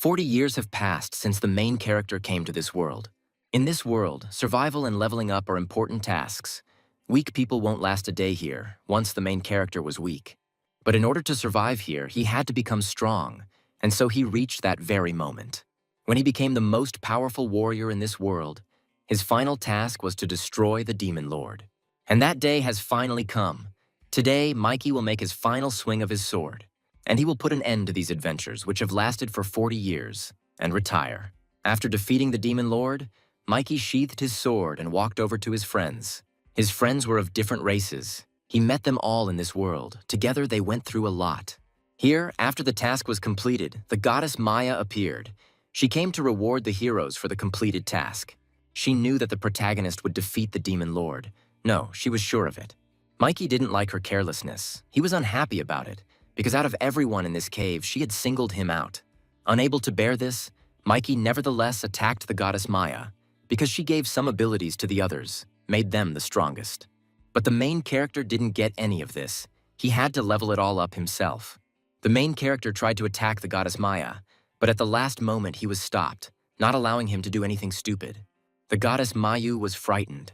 40 years have passed since the main character came to this world. In this world, survival and leveling up are important tasks. Weak people won't last a day here, once the main character was weak. But in order to survive here, he had to become strong, and so he reached that very moment. When he became the most powerful warrior in this world, his final task was to destroy the Demon Lord. And that day has finally come. Today, Mikey will make his final swing of his sword, and he will put an end to these adventures, which have lasted for 40 years, and retire. After defeating the Demon Lord, Mikey sheathed his sword and walked over to his friends. His friends were of different races. He met them all in this world. Together, they went through a lot. Here, after the task was completed, the goddess Maya appeared. She came to reward the heroes for the completed task. She knew that the protagonist would defeat the Demon Lord. No, she was sure of it. Mikey didn't like her carelessness. He was unhappy about it, because out of everyone in this cave, she had singled him out. Unable to bear this, Mikey nevertheless attacked the goddess Maya, because she gave some abilities to the others, made them the strongest. But the main character didn't get any of this. He had to level it all up himself. The main character tried to attack the goddess Maya, but at the last moment he was stopped, not allowing him to do anything stupid. The goddess Mayu was frightened.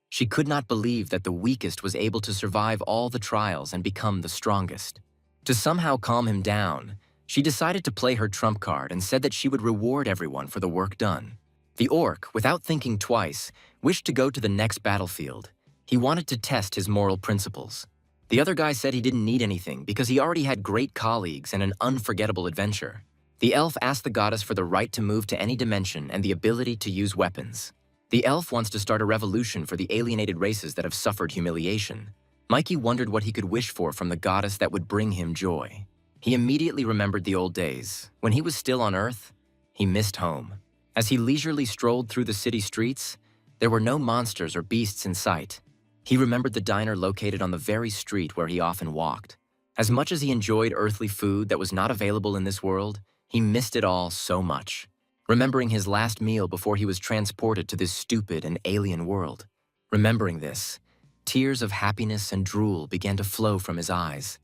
She could not believe that the weakest was able to survive all the trials and become the strongest. To somehow calm him down, she decided to play her trump card and said that she would reward everyone for the work done. The orc, without thinking twice, wished to go to the next battlefield. He wanted to test his moral principles. The other guy said he didn't need anything because he already had great colleagues and an unforgettable adventure. The elf asked the goddess for the right to move to any dimension and the ability to use weapons. The elf wants to start a revolution for the alienated races that have suffered humiliation. Mikey wondered what he could wish for from the goddess that would bring him joy. He immediately remembered the old days. When he was still on Earth, he missed home. As he leisurely strolled through the city streets, there were no monsters or beasts in sight. He remembered the diner located on the very street where he often walked. As much as he enjoyed earthly food that was not available in this world, he missed it all so much. Remembering his last meal before he was transported to this stupid and alien world. Remembering this, tears of happiness and drool began to flow from his eyes.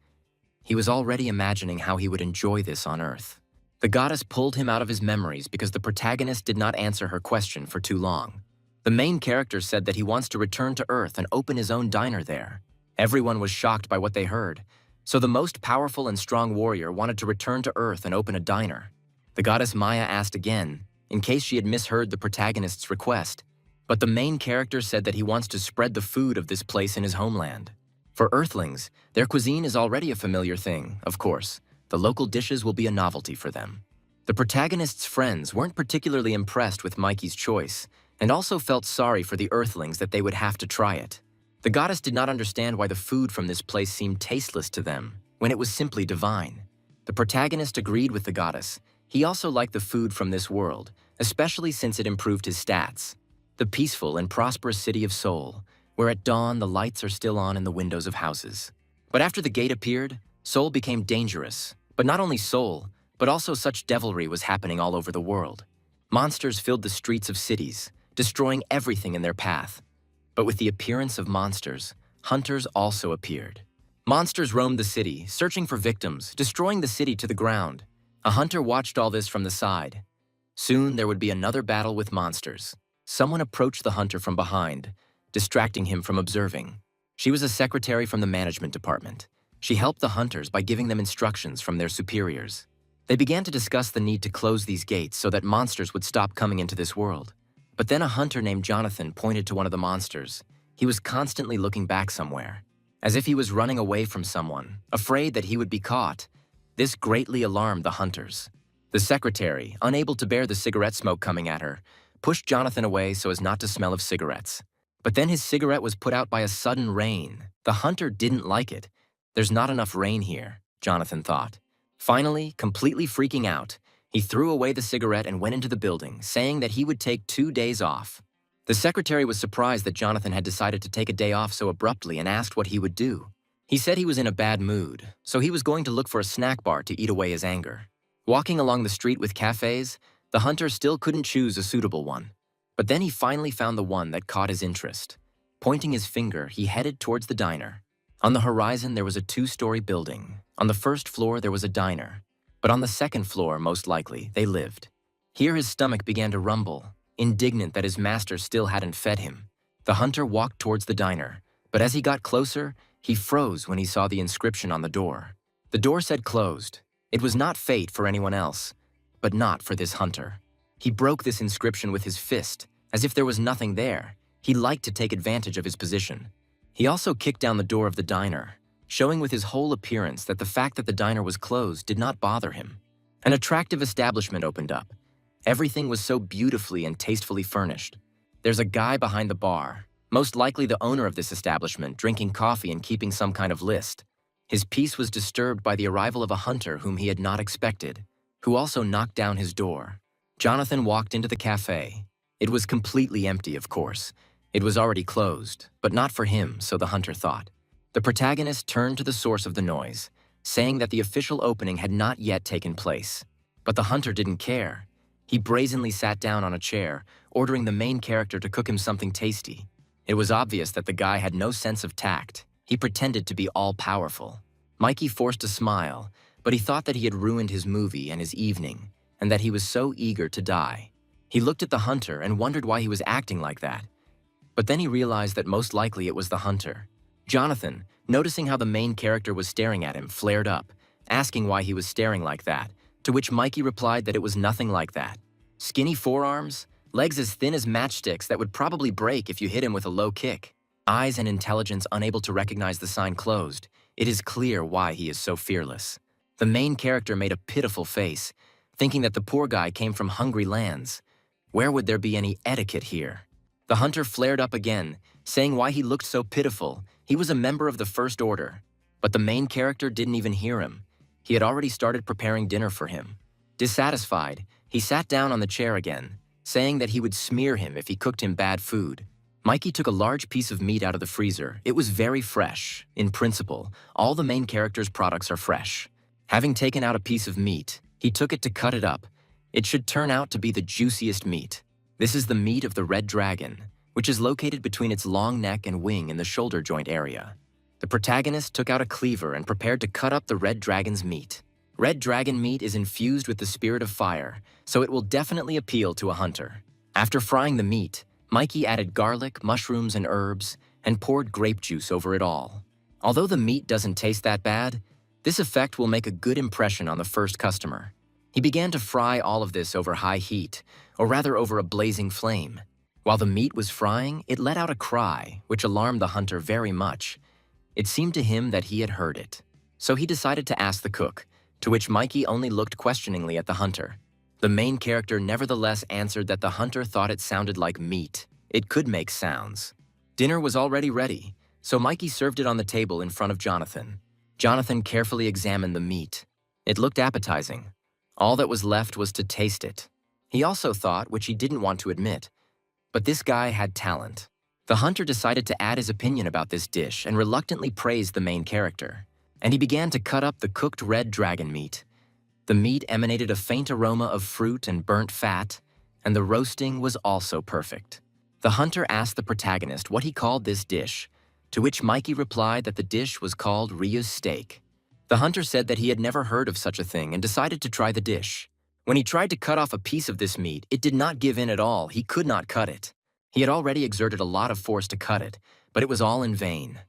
He was already imagining how he would enjoy this on Earth. The goddess pulled him out of his memories because the protagonist did not answer her question for too long. The main character said that he wants to return to Earth and open his own diner there. Everyone was shocked by what they heard, so the most powerful and strong warrior wanted to return to Earth and open a diner. The goddess Maya asked again, in case she had misheard the protagonist's request, but the main character said that he wants to spread the food of this place in his homeland. For Earthlings, their cuisine is already a familiar thing, of course. The local dishes will be a novelty for them. The protagonist's friends weren't particularly impressed with Mikey's choice, and also felt sorry for the Earthlings that they would have to try it. The goddess did not understand why the food from this place seemed tasteless to them, when it was simply divine. The protagonist agreed with the goddess. He also liked the food from this world, especially since it improved his stats. The peaceful and prosperous city of Seoul, where at dawn the lights are still on in the windows of houses. But after the gate appeared, Seoul became dangerous. But not only Seoul, but also such devilry was happening all over the world. Monsters filled the streets of cities, destroying everything in their path. But with the appearance of monsters, hunters also appeared. Monsters roamed the city, searching for victims, destroying the city to the ground. A hunter watched all this from the side. Soon there would be another battle with monsters. Someone approached the hunter from behind, distracting him from observing. She was a secretary from the management department. She helped the hunters by giving them instructions from their superiors. They began to discuss the need to close these gates so that monsters would stop coming into this world. But then a hunter named Jonathan pointed to one of the monsters. He was constantly looking back somewhere, as if he was running away from someone, afraid that he would be caught. This greatly alarmed the hunters. The secretary, unable to bear the cigarette smoke coming at her, pushed Jonathan away so as not to smell of cigarettes. But then his cigarette was put out by a sudden rain. The hunter didn't like it. There's not enough rain here, Jonathan thought. Finally, completely freaking out, he threw away the cigarette and went into the building, saying that he would take 2 days off. The secretary was surprised that Jonathan had decided to take a day off so abruptly and asked what he would do. He said he was in a bad mood, so he was going to look for a snack bar to eat away his anger. Walking along the street with cafes, the hunter still couldn't choose a suitable one. But then he finally found the one that caught his interest. Pointing his finger, he headed towards the diner. On the horizon, there was a 2-story building. On the first floor, there was a diner. But on the second floor, most likely, they lived. Here his stomach began to rumble, indignant that his master still hadn't fed him. The hunter walked towards the diner, but as he got closer, he froze when he saw the inscription on the door. The door said closed. It was not fate for anyone else, but not for this hunter. He broke this inscription with his fist, as if there was nothing there. He liked to take advantage of his position. He also kicked down the door of the diner, showing with his whole appearance that the fact that the diner was closed did not bother him. An attractive establishment opened up. Everything was so beautifully and tastefully furnished. There's a guy behind the bar, most likely the owner of this establishment, drinking coffee and keeping some kind of list. His peace was disturbed by the arrival of a hunter whom he had not expected, who also knocked down his door. Jonathan walked into the cafe. It was completely empty, of course. It was already closed, but not for him, so the hunter thought. The protagonist turned to the source of the noise, saying that the official opening had not yet taken place. But the hunter didn't care. He brazenly sat down on a chair, ordering the main character to cook him something tasty. It was obvious that the guy had no sense of tact. He pretended to be all-powerful. Mikey forced a smile, but he thought that he had ruined his movie and his evening, and that he was so eager to die. He looked at the hunter and wondered why he was acting like that. But then he realized that most likely it was the hunter. Jonathan, noticing how the main character was staring at him, flared up, asking why he was staring like that, to which Mikey replied that it was nothing like that. Skinny forearms, legs as thin as matchsticks that would probably break if you hit him with a low kick. Eyes and intelligence unable to recognize the sign closed. It is clear why he is so fearless. The main character made a pitiful face, thinking that the poor guy came from hungry lands. Where would there be any etiquette here? The hunter flared up again, saying why he looked so pitiful. He was a member of the First Order. But the main character didn't even hear him. He had already started preparing dinner for him. Dissatisfied, he sat down on the chair again, saying that he would smear him if he cooked him bad food. Mikey took a large piece of meat out of the freezer. It was very fresh. In principle, all the main character's products are fresh. Having taken out a piece of meat, he took it to cut it up. It should turn out to be the juiciest meat. This is the meat of the red dragon, which is located between its long neck and wing in the shoulder joint area. The protagonist took out a cleaver and prepared to cut up the red dragon's meat. Red dragon meat is infused with the spirit of fire, so it will definitely appeal to a hunter. After frying the meat, Mikey added garlic, mushrooms, and herbs, and poured grape juice over it all. Although the meat doesn't taste that bad, this effect will make a good impression on the first customer. He began to fry all of this over high heat, or rather over a blazing flame. While the meat was frying, it let out a cry, which alarmed the hunter very much. It seemed to him that he had heard it. So he decided to ask the cook, to which Mikey only looked questioningly at the hunter. The main character nevertheless answered that the hunter thought it sounded like meat. It could make sounds. Dinner was already ready, so Mikey served it on the table in front of Jonathan. Jonathan carefully examined the meat. It looked appetizing. All that was left was to taste it. He also thought, which he didn't want to admit, but this guy had talent. The hunter decided to add his opinion about this dish and reluctantly praised the main character. And he began to cut up the cooked red dragon meat. The meat emanated a faint aroma of fruit and burnt fat, and the roasting was also perfect. The hunter asked the protagonist what he called this dish, to which Mikey replied that the dish was called Ryu's steak. The hunter said that he had never heard of such a thing and decided to try the dish. When he tried to cut off a piece of this meat, it did not give in at all. He could not cut it. He had already exerted a lot of force to cut it, but it was all in vain.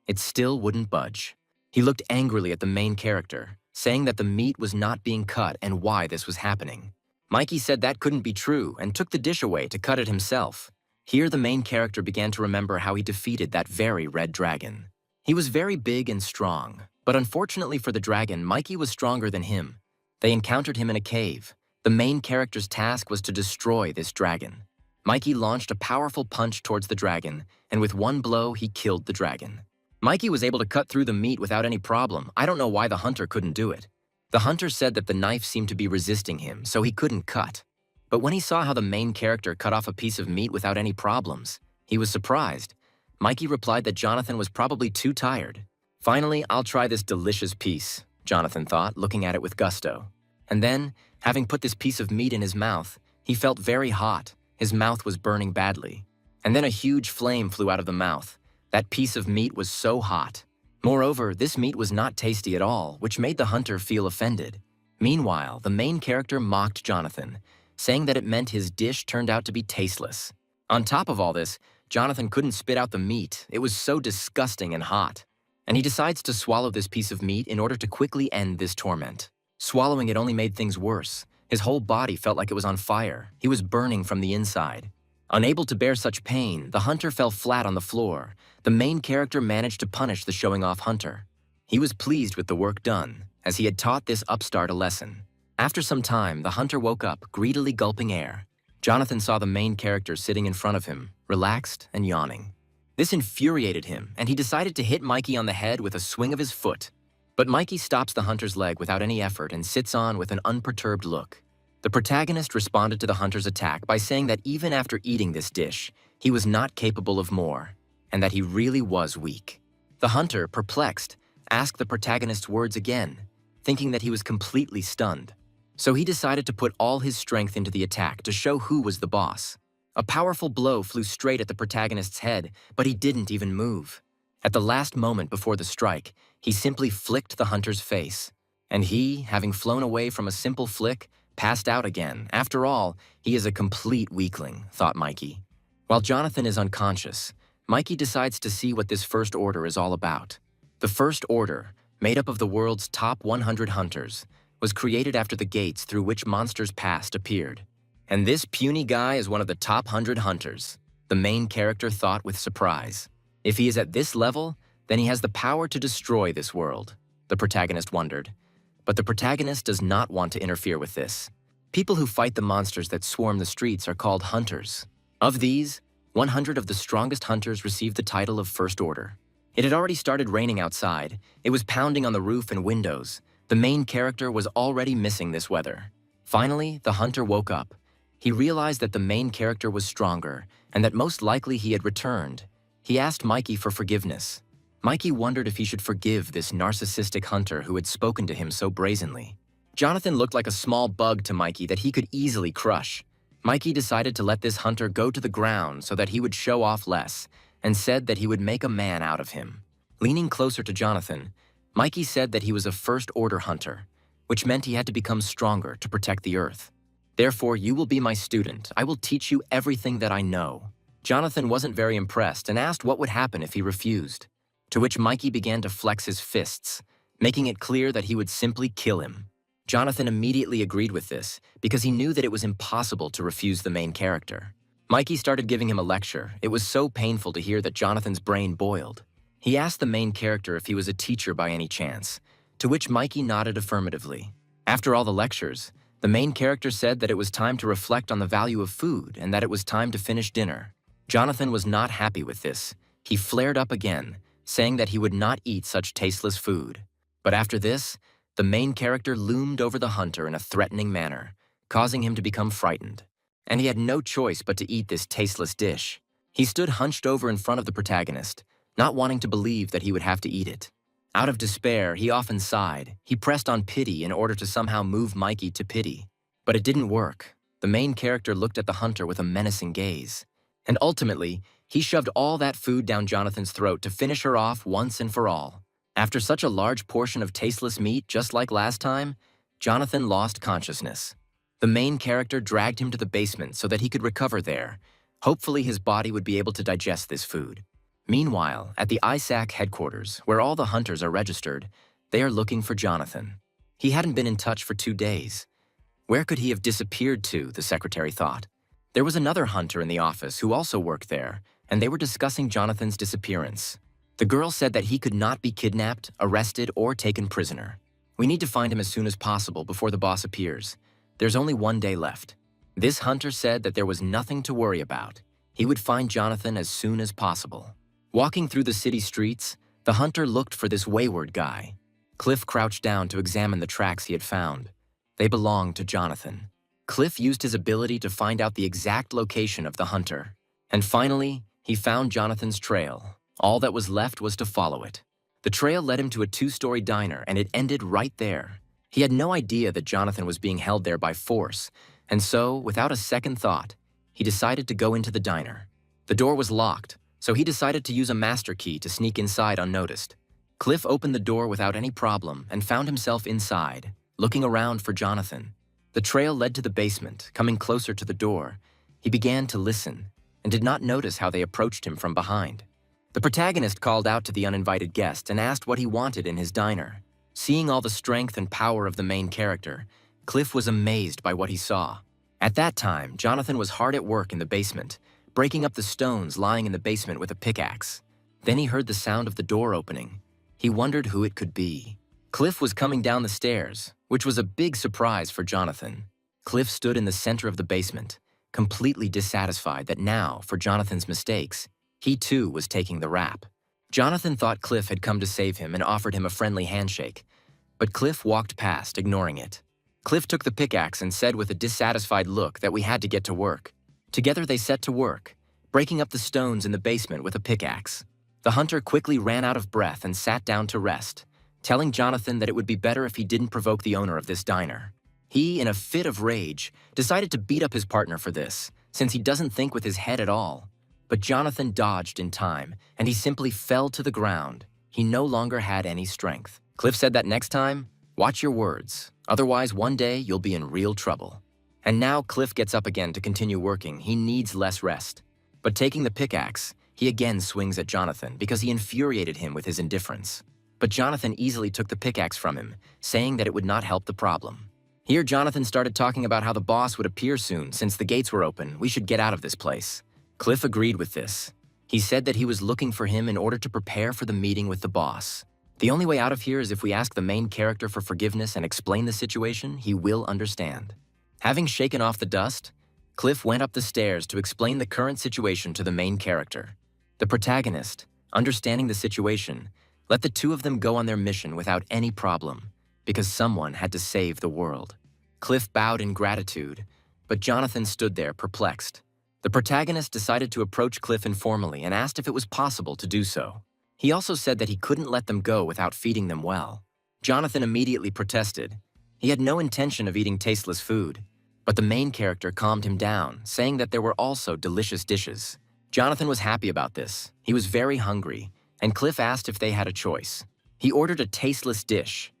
It still wouldn't budge. He looked angrily at the main character, saying that the meat was not being cut and why this was happening. Mikey said that couldn't be true and took the dish away to cut it himself. Here the main character began to remember how he defeated that very red dragon. He was very big and strong, but unfortunately for the dragon, Mikey was stronger than him. They encountered him in a cave. The main character's task was to destroy this dragon. Mikey launched a powerful punch towards the dragon, and with one blow, he killed the dragon. Mikey was able to cut through the meat without any problem. I don't know why the hunter couldn't do it. The hunter said that the knife seemed to be resisting him, so he couldn't cut. But when he saw how the main character cut off a piece of meat without any problems, he was surprised. Mikey replied that Jonathan was probably too tired. Finally, I'll try this delicious piece, Jonathan thought, looking at it with gusto. And then, having put this piece of meat in his mouth, he felt very hot. His mouth was burning badly. And then a huge flame flew out of the mouth. That piece of meat was so hot. Moreover, this meat was not tasty at all, which made the hunter feel offended. Meanwhile, the main character mocked Jonathan, saying that it meant his dish turned out to be tasteless. On top of all this, Jonathan couldn't spit out the meat. It was so disgusting and hot. And he decides to swallow this piece of meat in order to quickly end this torment. Swallowing it only made things worse. His whole body felt like it was on fire. He was burning from the inside. Unable to bear such pain, the hunter fell flat on the floor. The main character managed to punish the showing-off hunter. He was pleased with the work done, as he had taught this upstart a lesson. After some time, the hunter woke up, greedily gulping air. Jonathan saw the main character sitting in front of him, relaxed and yawning. This infuriated him, and he decided to hit Mikey on the head with a swing of his foot. But Mikey stops the hunter's leg without any effort and sits on with an unperturbed look. The protagonist responded to the hunter's attack by saying that even after eating this dish, he was not capable of more, and that he really was weak. The hunter, perplexed, asked the protagonist's words again, thinking that he was completely stunned. So he decided to put all his strength into the attack to show who was the boss. A powerful blow flew straight at the protagonist's head, but he didn't even move. At the last moment before the strike, he simply flicked the hunter's face. And he, having flown away from a simple flick, passed out again. After all, he is a complete weakling, thought Mikey. While Jonathan is unconscious, Mikey decides to see what this First Order is all about. The First Order, made up of the world's top 100 hunters, was created after the gates through which monsters past appeared. And this puny guy is one of the top 100 hunters, the main character thought with surprise. If he is at this level, then he has the power to destroy this world, the protagonist wondered. But the protagonist does not want to interfere with this. People who fight the monsters that swarm the streets are called hunters. Of these, 100 of the strongest hunters received the title of First Order. It had already started raining outside. It was pounding on the roof and windows. The main character was already missing this weather. Finally, the hunter woke up. He realized that the main character was stronger and that most likely he had returned. He asked Mikey for forgiveness. Mikey wondered if he should forgive this narcissistic hunter who had spoken to him so brazenly. Jonathan looked like a small bug to Mikey that he could easily crush. Mikey decided to let this hunter go to the ground so that he would show off less, and said that he would make a man out of him. Leaning closer to Jonathan, Mikey said that he was a First Order hunter, which meant he had to become stronger to protect the Earth. Therefore, you will be my student. I will teach you everything that I know. Jonathan wasn't very impressed and asked what would happen if he refused. To which Mikey began to flex his fists, making it clear that he would simply kill him. Jonathan immediately agreed with this because he knew that it was impossible to refuse the main character. Mikey started giving him a lecture. It was so painful to hear that Jonathan's brain boiled. He asked the main character if he was a teacher by any chance, to which Mikey nodded affirmatively. After all the lectures, the main character said that it was time to reflect on the value of food and that it was time to finish dinner. Jonathan was not happy with this. He flared up again, saying that he would not eat such tasteless food. But after this, the main character loomed over the hunter in a threatening manner, causing him to become frightened. And he had no choice but to eat this tasteless dish. He stood hunched over in front of the protagonist, not wanting to believe that he would have to eat it. Out of despair, he often sighed. He pressed on pity in order to somehow move Mikey to pity. But it didn't work. The main character looked at the hunter with a menacing gaze. And ultimately, he shoved all that food down Jonathan's throat to finish her off once and for all. After such a large portion of tasteless meat, just like last time, Jonathan lost consciousness. The main character dragged him to the basement so that he could recover there. Hopefully his body would be able to digest this food. Meanwhile, at the ISAC headquarters, where all the hunters are registered, they are looking for Jonathan. He hadn't been in touch for 2 days. Where could he have disappeared to, the secretary thought. There was another hunter in the office who also worked there, and they were discussing Jonathan's disappearance. The girl said that he could not be kidnapped, arrested, or taken prisoner. We need to find him as soon as possible before the boss appears. There's only 1 day left. This hunter said that there was nothing to worry about. He would find Jonathan as soon as possible. Walking through the city streets, the hunter looked for this wayward guy. Cliff crouched down to examine the tracks he had found. They belonged to Jonathan. Cliff used his ability to find out the exact location of the hunter. And finally, he found Jonathan's trail. All that was left was to follow it. The trail led him to a 2-story diner, and it ended right there. He had no idea that Jonathan was being held there by force, and so, without a second thought, he decided to go into the diner. The door was locked, so he decided to use a master key to sneak inside unnoticed. Cliff opened the door without any problem and found himself inside. looking around for Jonathan. The trail led to the basement, coming closer to the door. He began to listen and did not notice how they approached him from behind. The protagonist called out to the uninvited guest and asked what he wanted in his diner. Seeing all the strength and power of the main character, Cliff was amazed by what he saw. At that time, Jonathan was hard at work in the basement, breaking up the stones lying in the basement with a pickaxe. Then he heard the sound of the door opening. He wondered who it could be. Cliff was coming down the stairs, which was a big surprise for Jonathan. Cliff stood in the center of the basement, completely dissatisfied that now, for Jonathan's mistakes, he too was taking the rap. Jonathan thought Cliff had come to save him and offered him a friendly handshake, but Cliff walked past, ignoring it. Cliff took the pickaxe and said with a dissatisfied look that we had to get to work. Together they set to work, breaking up the stones in the basement with a pickaxe. The hunter quickly ran out of breath and sat down to rest, telling Jonathan that it would be better if he didn't provoke the owner of this diner. He, in a fit of rage, decided to beat up his partner for this, since he doesn't think with his head at all. But Jonathan dodged in time, and he simply fell to the ground. He no longer had any strength. Cliff said that next time, watch your words, otherwise one day you'll be in real trouble. And now Cliff gets up again to continue working. He needs less rest. But taking the pickaxe, he again swings at Jonathan because he infuriated him with his indifference. But Jonathan easily took the pickaxe from him, saying that it would not help the problem. Here Jonathan started talking about how the boss would appear soon since the gates were open. We should get out of this place. Cliff agreed with this. He said that he was looking for him in order to prepare for the meeting with the boss. The only way out of here is if we ask the main character for forgiveness and explain the situation, he will understand. Having shaken off the dust, Cliff went up the stairs to explain the current situation to the main character. The protagonist, understanding the situation, let the two of them go on their mission without any problem, because someone had to save the world. Cliff bowed in gratitude, but Jonathan stood there perplexed. The protagonist decided to approach Cliff informally and asked if it was possible to do so. He also said that he couldn't let them go without feeding them well. Jonathan immediately protested. He had no intention of eating tasteless food, but the main character calmed him down, saying that there were also delicious dishes. Jonathan was happy about this. He was very hungry, and Cliff asked if they had a choice. He ordered a tasteless dish.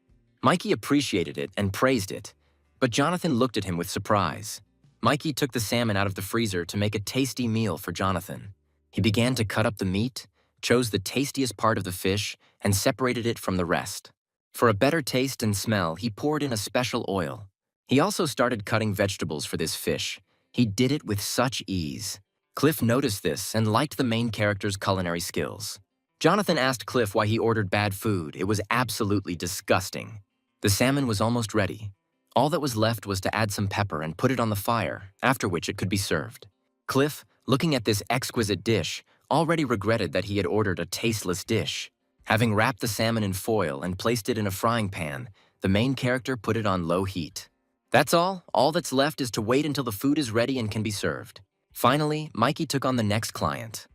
Mikey appreciated it and praised it, but Jonathan looked at him with surprise. Mikey took the salmon out of the freezer to make a tasty meal for Jonathan. He began to cut up the meat, chose the tastiest part of the fish, and separated it from the rest. For a better taste and smell, he poured in a special oil. He also started cutting vegetables for this fish. He did it with such ease. Cliff noticed this and liked the main character's culinary skills. Jonathan asked Cliff why he ordered bad food. It was absolutely disgusting. The salmon was almost ready. All that was left was to add some pepper and put it on the fire, after which it could be served. Cliff, looking at this exquisite dish, already regretted that he had ordered a tasteless dish. Having wrapped the salmon in foil and placed it in a frying pan, the main character put it on low heat. That's all. All that's left is to wait until the food is ready and can be served. Finally, Mikey took on the next client.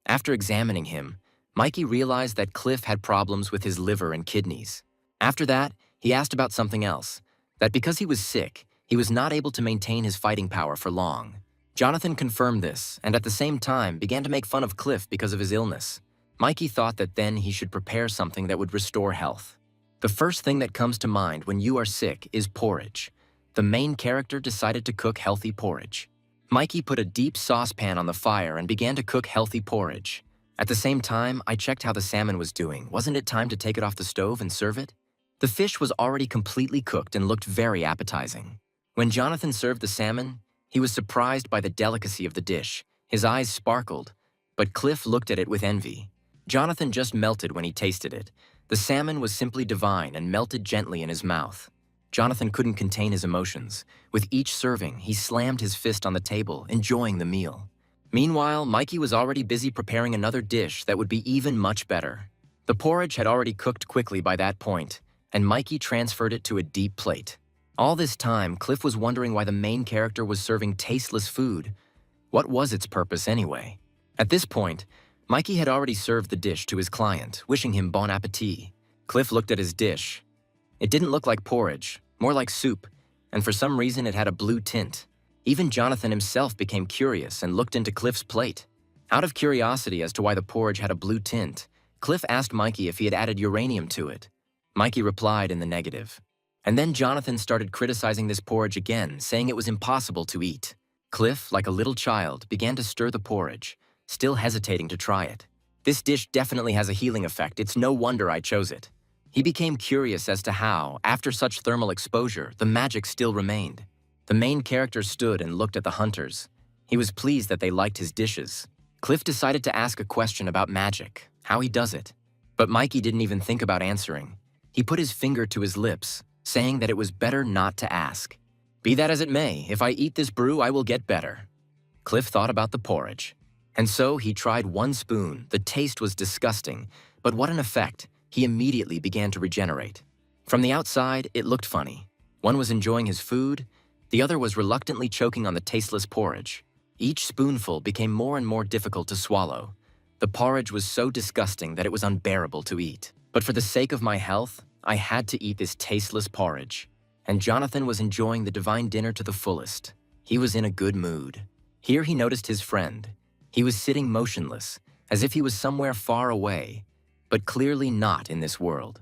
After examining him, Mikey realized that Cliff had problems with his liver and kidneys. After that, he asked about something else, that because he was sick, he was not able to maintain his fighting power for long. Jonathan confirmed this, and at the same time began to make fun of Cliff because of his illness. Mikey thought that then he should prepare something that would restore health. The first thing that comes to mind when you are sick is porridge. The main character decided to cook healthy porridge. Mikey put a deep saucepan on the fire and began to cook healthy porridge. At the same time, I checked how the salmon was doing. Wasn't it time to take it off the stove and serve it? The fish was already completely cooked and looked very appetizing. When Jonathan served the salmon, he was surprised by the delicacy of the dish. His eyes sparkled, but Cliff looked at it with envy. Jonathan just melted when he tasted it. The salmon was simply divine and melted gently in his mouth. Jonathan couldn't contain his emotions. With each serving, he slammed his fist on the table, enjoying the meal. Meanwhile, Mikey was already busy preparing another dish that would be even much better. The porridge had already cooked quickly by that point, and Mikey transferred it to a deep plate. All this time, Cliff was wondering why the main character was serving tasteless food. What was its purpose anyway? At this point, Mikey had already served the dish to his client, wishing him bon appetit. Cliff looked at his dish. It didn't look like porridge, more like soup, and for some reason it had a blue tint. Even Jonathan himself became curious and looked into Cliff's plate. Out of curiosity as to why the porridge had a blue tint, Cliff asked Mikey if he had added uranium to it. Mikey replied in the negative. And then Jonathan started criticizing this porridge again, saying it was impossible to eat. Cliff, like a little child, began to stir the porridge, still hesitating to try it. This dish definitely has a healing effect. It's no wonder I chose it. He became curious as to how, after such thermal exposure, the magic still remained. The main character stood and looked at the hunters. He was pleased that they liked his dishes. Cliff decided to ask a question about magic, how he does it. But Mikey didn't even think about answering. He put his finger to his lips, saying that it was better not to ask. Be that as it may, if I eat this brew, I will get better. Cliff thought about the porridge. And so he tried one spoon. The taste was disgusting, but what an effect. He immediately began to regenerate. From the outside, it looked funny. One was enjoying his food, the other was reluctantly choking on the tasteless porridge. Each spoonful became more and more difficult to swallow. The porridge was so disgusting that it was unbearable to eat. But for the sake of my health, I had to eat this tasteless porridge. And Jonathan was enjoying the divine dinner to the fullest. He was in a good mood. Here he noticed his friend. He was sitting motionless, as if he was somewhere far away, but clearly not in this world.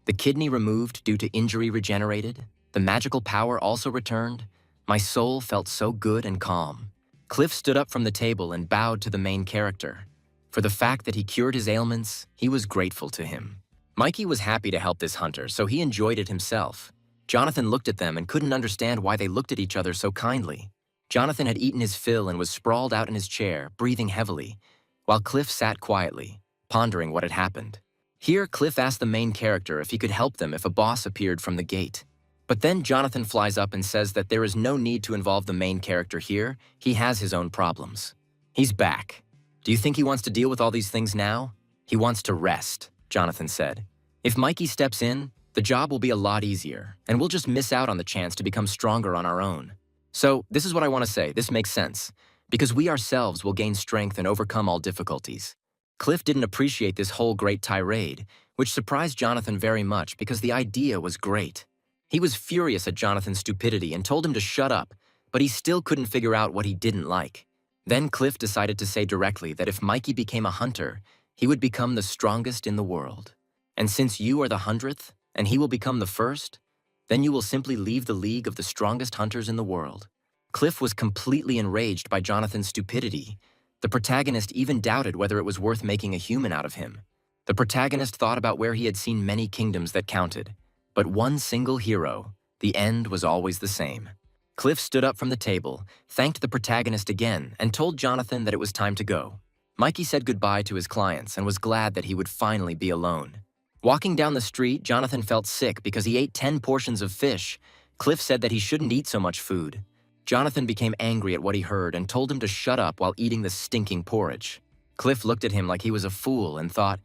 The kidney removed due to injury regenerated. The magical power also returned. My soul felt so good and calm. Cliff stood up from the table and bowed to the main character. For the fact that he cured his ailments, he was grateful to him. Mikey was happy to help this hunter, so he enjoyed it himself. Jonathan looked at them and couldn't understand why they looked at each other so kindly. Jonathan had eaten his fill and was sprawled out in his chair, breathing heavily, while Cliff sat quietly, pondering what had happened. Here, Cliff asked the main character if he could help them if a boss appeared from the gate. But then Jonathan flies up and says that there is no need to involve the main character here. He has his own problems. He's back. Do you think he wants to deal with all these things now? He wants to rest, Jonathan said. If Mikey steps in, the job will be a lot easier, and we'll just miss out on the chance to become stronger on our own. So, this is what I want to say. This makes sense. Because we ourselves will gain strength and overcome all difficulties. Cliff didn't appreciate this whole great tirade, which surprised Jonathan very much because the idea was great. He was furious at Jonathan's stupidity and told him to shut up, but he still couldn't figure out what he didn't like. Then Cliff decided to say directly that if Mikey became a hunter, he would become the strongest in the world. And since you are the 100th, and he will become the first, then you will simply leave the league of the strongest hunters in the world. Cliff was completely enraged by Jonathan's stupidity. The protagonist even doubted whether it was worth making a human out of him. The protagonist thought about where he had seen many kingdoms that counted. But one single hero, the end was always the same. Cliff stood up from the table, thanked the protagonist again, and told Jonathan that it was time to go. Mikey said goodbye to his clients and was glad that he would finally be alone. Walking down the street, Jonathan felt sick because he ate 10 portions of fish. Cliff said that he shouldn't eat so much food. Jonathan became angry at what he heard and told him to shut up while eating the stinking porridge. Cliff looked at him like he was a fool and thought,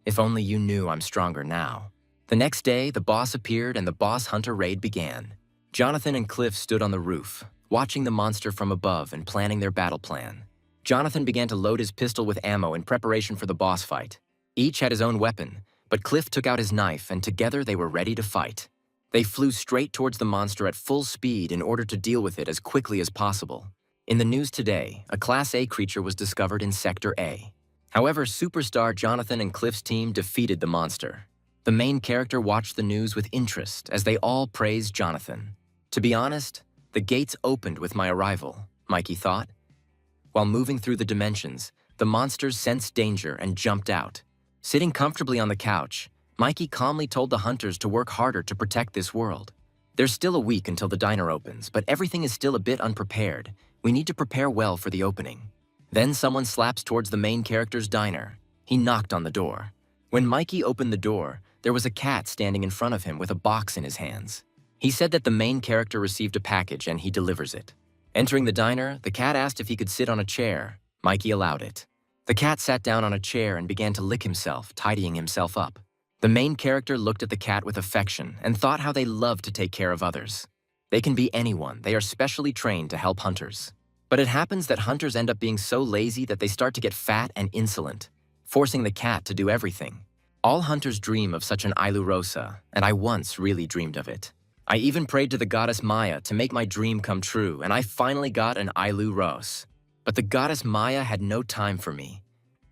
if only you knew I'm stronger now. The next day, the boss appeared and the boss hunter raid began. Jonathan and Cliff stood on the roof, watching the monster from above and planning their battle plan. Jonathan began to load his pistol with ammo in preparation for the boss fight. Each had his own weapon, but Cliff took out his knife and together they were ready to fight. They flew straight towards the monster at full speed in order to deal with it as quickly as possible. In the news today, a Class A creature was discovered in Sector A. However, superstar Jonathan and Cliff's team defeated the monster. The main character watched the news with interest as they all praised Jonathan. To be honest, the gates opened with my arrival, Mikey thought. While moving through the dimensions, the monsters sensed danger and jumped out. Sitting comfortably on the couch, Mikey calmly told the hunters to work harder to protect this world. There's still a week until the diner opens, but everything is still a bit unprepared. We need to prepare well for the opening. Then someone slaps towards the main character's diner. He knocked on the door. When Mikey opened the door, there was a cat standing in front of him with a box in his hands. He said that the main character received a package and he delivers it. Entering the diner, the cat asked if he could sit on a chair. Mikey allowed it. The cat sat down on a chair and began to lick himself, tidying himself up. The main character looked at the cat with affection and thought how they love to take care of others. They can be anyone. They are specially trained to help hunters. But it happens that hunters end up being so lazy that they start to get fat and insolent, forcing the cat to do everything. All hunters dream of such an Ailu Rosa, and I once really dreamed of it. I even prayed to the goddess Maya to make my dream come true, and I finally got an Ailu Rose. But the goddess Maya had no time for me.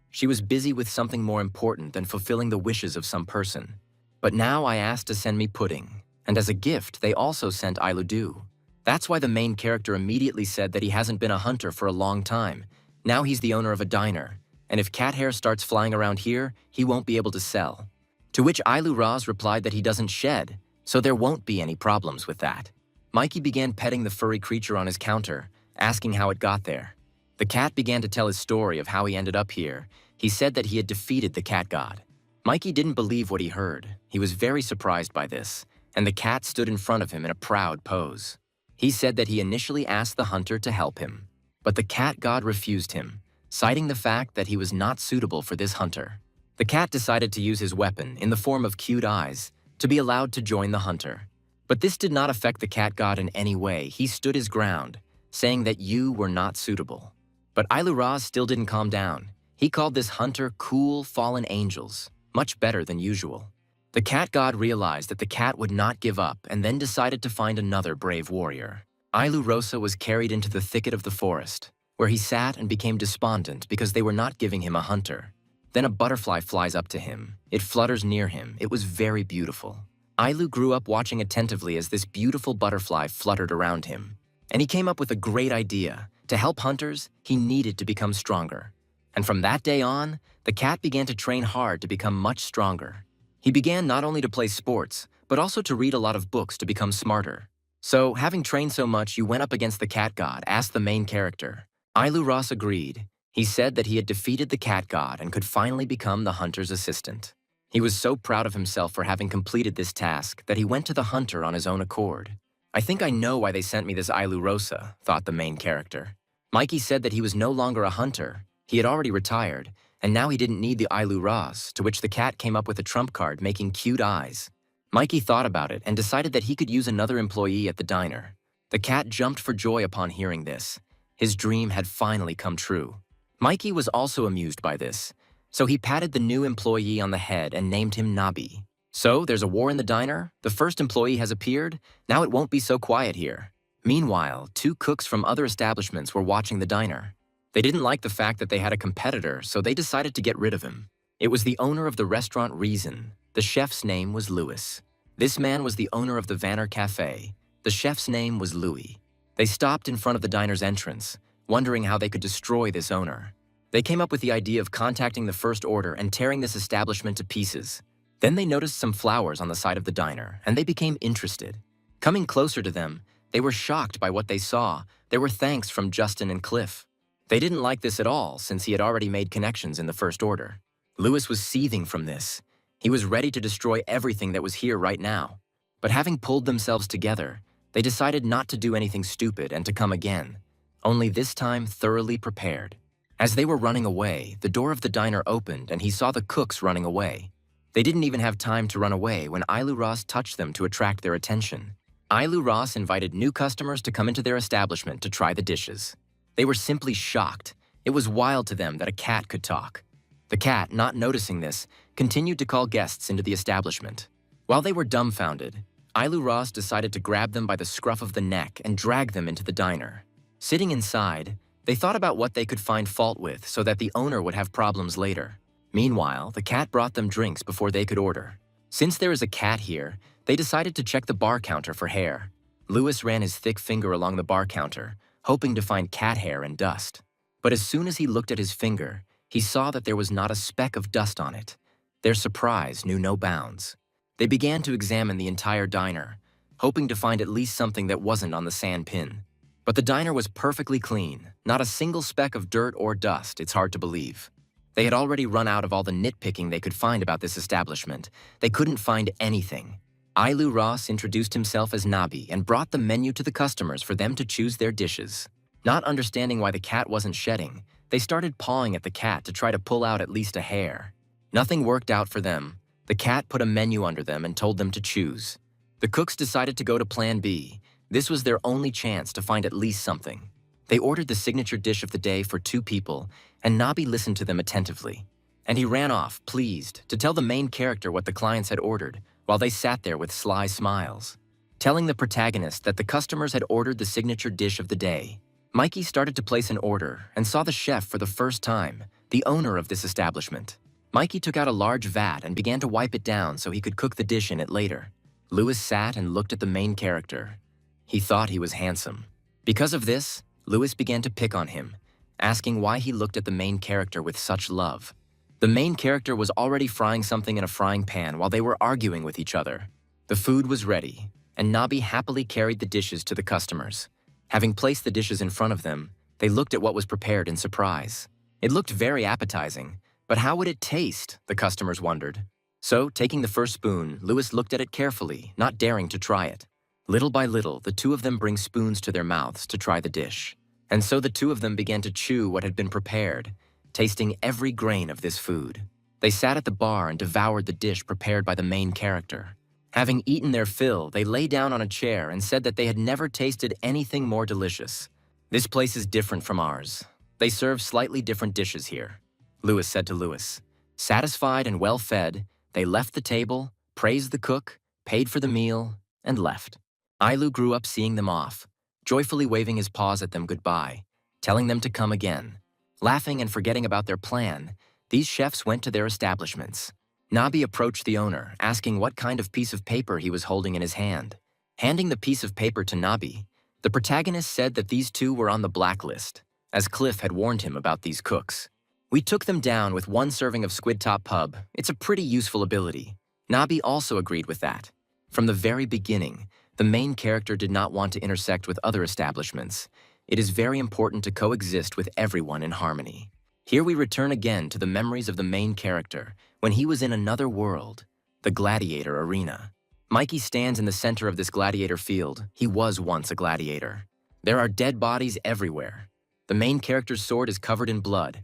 She was busy with something more important than fulfilling the wishes of some person. But now I asked to send me pudding, and as a gift, they also sent Ailu. That's why the main character immediately said that he hasn't been a hunter for a long time. Now he's the owner of a diner, and if cat hair starts flying around here, he won't be able to sell. To which Ailu Raz replied that he doesn't shed, so there won't be any problems with that. Mikey began petting the furry creature on his counter, asking how it got there. The cat began to tell his story of how he ended up here. He said that he had defeated the cat god. Mikey didn't believe what he heard. He was very surprised by this, and the cat stood in front of him in a proud pose. He said that he initially asked the hunter to help him, but the cat god refused him, citing the fact that he was not suitable for this hunter. The cat decided to use his weapon, in the form of cute eyes, to be allowed to join the hunter. But this did not affect the cat god in any way. He stood his ground, saying that you were not suitable. But Ailu Raz still didn't calm down. He called this hunter cool fallen angels, much better than usual. The cat god realized that the cat would not give up and then decided to find another brave warrior. Ailu Rosa was carried into the thicket of the forest, where he sat and became despondent because they were not giving him a hunter. Then a butterfly flies up to him. It flutters near him. It was very beautiful. Ailu grew up watching attentively as this beautiful butterfly fluttered around him. And he came up with a great idea. To help hunters, he needed to become stronger. And from that day on, the cat began to train hard to become much stronger. He began not only to play sports, but also to read a lot of books to become smarter. So, having trained so much, you went up against the cat god, asked the main character. Ailu Ras agreed. He said that he had defeated the cat god and could finally become the hunter's assistant. He was so proud of himself for having completed this task that he went to the hunter on his own accord. I think I know why they sent me this Ailu Rosa, thought the main character. Mikey said that he was no longer a hunter. He had already retired, and now he didn't need the Ailu Ras, to which the cat came up with a trump card making cute eyes. Mikey thought about it and decided that he could use another employee at the diner. The cat jumped for joy upon hearing this. His dream had finally come true. Mikey was also amused by this, so he patted the new employee on the head and named him Nabi. So, there's a war in the diner, the first employee has appeared, now it won't be so quiet here. Meanwhile, two cooks from other establishments were watching the diner. They didn't like the fact that they had a competitor, so they decided to get rid of him. It was the owner of the restaurant Reason. The chef's name was Louis. This man was the owner of the Vanner Cafe. The chef's name was Louis. They stopped in front of the diner's entrance, wondering how they could destroy this owner. They came up with the idea of contacting the first order and tearing this establishment to pieces. Then they noticed some flowers on the side of the diner, and they became interested. Coming closer to them, they were shocked by what they saw. There were thanks from Justin and Cliff. They didn't like this at all, since he had already made connections in the first order. Louis was seething from this. He was ready to destroy everything that was here right now. But having pulled themselves together, they decided not to do anything stupid and to come again, only this time thoroughly prepared. As they were running away, the door of the diner opened and he saw the cooks running away. They didn't even have time to run away when Ailu Ras touched them to attract their attention. Ailu Ras invited new customers to come into their establishment to try the dishes. They were simply shocked. It was wild to them that a cat could talk. The cat, not noticing this, continued to call guests into the establishment. While they were dumbfounded, Ailu Ras decided to grab them by the scruff of the neck and drag them into the diner. Sitting inside, they thought about what they could find fault with so that the owner would have problems later. Meanwhile, the cat brought them drinks before they could order. Since there is a cat here, they decided to check the bar counter for hair. Louis ran his thick finger along the bar counter, hoping to find cat hair and dust. But as soon as he looked at his finger, he saw that there was not a speck of dust on it. Their surprise knew no bounds. They began to examine the entire diner, hoping to find at least something that wasn't on the sand pin. But the diner was perfectly clean, not a single speck of dirt or dust, it's hard to believe. They had already run out of all the nitpicking they could find about this establishment. They couldn't find anything. Ailu Ras introduced himself as Nabi and brought the menu to the customers for them to choose their dishes. Not understanding why the cat wasn't shedding, they started pawing at the cat to try to pull out at least a hair. Nothing worked out for them. The cat put a menu under them and told them to choose. The cooks decided to go to Plan B. This was their only chance to find at least something. They ordered the signature dish of the day for 2 people, and Nabi listened to them attentively. And he ran off, pleased, to tell the main character what the clients had ordered, while they sat there with sly smiles. Telling the protagonist that the customers had ordered the signature dish of the day, Mikey started to place an order and saw the chef for the first time, the owner of this establishment. Mikey took out a large vat and began to wipe it down so he could cook the dish in it later. Louis sat and looked at the main character. He thought he was handsome. Because of this, Louis began to pick on him, asking why he looked at the main character with such love. The main character was already frying something in a frying pan while they were arguing with each other. The food was ready, and Nabi happily carried the dishes to the customers. Having placed the dishes in front of them, they looked at what was prepared in surprise. It looked very appetizing, but how would it taste, the customers wondered. So, taking the first spoon, Louis looked at it carefully, not daring to try it. Little by little, the two of them bring spoons to their mouths to try the dish. And so the two of them began to chew what had been prepared, tasting every grain of this food. They sat at the bar and devoured the dish prepared by the main character. Having eaten their fill, they lay down on a chair and said that they had never tasted anything more delicious. This place is different from ours. They serve slightly different dishes here, Louis said to Louis. Satisfied and well-fed, they left the table, praised the cook, paid for the meal, and left. Ailu grew up seeing them off, joyfully waving his paws at them goodbye, telling them to come again. Laughing and forgetting about their plan, these chefs went to their establishments. Nabi approached the owner, asking what kind of piece of paper he was holding in his hand. Handing the piece of paper to Nabi, the protagonist said that these two were on the blacklist, as Cliff had warned him about these cooks. We took them down with one serving of squid top pub. It's a pretty useful ability. Nabi also agreed with that. From the very beginning, the main character did not want to intersect with other establishments. It is very important to coexist with everyone in harmony. Here we return again to the memories of the main character when he was in another world, the gladiator arena. Mikey stands in the center of this gladiator field. He was once a gladiator. There are dead bodies everywhere. The main character's sword is covered in blood.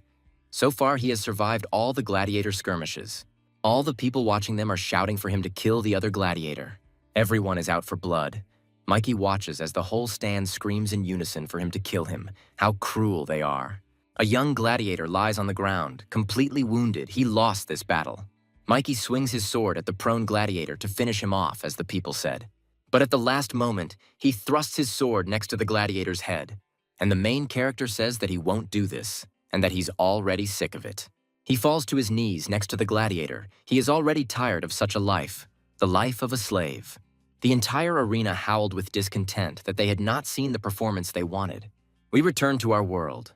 So far, he has survived all the gladiator skirmishes. All the people watching them are shouting for him to kill the other gladiator. Everyone is out for blood. Mikey watches as the whole stand screams in unison for him to kill him. How cruel they are. A young gladiator lies on the ground, completely wounded. He lost this battle. Mikey swings his sword at the prone gladiator to finish him off, as the people said. But at the last moment, he thrusts his sword next to the gladiator's head. And the main character says that he won't do this, and that he's already sick of it. He falls to his knees next to the gladiator. He is already tired of such a life, the life of a slave. The entire arena howled with discontent that they had not seen the performance they wanted. We return to our world.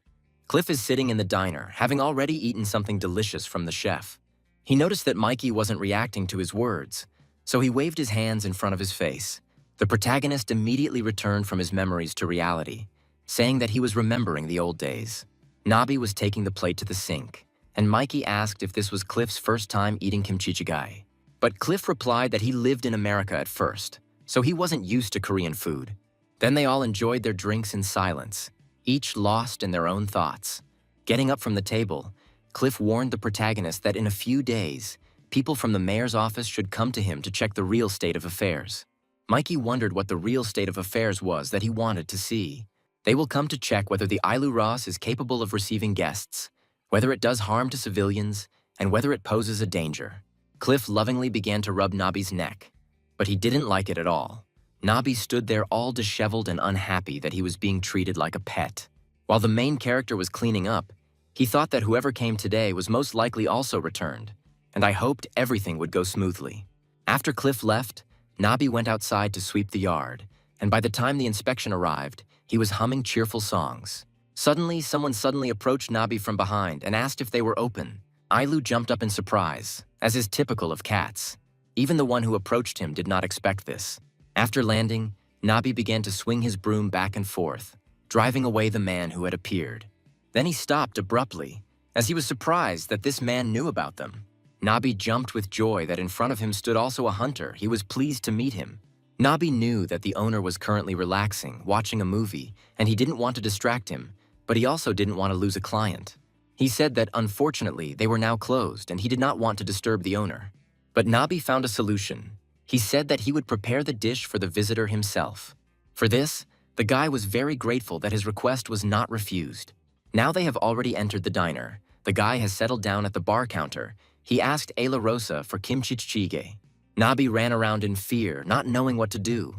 Cliff is sitting in the diner, having already eaten something delicious from the chef. He noticed that Mikey wasn't reacting to his words, so he waved his hands in front of his face. The protagonist immediately returned from his memories to reality, saying that he was remembering the old days. Nabi was taking the plate to the sink, and Mikey asked if this was Cliff's first time eating kimchi jjigae. But Cliff replied that he lived in America at first, so he wasn't used to Korean food. Then they all enjoyed their drinks in silence, each lost in their own thoughts. Getting up from the table, Cliff warned the protagonist that in a few days, people from the mayor's office should come to him to check the real state of affairs. Mikey wondered what the real state of affairs was that he wanted to see. They will come to check whether the Ailu Ross is capable of receiving guests, whether it does harm to civilians, and whether it poses a danger. Cliff lovingly began to rub Nabi's neck, but he didn't like it at all. Nabi stood there all disheveled and unhappy that he was being treated like a pet. While the main character was cleaning up, he thought that whoever came today was most likely also returned, and I hoped everything would go smoothly. After Cliff left, Nabi went outside to sweep the yard, and by the time the inspection arrived, he was humming cheerful songs. Suddenly, someone approached Nabi from behind and asked if they were open. Ailu jumped up in surprise, as is typical of cats. Even the one who approached him did not expect this. After landing, Nabi began to swing his broom back and forth, driving away the man who had appeared. Then he stopped abruptly, as he was surprised that this man knew about them. Nabi jumped with joy that in front of him stood also a hunter. He was pleased to meet him. Nabi knew that the owner was currently relaxing, watching a movie, and he didn't want to distract him, but he also didn't want to lose a client. He said that unfortunately they were now closed and he did not want to disturb the owner. But Nabi found a solution. He said that he would prepare the dish for the visitor himself. For this, the guy was very grateful that his request was not refused. Now they have already entered the diner. The guy has settled down at the bar counter. He asked Ayla Rosa for kimchi jjigae. Nabi ran around in fear, not knowing what to do.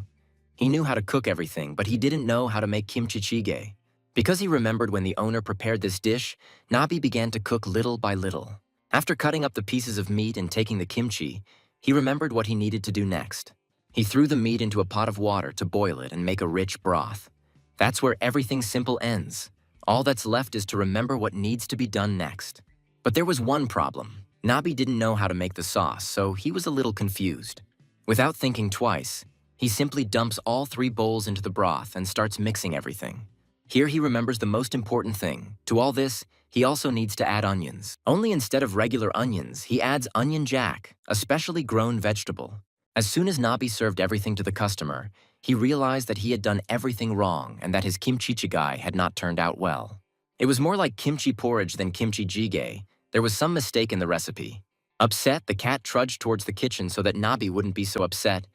He knew how to cook everything, but he didn't know how to make kimchi jjigae. Because he remembered when the owner prepared this dish, Nabi began to cook little by little. After cutting up the pieces of meat and taking the kimchi, he remembered what he needed to do next. He threw the meat into a pot of water to boil it and make a rich broth. That's where everything simple ends. All that's left is to remember what needs to be done next. But there was one problem. Nabi didn't know how to make the sauce, so he was a little confused. Without thinking twice, he simply dumps all 3 bowls into the broth and starts mixing everything. Here he remembers the most important thing. To all this, he also needs to add onions. Only instead of regular onions, he adds onion jack, a specially grown vegetable. As soon as Nabi served everything to the customer, he realized that he had done everything wrong and that his kimchi jjigae had not turned out well. It was more like kimchi porridge than kimchi jjigae. There was some mistake in the recipe. Upset, the cat trudged towards the kitchen so that Nabi wouldn't be so upset.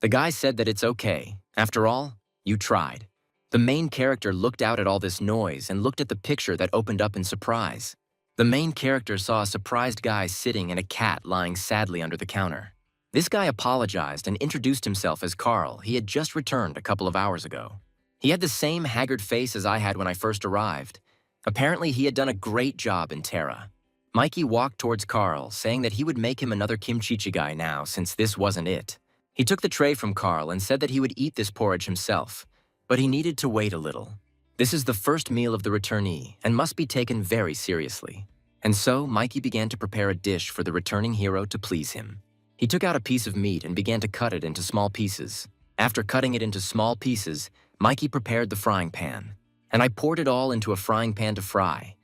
The guy said that it's okay. After all, you tried. The main character looked out at all this noise and looked at the picture that opened up in surprise. The main character saw a surprised guy sitting and a cat lying sadly under the counter. This guy apologized and introduced himself as Carl. He had just returned a couple of hours ago. He had the same haggard face as I had when I first arrived. Apparently, he had done a great job in Terra. Mikey walked towards Carl, saying that he would make him another kimchi jjigae now since this wasn't it. He took the tray from Carl and said that he would eat this porridge himself, but he needed to wait a little. This is the first meal of the returnee and must be taken very seriously. And so, Mikey began to prepare a dish for the returning hero to please him. He took out a piece of meat and began to cut it into small pieces. After cutting it into small pieces, Mikey prepared the frying pan, and I poured it all into a frying pan to fry.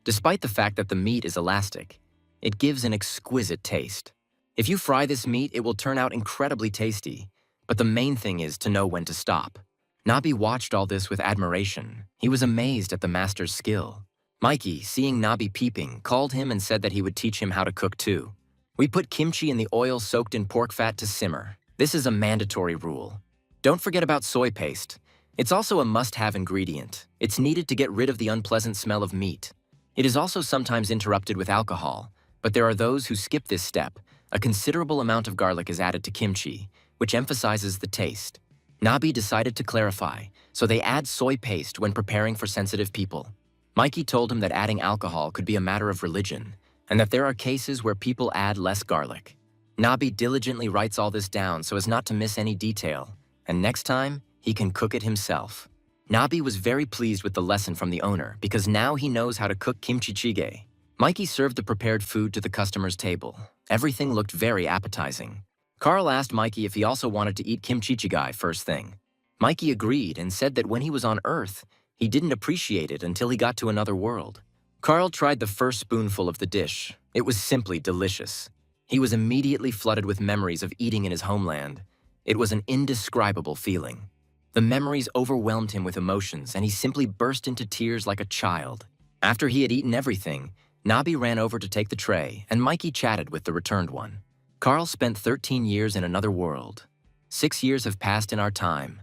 Despite the fact that the meat is elastic, it gives an exquisite taste. If you fry this meat, it will turn out incredibly tasty, but the main thing is to know when to stop. Nabi watched all this with admiration. He was amazed at the master's skill. Mikey, seeing Nabi peeping, called him and said that he would teach him how to cook too. We put kimchi in the oil soaked in pork fat to simmer. This is a mandatory rule. Don't forget about soy paste. It's also a must-have ingredient. It's needed to get rid of the unpleasant smell of meat. It is also sometimes interrupted with alcohol, but there are those who skip this step. A considerable amount of garlic is added to kimchi, which emphasizes the taste. Nabi decided to clarify, so they add soy paste when preparing for sensitive people. Mikey told him that adding alcohol could be a matter of religion, and that there are cases where people add less garlic. Nabi diligently writes all this down so as not to miss any detail, and next time, he can cook it himself. Nabi was very pleased with the lesson from the owner because now he knows how to cook kimchi jjigae. Mikey served the prepared food to the customer's table. Everything looked very appetizing. Carl asked Mikey if he also wanted to eat kimchi jjigae first thing. Mikey agreed and said that when he was on Earth, he didn't appreciate it until he got to another world. Carl tried the first spoonful of the dish. It was simply delicious. He was immediately flooded with memories of eating in his homeland. It was an indescribable feeling. The memories overwhelmed him with emotions, and he simply burst into tears like a child. After he had eaten everything, Nabi ran over to take the tray, and Mikey chatted with the returned one. Carl spent 13 years in another world. 6 years have passed in our time.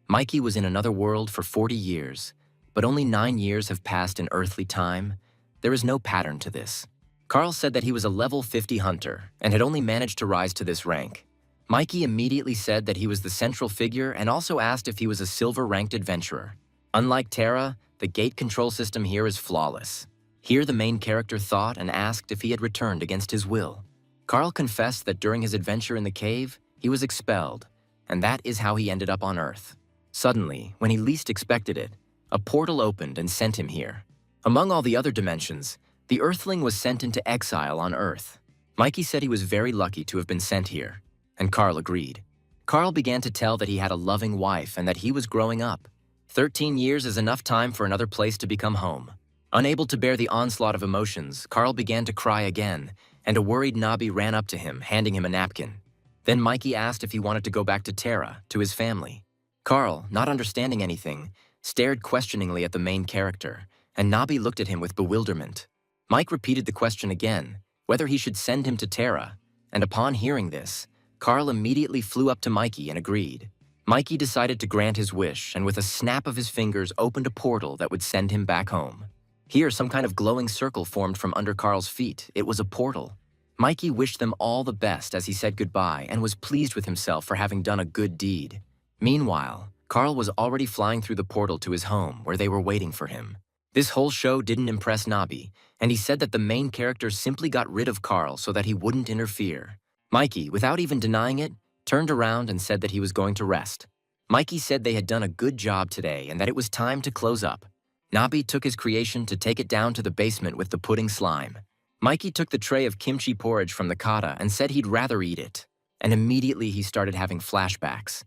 Mikey was in another world for 40 years. But only 9 years have passed in earthly time. There is no pattern to this. Carl said that he was a level 50 hunter and had only managed to rise to this rank. Mikey immediately said that he was the central figure and also asked if he was a silver-ranked adventurer. Unlike Terra, the gate control system here is flawless. Here the main character thought and asked if he had returned against his will. Carl confessed that during his adventure in the cave, he was expelled, and that is how he ended up on Earth. Suddenly, when he least expected it, a portal opened and sent him here. Among all the other dimensions, the Earthling was sent into exile on Earth. Mikey said he was very lucky to have been sent here, and Carl agreed. Carl began to tell that he had a loving wife and that he was growing up. 13 years is enough time for another place to become home. Unable to bear the onslaught of emotions, Carl began to cry again, and a worried Nabi ran up to him, handing him a napkin. Then Mikey asked if he wanted to go back to Terra, to his family. Carl, not understanding anything, stared questioningly at the main character, and Nabi looked at him with bewilderment. Mike repeated the question again, whether he should send him to Terra, and upon hearing this, Carl immediately flew up to Mikey and agreed. Mikey decided to grant his wish and with a snap of his fingers opened a portal that would send him back home. Here, some kind of glowing circle formed from under Carl's feet. It was a portal. Mikey wished them all the best as he said goodbye and was pleased with himself for having done a good deed. Meanwhile, Carl was already flying through the portal to his home where they were waiting for him. This whole show didn't impress Nabi, and he said that the main character simply got rid of Carl so that he wouldn't interfere. Mikey, without even denying it, turned around and said that he was going to rest. Mikey said they had done a good job today and that it was time to close up. Nabi took his creation to take it down to the basement with the pudding slime. Mikey took the tray of kimchi porridge from the kata and said he'd rather eat it. And immediately he started having flashbacks.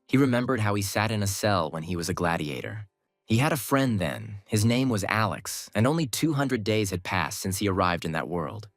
He remembered how he sat in a cell when he was a gladiator. He had a friend then. His name was Alex, and only 200 days had passed since he arrived in that world.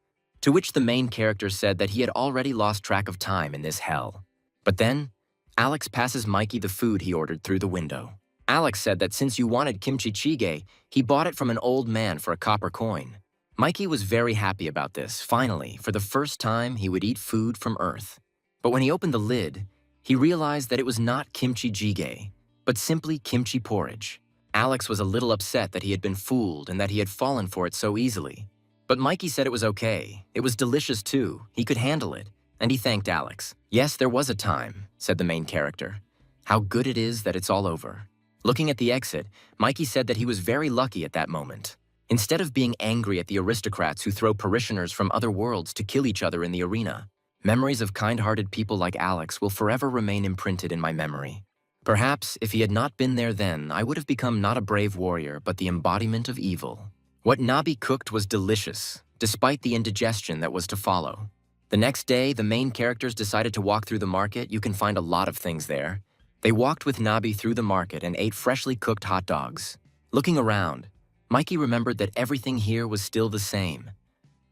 To which the main character said that he had already lost track of time in this hell. But then, Alex passes Mikey the food he ordered through the window. Alex said that since you wanted kimchi jjigae, he bought it from an old man for a copper coin. Mikey was very happy about this. Finally, for the first time, he would eat food from Earth. But when he opened the lid, he realized that it was not kimchi jjigae, but simply kimchi porridge. Alex was a little upset that he had been fooled and that he had fallen for it so easily. But Mikey said it was okay. It was delicious too. He could handle it. And he thanked Alex. Yes, there was a time, said the main character. How good it is that it's all over. Looking at the exit, Mikey said that he was very lucky at that moment. Instead of being angry at the aristocrats who throw parishioners from other worlds to kill each other in the arena, memories of kind-hearted people like Alex will forever remain imprinted in my memory. Perhaps, if he had not been there then, I would have become not a brave warrior, but the embodiment of evil. What Nabi cooked was delicious, despite the indigestion that was to follow. The next day, the main characters decided to walk through the market. You can find a lot of things there. They walked with Nabi through the market and ate freshly cooked hot dogs. Looking around, Mikey remembered that everything here was still the same.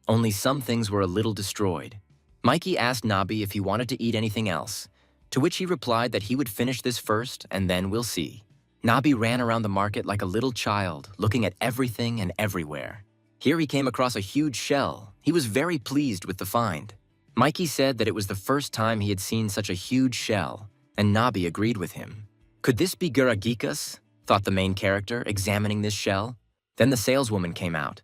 Only some things were a little destroyed. Mikey asked Nabi if he wanted to eat anything else, to which he replied that he would finish this first and then we'll see. Nabi ran around the market like a little child, looking at everything and everywhere. Here he came across a huge shell. He was very pleased with the find. Mikey said that it was the first time he had seen such a huge shell, and Nabi agreed with him. Could this be Guragikas? Thought the main character, examining this shell. Then the saleswoman came out.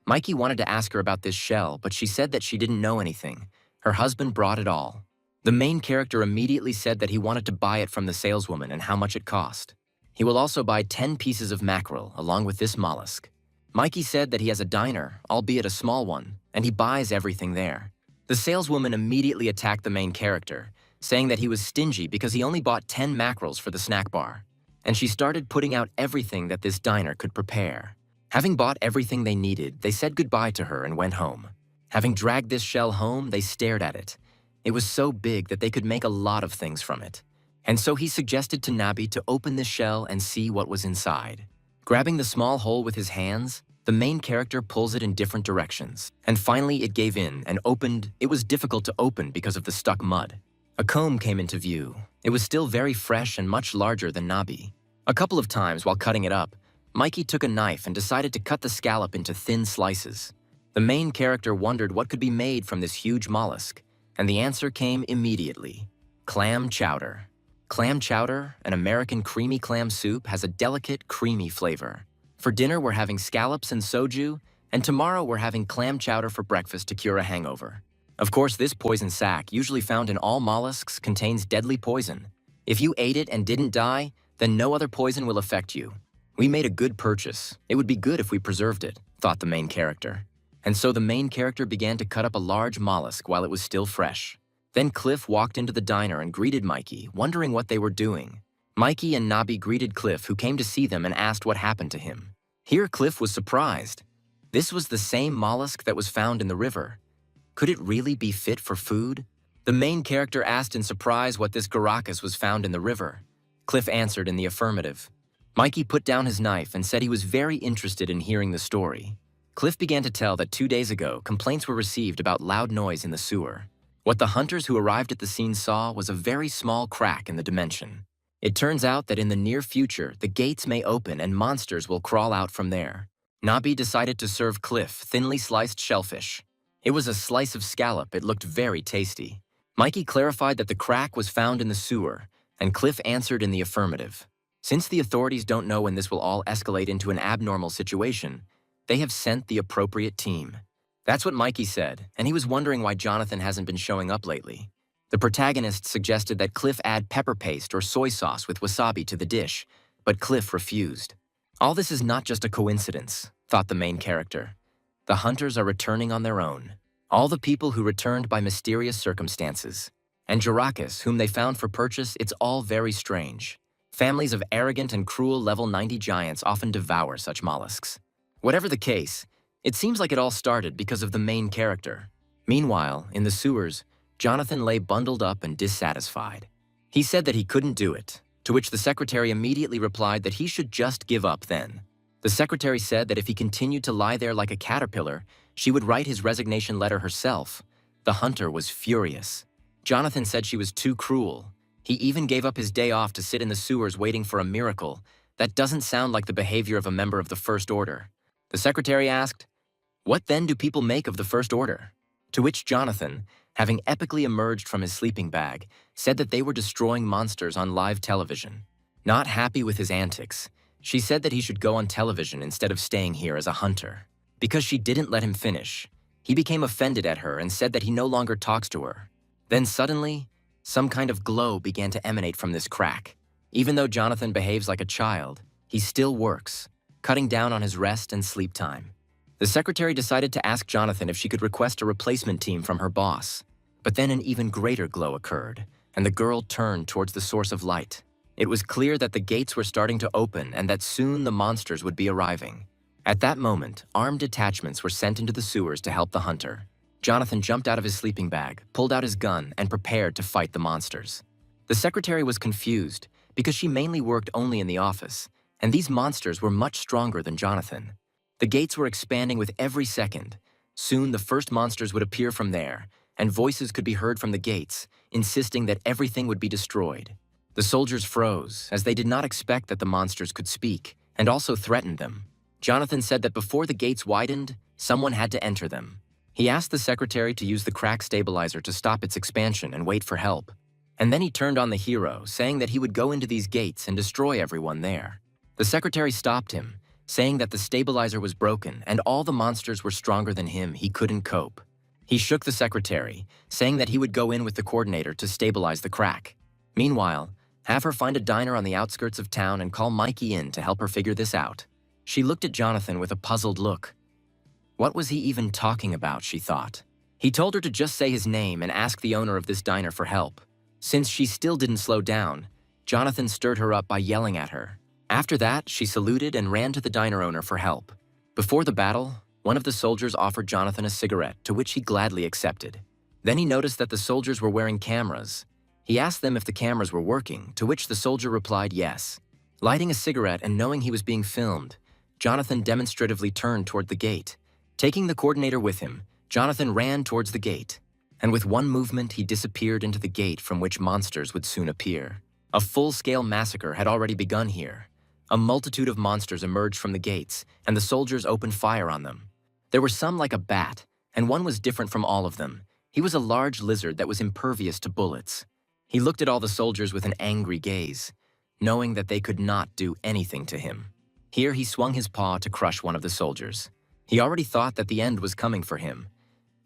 Mikey wanted to ask her about this shell, but she said that she didn't know anything. Her husband brought it all. The main character immediately said that he wanted to buy it from the saleswoman and how much it cost. He will also buy 10 pieces of mackerel along with this mollusk. Mikey said that he has a diner, albeit a small one, and he buys everything there. The saleswoman immediately attacked the main character, saying that he was stingy because he only bought 10 mackerels for the snack bar. And she started putting out everything that this diner could prepare. Having bought everything they needed, they said goodbye to her and went home. Having dragged this shell home, they stared at it. It was so big that they could make a lot of things from it. And so he suggested to Nabi to open the shell and see what was inside. Grabbing the small hole with his hands, the main character pulls it in different directions. And finally it gave in and opened. It was difficult to open because of the stuck mud. A comb came into view. It was still very fresh and much larger than Nabi. A couple of times while cutting it up, Mikey took a knife and decided to cut the scallop into thin slices. The main character wondered what could be made from this huge mollusk, and the answer came immediately. Clam chowder. Clam chowder, an American creamy clam soup, has a delicate, creamy flavor. For dinner, we're having scallops and soju, and tomorrow we're having clam chowder for breakfast to cure a hangover. Of course, this poison sac, usually found in all mollusks, contains deadly poison. If you ate it and didn't die, then no other poison will affect you. We made a good purchase. It would be good if we preserved it, thought the main character. And so the main character began to cut up a large mollusk while it was still fresh. Then Cliff walked into the diner and greeted Mikey, wondering what they were doing. Mikey and Nabi greeted Cliff, who came to see them and asked what happened to him. Here Cliff was surprised. This was the same mollusk that was found in the river. Could it really be fit for food? The main character asked in surprise what this Garakas was found in the river. Cliff answered in the affirmative. Mikey put down his knife and said he was very interested in hearing the story. Cliff began to tell that 2 days ago, complaints were received about loud noise in the sewer. What the hunters who arrived at the scene saw was a very small crack in the dimension. It turns out that in the near future, the gates may open and monsters will crawl out from there. Nabi decided to serve Cliff thinly sliced shellfish. It was a slice of scallop. It looked very tasty. Mikey clarified that the crack was found in the sewer, and Cliff answered in the affirmative. Since the authorities don't know when this will all escalate into an abnormal situation, they have sent the appropriate team. That's what Mikey said, and he was wondering why Jonathan hasn't been showing up lately. The protagonist suggested that Cliff add pepper paste or soy sauce with wasabi to the dish, but Cliff refused. All this is not just a coincidence, thought the main character. The hunters are returning on their own. All the people who returned by mysterious circumstances. And Jarakis, whom they found for purchase, it's all very strange. Families of arrogant and cruel level 90 giants often devour such mollusks. Whatever the case, it seems like it all started because of the main character. Meanwhile, in the sewers, Jonathan lay bundled up and dissatisfied. He said that he couldn't do it, to which the secretary immediately replied that he should just give up then. The secretary said that if he continued to lie there like a caterpillar, she would write his resignation letter herself. The hunter was furious. Jonathan said she was too cruel. He even gave up his day off to sit in the sewers waiting for a miracle. That doesn't sound like the behavior of a member of the First Order. The secretary asked, "What then do people make of the First Order?" To which Jonathan, having epically emerged from his sleeping bag, said that they were destroying monsters on live television. Not happy with his antics, she said that he should go on television instead of staying here as a hunter. Because she didn't let him finish, he became offended at her and said that he no longer talks to her. Then suddenly, some kind of glow began to emanate from this crack. Even though Jonathan behaves like a child, he still works, cutting down on his rest and sleep time. The secretary decided to ask Jonathan if she could request a replacement team from her boss. But then an even greater glow occurred, and the girl turned towards the source of light. It was clear that the gates were starting to open and that soon the monsters would be arriving. At that moment, armed detachments were sent into the sewers to help the hunter. Jonathan jumped out of his sleeping bag, pulled out his gun, and prepared to fight the monsters. The secretary was confused because she mainly worked only in the office, and these monsters were much stronger than Jonathan. The gates were expanding with every second. Soon the first monsters would appear from there, and voices could be heard from the gates, insisting that everything would be destroyed. The soldiers froze, as they did not expect that the monsters could speak, and also threatened them. Jonathan said that before the gates widened, someone had to enter them. He asked the secretary to use the crack stabilizer to stop its expansion and wait for help. And then he turned on the hero, saying that he would go into these gates and destroy everyone there. The secretary stopped him, saying that the stabilizer was broken and all the monsters were stronger than him. He couldn't cope. He shook the secretary, saying that he would go in with the coordinator to stabilize the crack. Meanwhile, have her find a diner on the outskirts of town and call Mikey in to help her figure this out. She looked at Jonathan with a puzzled look. What was he even talking about, she thought. He told her to just say his name and ask the owner of this diner for help. Since she still didn't slow down, Jonathan stirred her up by yelling at her. After that, she saluted and ran to the diner owner for help. Before the battle, one of the soldiers offered Jonathan a cigarette, to which he gladly accepted. Then he noticed that the soldiers were wearing cameras. He asked them if the cameras were working, to which the soldier replied yes. Lighting a cigarette and knowing he was being filmed, Jonathan demonstratively turned toward the gate. Taking the coordinator with him, Jonathan ran towards the gate. And with one movement, he disappeared into the gate from which monsters would soon appear. A full-scale massacre had already begun here. A multitude of monsters emerged from the gates, and the soldiers opened fire on them. There were some like a bat, and one was different from all of them. He was a large lizard that was impervious to bullets. He looked at all the soldiers with an angry gaze, knowing that they could not do anything to him. Here he swung his paw to crush one of the soldiers. He already thought that the end was coming for him,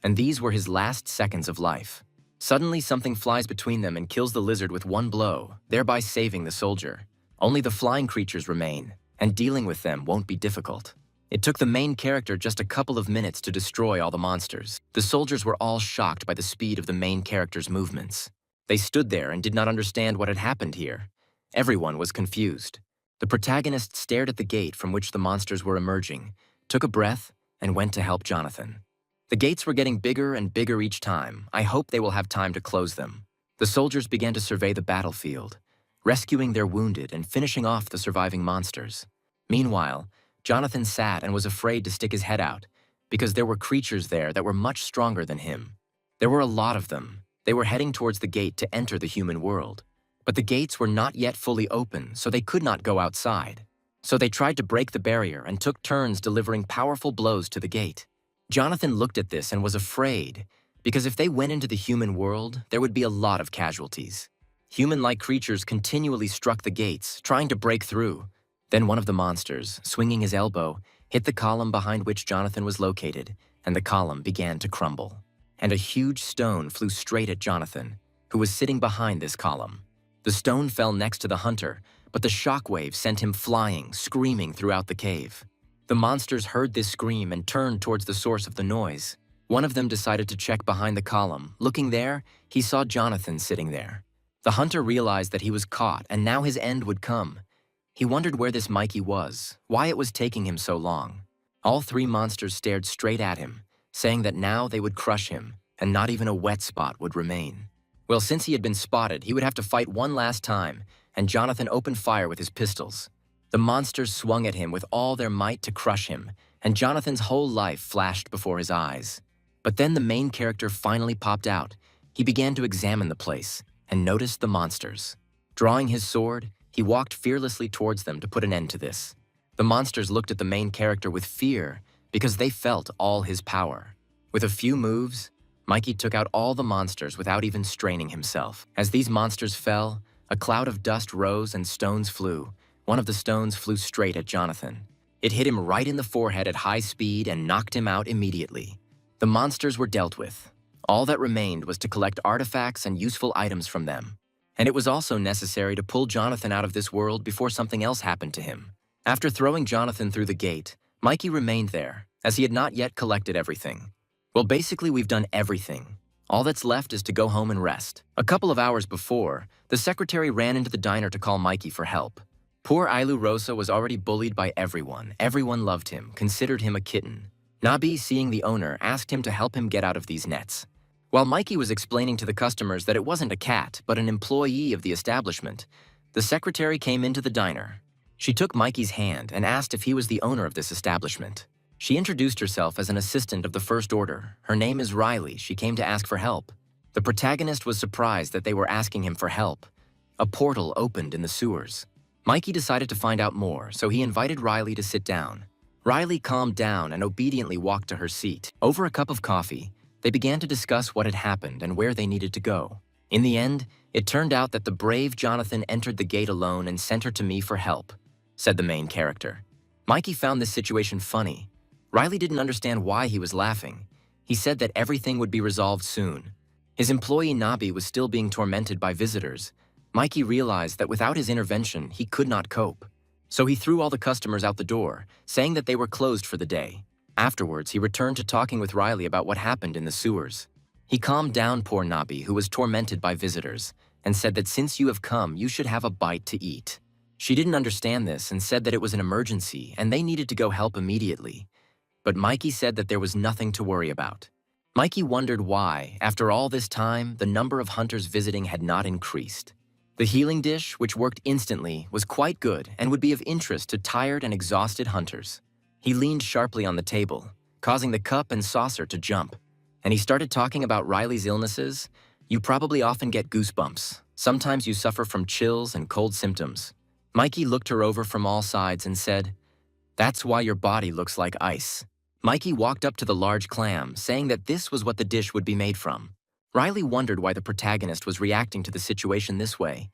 and these were his last seconds of life. Suddenly, something flies between them and kills the lizard with one blow, thereby saving the soldier. Only the flying creatures remain, and dealing with them won't be difficult. It took the main character just a couple of minutes to destroy all the monsters. The soldiers were all shocked by the speed of the main character's movements. They stood there and did not understand what had happened here. Everyone was confused. The protagonist stared at the gate from which the monsters were emerging, took a breath, and went to help Jonathan. The gates were getting bigger and bigger each time. I hope they will have time to close them. The soldiers began to survey the battlefield, rescuing their wounded and finishing off the surviving monsters. Meanwhile, Jonathan sat and was afraid to stick his head out, because there were creatures there that were much stronger than him. There were a lot of them. They were heading towards the gate to enter the human world. But the gates were not yet fully open, so they could not go outside. So they tried to break the barrier and took turns delivering powerful blows to the gate. Jonathan looked at this and was afraid, because if they went into the human world, there would be a lot of casualties. Human-like creatures continually struck the gates, trying to break through. Then one of the monsters, swinging his elbow, hit the column behind which Jonathan was located, and the column began to crumble. And a huge stone flew straight at Jonathan, who was sitting behind this column. The stone fell next to the hunter, but the shockwave sent him flying, screaming throughout the cave. The monsters heard this scream and turned towards the source of the noise. One of them decided to check behind the column. Looking there, he saw Jonathan sitting there. The hunter realized that he was caught and now his end would come. He wondered where this Mikey was, why it was taking him so long. All three monsters stared straight at him, saying that now they would crush him, and not even a wet spot would remain. Well, since he had been spotted, he would have to fight one last time, and Jonathan opened fire with his pistols. The monsters swung at him with all their might to crush him, and Jonathan's whole life flashed before his eyes. But then the main character finally popped out. He began to examine the place, and noticed the monsters. Drawing his sword, he walked fearlessly towards them to put an end to this. The monsters looked at the main character with fear because they felt all his power. With a few moves, Mikey took out all the monsters without even straining himself. As these monsters fell, a cloud of dust rose and stones flew. One of the stones flew straight at Jonathan. It hit him right in the forehead at high speed and knocked him out immediately. The monsters were dealt with. All that remained was to collect artifacts and useful items from them. And it was also necessary to pull Jonathan out of this world before something else happened to him. After throwing Jonathan through the gate, Mikey remained there, as he had not yet collected everything. Well, basically we've done everything. All that's left is to go home and rest. A couple of hours before, the secretary ran into the diner to call Mikey for help. Poor Ailu Rosa was already bullied by everyone. Everyone loved him, considered him a kitten. Nabi, seeing the owner, asked him to help him get out of these nets. While Mikey was explaining to the customers that it wasn't a cat, but an employee of the establishment, the secretary came into the diner. She took Mikey's hand and asked if he was the owner of this establishment. She introduced herself as an assistant of the First Order. Her name is Riley. She came to ask for help. The protagonist was surprised that they were asking him for help. A portal opened in the sewers. Mikey decided to find out more, so he invited Riley to sit down. Riley calmed down and obediently walked to her seat. Over a cup of coffee, they began to discuss what had happened and where they needed to go. In the end, it turned out that the brave Jonathan entered the gate alone and sent her to me for help, said the main character. Mikey found this situation funny. Riley didn't understand why he was laughing. He said that everything would be resolved soon. His employee Nabi was still being tormented by visitors. Mikey realized that without his intervention, he could not cope. So he threw all the customers out the door, saying that they were closed for the day. Afterwards, he returned to talking with Riley about what happened in the sewers. He calmed down poor Nabi, who was tormented by visitors, and said that since you have come, you should have a bite to eat. She didn't understand this and said that it was an emergency and they needed to go help immediately. But Mikey said that there was nothing to worry about. Mikey wondered why, after all this time, the number of hunters visiting had not increased. The healing dish, which worked instantly, was quite good and would be of interest to tired and exhausted hunters. He leaned sharply on the table, causing the cup and saucer to jump. And he started talking about Riley's illnesses. You probably often get goosebumps. Sometimes you suffer from chills and cold symptoms. Mikey looked her over from all sides and said, "That's why your body looks like ice." Mikey walked up to the large clam, saying that this was what the dish would be made from. Riley wondered why the protagonist was reacting to the situation this way.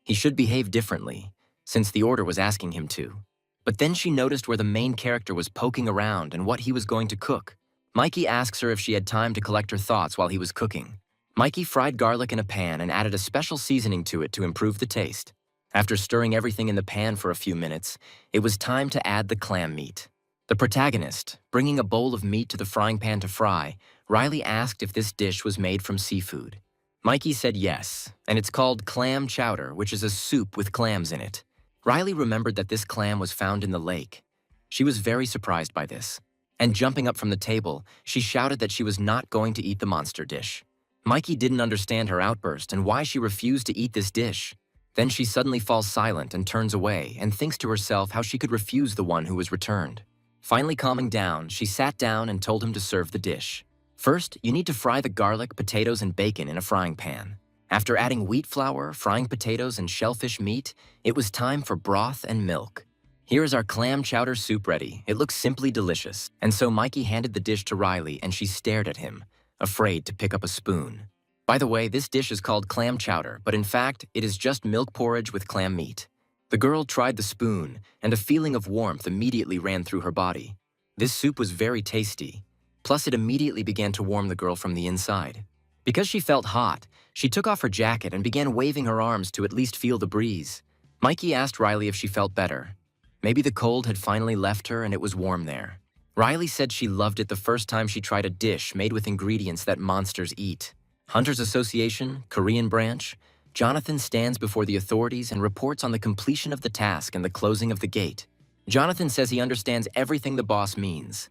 He should behave differently, since the order was asking him to. But then she noticed where the main character was poking around and what he was going to cook. Mikey asks her if she had time to collect her thoughts while he was cooking. Mikey fried garlic in a pan and added a special seasoning to it to improve the taste. After stirring everything in the pan for a few minutes, it was time to add the clam meat. The protagonist, bringing a bowl of meat to the frying pan to fry, Riley asked if this dish was made from seafood. Mikey said yes, and it's called clam chowder, which is a soup with clams in it. Riley remembered that this clam was found in the lake. She was very surprised by this, and jumping up from the table, she shouted that she was not going to eat the monster dish. Mikey didn't understand her outburst and why she refused to eat this dish. Then she suddenly falls silent and turns away and thinks to herself how she could refuse the one who was returned. Finally calming down, she sat down and told him to serve the dish. First, you need to fry the garlic, potatoes, and bacon in a frying pan. After adding wheat flour, frying potatoes, and shellfish meat, it was time for broth and milk. Here is our clam chowder soup ready. It looks simply delicious. And so Mikey handed the dish to Riley and she stared at him, afraid to pick up a spoon. By the way, this dish is called clam chowder, but in fact, it is just milk porridge with clam meat. The girl tried the spoon, and a feeling of warmth immediately ran through her body. This soup was very tasty. Plus, it immediately began to warm the girl from the inside. Because she felt hot, she took off her jacket and began waving her arms to at least feel the breeze. Mikey asked Riley if she felt better. Maybe the cold had finally left her and it was warm there. Riley said she loved it the first time she tried a dish made with ingredients that monsters eat. Hunters Association, Korean branch. Jonathan stands before the authorities and reports on the completion of the task and the closing of the gate. Jonathan says he understands everything the boss means,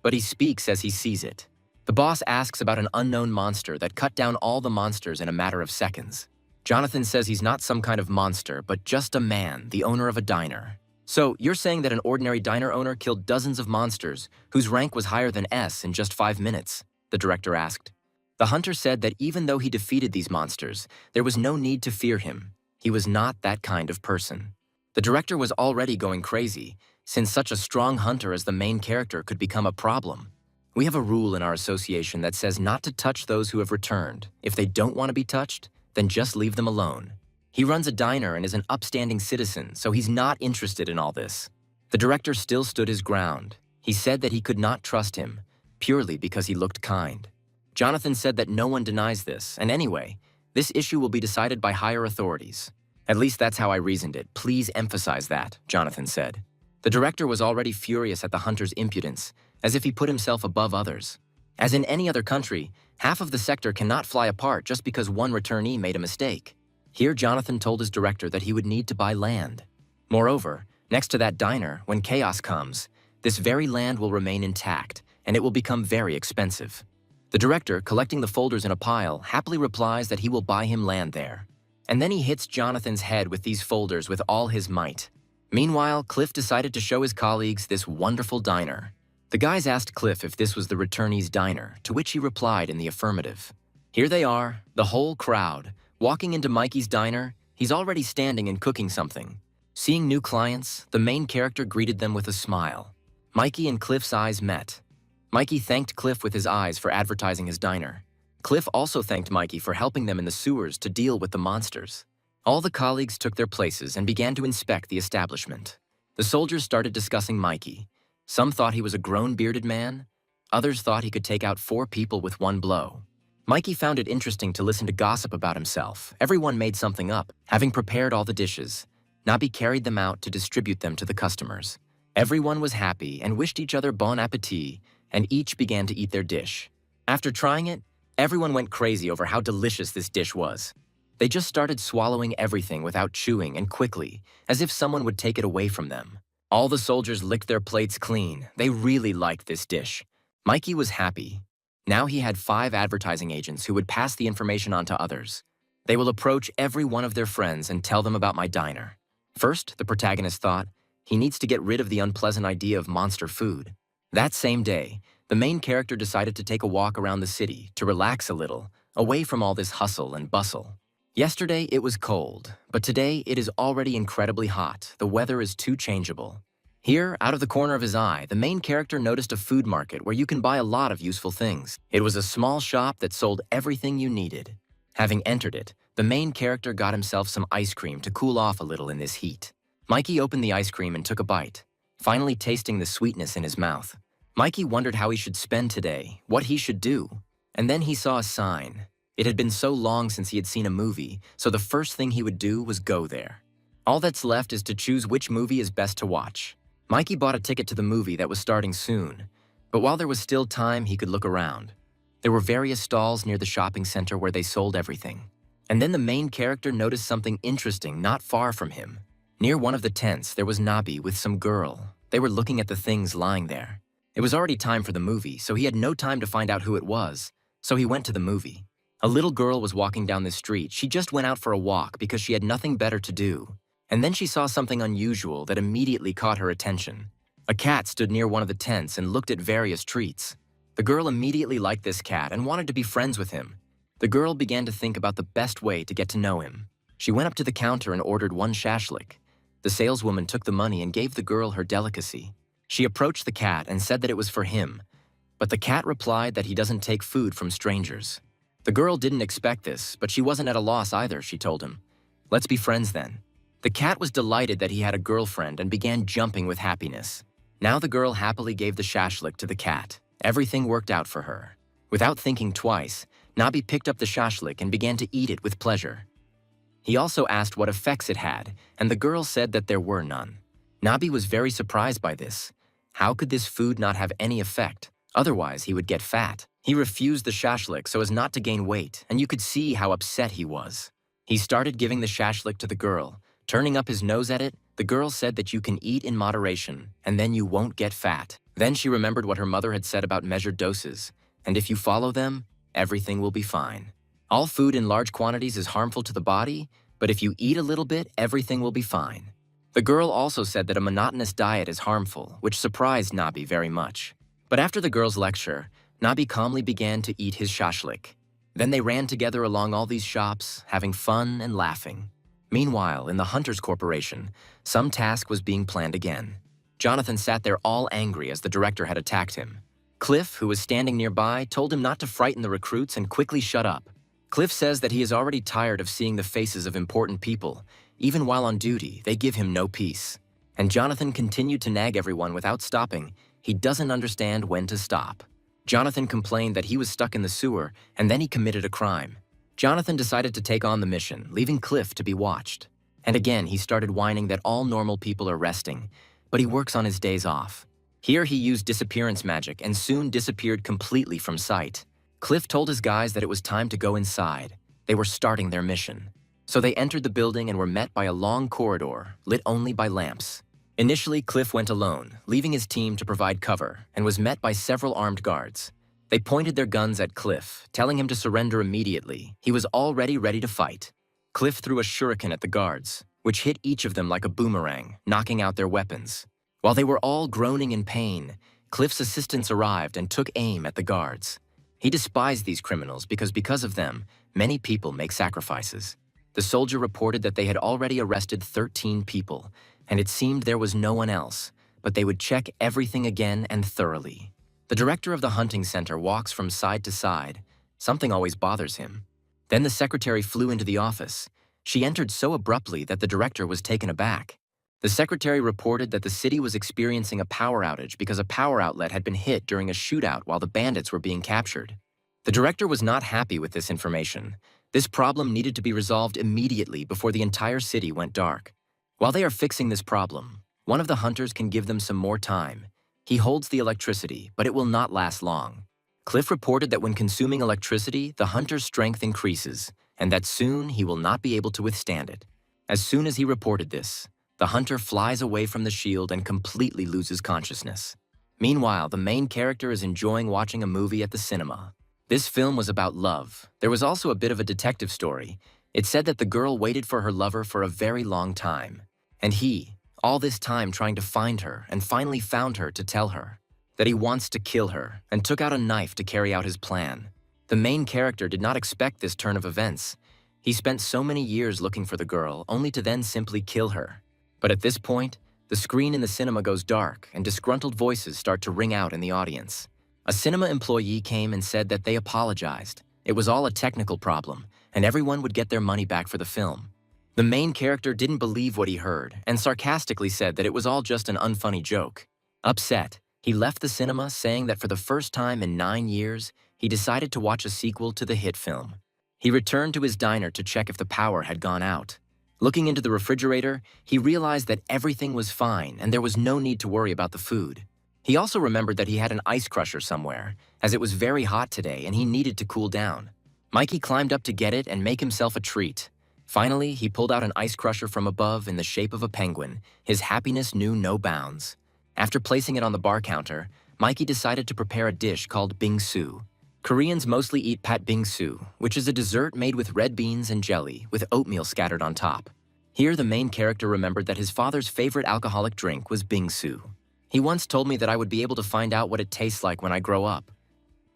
but he speaks as he sees it. The boss asks about an unknown monster that cut down all the monsters in a matter of seconds. Jonathan says he's not some kind of monster, but just a man, the owner of a diner. So, you're saying that an ordinary diner owner killed dozens of monsters whose rank was higher than S in just 5 minutes? The director asked. The hunter said that even though he defeated these monsters, there was no need to fear him. He was not that kind of person. The director was already going crazy, since such a strong hunter as the main character could become a problem. We have a rule in our association that says not to touch those who have returned. If they don't want to be touched, then just leave them alone. He runs a diner and is an upstanding citizen, so he's not interested in all this. The director still stood his ground. He said that he could not trust him, purely because he looked kind. Jonathan said that no one denies this, and anyway, this issue will be decided by higher authorities. At least that's how I reasoned it. Please emphasize that, Jonathan said. The director was already furious at the hunter's impudence, as if he put himself above others. As in any other country, half of the sector cannot fly apart just because one returnee made a mistake. Here, Jonathan told his director that he would need to buy land. Moreover, next to that diner, when chaos comes, this very land will remain intact, and it will become very expensive. The director, collecting the folders in a pile, happily replies that he will buy him land there. And then he hits Jonathan's head with these folders with all his might. Meanwhile, Cliff decided to show his colleagues this wonderful diner. The guys asked Cliff if this was the returnee's diner, to which he replied in the affirmative. Here they are, the whole crowd. Walking into Mikey's diner, he's already standing and cooking something. Seeing new clients, the main character greeted them with a smile. Mikey and Cliff's eyes met. Mikey thanked Cliff with his eyes for advertising his diner. Cliff also thanked Mikey for helping them in the sewers to deal with the monsters. All the colleagues took their places and began to inspect the establishment. The soldiers started discussing Mikey. Some thought he was a grown bearded man. Others thought he could take out 4 people with one blow. Mikey found it interesting to listen to gossip about himself. Everyone made something up, having prepared all the dishes. Nabi carried them out to distribute them to the customers. Everyone was happy and wished each other bon appetit, and each began to eat their dish. After trying it, everyone went crazy over how delicious this dish was. They just started swallowing everything without chewing and quickly, as if someone would take it away from them. All the soldiers licked their plates clean. They really liked this dish. Mikey was happy. Now he had 5 advertising agents who would pass the information on to others. They will approach every one of their friends and tell them about my diner. First, the protagonist thought, he needs to get rid of the unpleasant idea of monster food. That same day, the main character decided to take a walk around the city to relax a little, away from all this hustle and bustle. Yesterday, it was cold, but today it is already incredibly hot. The weather is too changeable. Here, out of the corner of his eye, the main character noticed a food market where you can buy a lot of useful things. It was a small shop that sold everything you needed. Having entered it, the main character got himself some ice cream to cool off a little in this heat. Mikey opened the ice cream and took a bite, finally tasting the sweetness in his mouth. Mikey wondered how he should spend today, what he should do. And then he saw a sign. It had been so long since he had seen a movie, so the first thing he would do was go there. All that's left is to choose which movie is best to watch. Mikey bought a ticket to the movie that was starting soon, but while there was still time, he could look around. There were various stalls near the shopping center where they sold everything. And then the main character noticed something interesting not far from him. Near one of the tents, there was Nabi with some girl. They were looking at the things lying there. It was already time for the movie, so he had no time to find out who it was, so he went to the movie. A little girl was walking down the street. She just went out for a walk because she had nothing better to do. And then she saw something unusual that immediately caught her attention. A cat stood near one of the tents and looked at various treats. The girl immediately liked this cat and wanted to be friends with him. The girl began to think about the best way to get to know him. She went up to the counter and ordered 1 shashlik. The saleswoman took the money and gave the girl her delicacy. She approached the cat and said that it was for him, but the cat replied that he doesn't take food from strangers. The girl didn't expect this, but she wasn't at a loss either, she told him. Let's be friends then. The cat was delighted that he had a girlfriend and began jumping with happiness. Now the girl happily gave the shashlik to the cat. Everything worked out for her. Without thinking twice, Nabi picked up the shashlik and began to eat it with pleasure. He also asked what effects it had, and the girl said that there were none. Nabi was very surprised by this. How could this food not have any effect? Otherwise, he would get fat. He refused the shashlik so as not to gain weight, and you could see how upset he was. He started giving the shashlik to the girl. Turning up his nose at it, the girl said that you can eat in moderation, and then you won't get fat. Then she remembered what her mother had said about measured doses, and if you follow them, everything will be fine. All food in large quantities is harmful to the body, but if you eat a little bit, everything will be fine. The girl also said that a monotonous diet is harmful, which surprised Nabi very much. But after the girl's lecture, Nabi calmly began to eat his shashlik. Then they ran together along all these shops, having fun and laughing. Meanwhile, in the Hunters Corporation, some task was being planned again. Jonathan sat there all angry as the director had attacked him. Cliff, who was standing nearby, told him not to frighten the recruits and quickly shut up. Cliff says that he is already tired of seeing the faces of important people. Even while on duty, they give him no peace. And Jonathan continued to nag everyone without stopping. He doesn't understand when to stop. Jonathan complained that he was stuck in the sewer, and then he committed a crime. Jonathan decided to take on the mission, leaving Cliff to be watched. And again, he started whining that all normal people are resting, but he works on his days off. Here he used disappearance magic and soon disappeared completely from sight. Cliff told his guys that it was time to go inside. They were starting their mission. So they entered the building and were met by a long corridor, lit only by lamps. Initially, Cliff went alone, leaving his team to provide cover, and was met by several armed guards. They pointed their guns at Cliff, telling him to surrender immediately. He was already ready to fight. Cliff threw a shuriken at the guards, which hit each of them like a boomerang, knocking out their weapons. While they were all groaning in pain, Cliff's assistants arrived and took aim at the guards. He despised these criminals because of them, many people make sacrifices. The soldier reported that they had already arrested 13 people, and it seemed there was no one else, but they would check everything again and thoroughly. The director of the hunting center walks from side to side. Something always bothers him. Then the secretary flew into the office. She entered so abruptly that the director was taken aback. The secretary reported that the city was experiencing a power outage because a power outlet had been hit during a shootout while the bandits were being captured. The director was not happy with this information. This problem needed to be resolved immediately before the entire city went dark. While they are fixing this problem, one of the hunters can give them some more time. He holds the electricity, but it will not last long. Cliff reported that when consuming electricity, the hunter's strength increases, and that soon he will not be able to withstand it. As soon as he reported this, the hunter flies away from the shield and completely loses consciousness. Meanwhile, the main character is enjoying watching a movie at the cinema. This film was about love. There was also a bit of a detective story. It said that the girl waited for her lover for a very long time. And he, all this time trying to find her, and finally found her to tell her that he wants to kill her, and took out a knife to carry out his plan. The main character did not expect this turn of events. He spent so many years looking for the girl, only to then simply kill her. But at this point, the screen in the cinema goes dark and disgruntled voices start to ring out in the audience. A cinema employee came and said that they apologized. It was all a technical problem, and everyone would get their money back for the film. The main character didn't believe what he heard and sarcastically said that it was all just an unfunny joke. Upset, he left the cinema saying that for the first time in 9 years, he decided to watch a sequel to the hit film. He returned to his diner to check if the power had gone out. Looking into the refrigerator, he realized that everything was fine and there was no need to worry about the food. He also remembered that he had an ice crusher somewhere, as it was very hot today and he needed to cool down. Mikey climbed up to get it and make himself a treat. Finally, he pulled out an ice crusher from above in the shape of a penguin. His happiness knew no bounds. After placing it on the bar counter, Mikey decided to prepare a dish called bingsu. Koreans mostly eat pat bingsu, which is a dessert made with red beans and jelly, with oatmeal scattered on top. Here, the main character remembered that his father's favorite alcoholic drink was bingsu. He once told me that I would be able to find out what it tastes like when I grow up.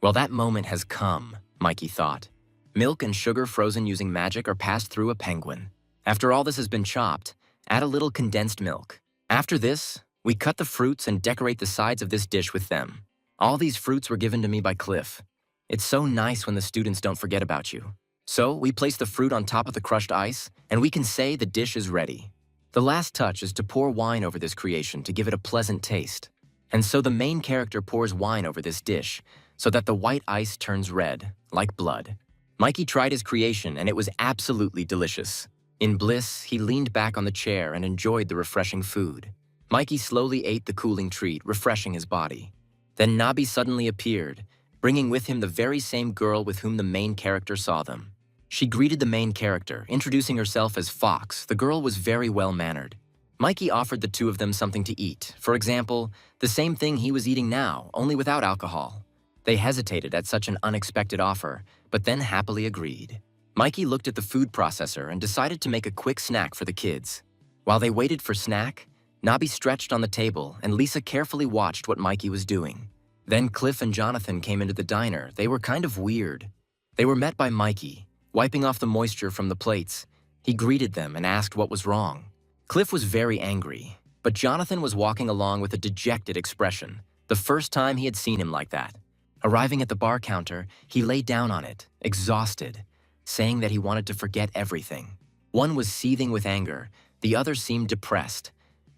Well, that moment has come, Mikey thought. Milk and sugar frozen using magic are passed through a penguin. After all this has been chopped, add a little condensed milk. After this, we cut the fruits and decorate the sides of this dish with them. All these fruits were given to me by Cliff. It's so nice when the students don't forget about you. So we place the fruit on top of the crushed ice, and we can say the dish is ready. The last touch is to pour wine over this creation to give it a pleasant taste. And so the main character pours wine over this dish, so that the white ice turns red, like blood. Mikey tried his creation, and it was absolutely delicious. In bliss, he leaned back on the chair and enjoyed the refreshing food. Mikey slowly ate the cooling treat, refreshing his body. Then Nabi suddenly appeared, bringing with him the very same girl with whom the main character saw them. She greeted the main character, introducing herself as Fox. The girl was very well-mannered. Mikey offered the two of them something to eat. For example, the same thing he was eating now, only without alcohol. They hesitated at such an unexpected offer, but then happily agreed. Mikey looked at the food processor and decided to make a quick snack for the kids. While they waited for snack, Nabi stretched on the table and Lisa carefully watched what Mikey was doing. Then Cliff and Jonathan came into the diner. They were kind of weird. They were met by Mikey, wiping off the moisture from the plates. He greeted them and asked what was wrong. Cliff was very angry, but Jonathan was walking along with a dejected expression, the first time he had seen him like that. Arriving at the bar counter, he lay down on it, exhausted, saying that he wanted to forget everything. One was seething with anger, the other seemed depressed.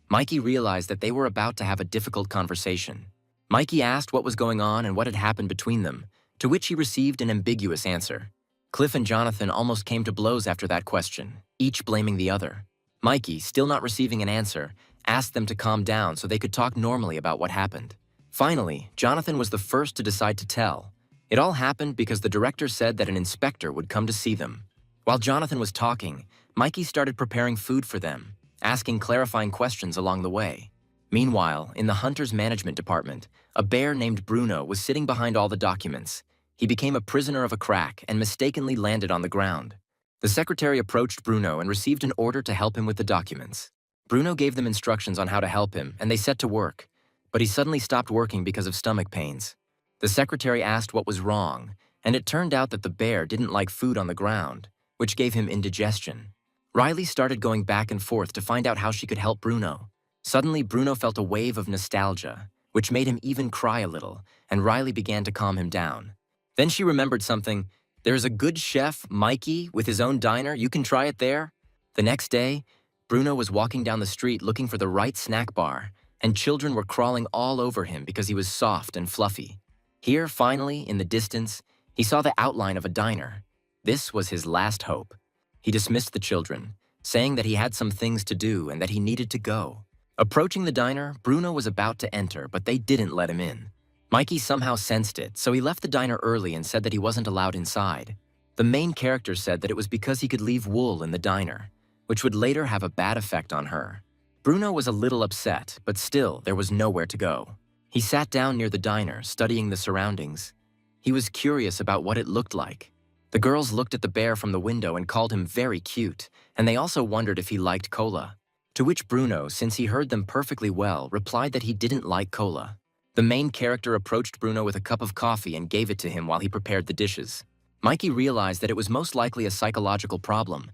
Mikey realized that they were about to have a difficult conversation. Mikey asked what was going on and what had happened between them, to which he received an ambiguous answer. Cliff and Jonathan almost came to blows after that question, each blaming the other. Mikey, still not receiving an answer, asked them to calm down so they could talk normally about what happened. Finally, Jonathan was the first to decide to tell. It all happened because the director said that an inspector would come to see them. While Jonathan was talking, Mikey started preparing food for them, asking clarifying questions along the way. Meanwhile, in the Hunter's Management Department, a bear named Bruno was sitting behind all the documents. He became a prisoner of a crack and mistakenly landed on the ground. The secretary approached Bruno and received an order to help him with the documents. Bruno gave them instructions on how to help him, and they set to work. But he suddenly stopped working because of stomach pains. The secretary asked what was wrong, and it turned out that the bear didn't like food on the ground, which gave him indigestion. Riley started going back and forth to find out how she could help Bruno. Suddenly, Bruno felt a wave of nostalgia, which made him even cry a little, and Riley began to calm him down. Then she remembered something. There's a good chef, Mikey, with his own diner. You can try it there. The next day, Bruno was walking down the street looking for the right snack bar, and children were crawling all over him because he was soft and fluffy. Here, finally, in the distance, he saw the outline of a diner. This was his last hope. He dismissed the children, saying that he had some things to do and that he needed to go. Approaching the diner, Bruno was about to enter, but they didn't let him in. Mikey somehow sensed it, so he left the diner early and said that he wasn't allowed inside. The main character said that it was because he could leave wool in the diner, which would later have a bad effect on her. Bruno was a little upset, but still, there was nowhere to go. He sat down near the diner, studying the surroundings. He was curious about what it looked like. The girls looked at the bear from the window and called him very cute, and they also wondered if he liked cola. To which Bruno, since he heard them perfectly well, replied that he didn't like cola. The main character approached Bruno with a cup of coffee and gave it to him while he prepared the dishes. Mikey realized that it was most likely a psychological problem,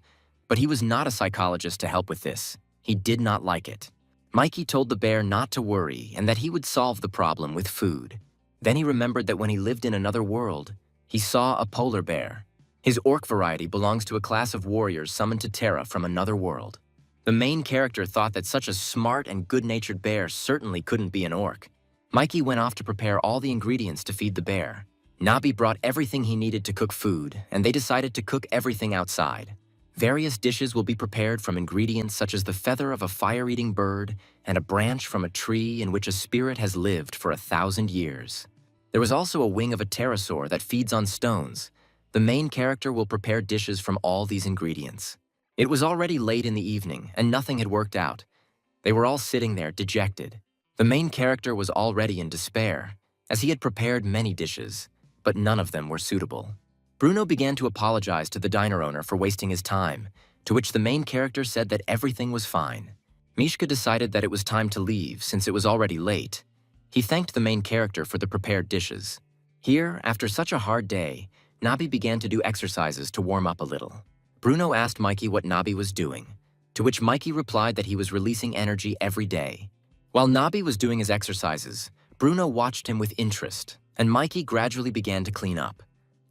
but he was not a psychologist to help with this. He did not like it. Mikey told the bear not to worry and that he would solve the problem with food. Then he remembered that when he lived in another world, he saw a polar bear. His orc variety belongs to a class of warriors summoned to Terra from another world. The main character thought that such a smart and good-natured bear certainly couldn't be an orc. Mikey went off to prepare all the ingredients to feed the bear. Nabi brought everything he needed to cook food, and they decided to cook everything outside. Various dishes will be prepared from ingredients such as the feather of a fire-eating bird and a branch from a tree in which a spirit has lived for 1,000 years. There was also a wing of a pterosaur that feeds on stones. The main character will prepare dishes from all these ingredients. It was already late in the evening, and nothing had worked out. They were all sitting there, dejected. The main character was already in despair, as he had prepared many dishes, but none of them were suitable. Bruno began to apologize to the diner owner for wasting his time, to which the main character said that everything was fine. Mishka decided that it was time to leave since it was already late. He thanked the main character for the prepared dishes. Here, after such a hard day, Nabi began to do exercises to warm up a little. Bruno asked Mikey what Nabi was doing, to which Mikey replied that he was releasing energy every day. While Nabi was doing his exercises, Bruno watched him with interest, and Mikey gradually began to clean up.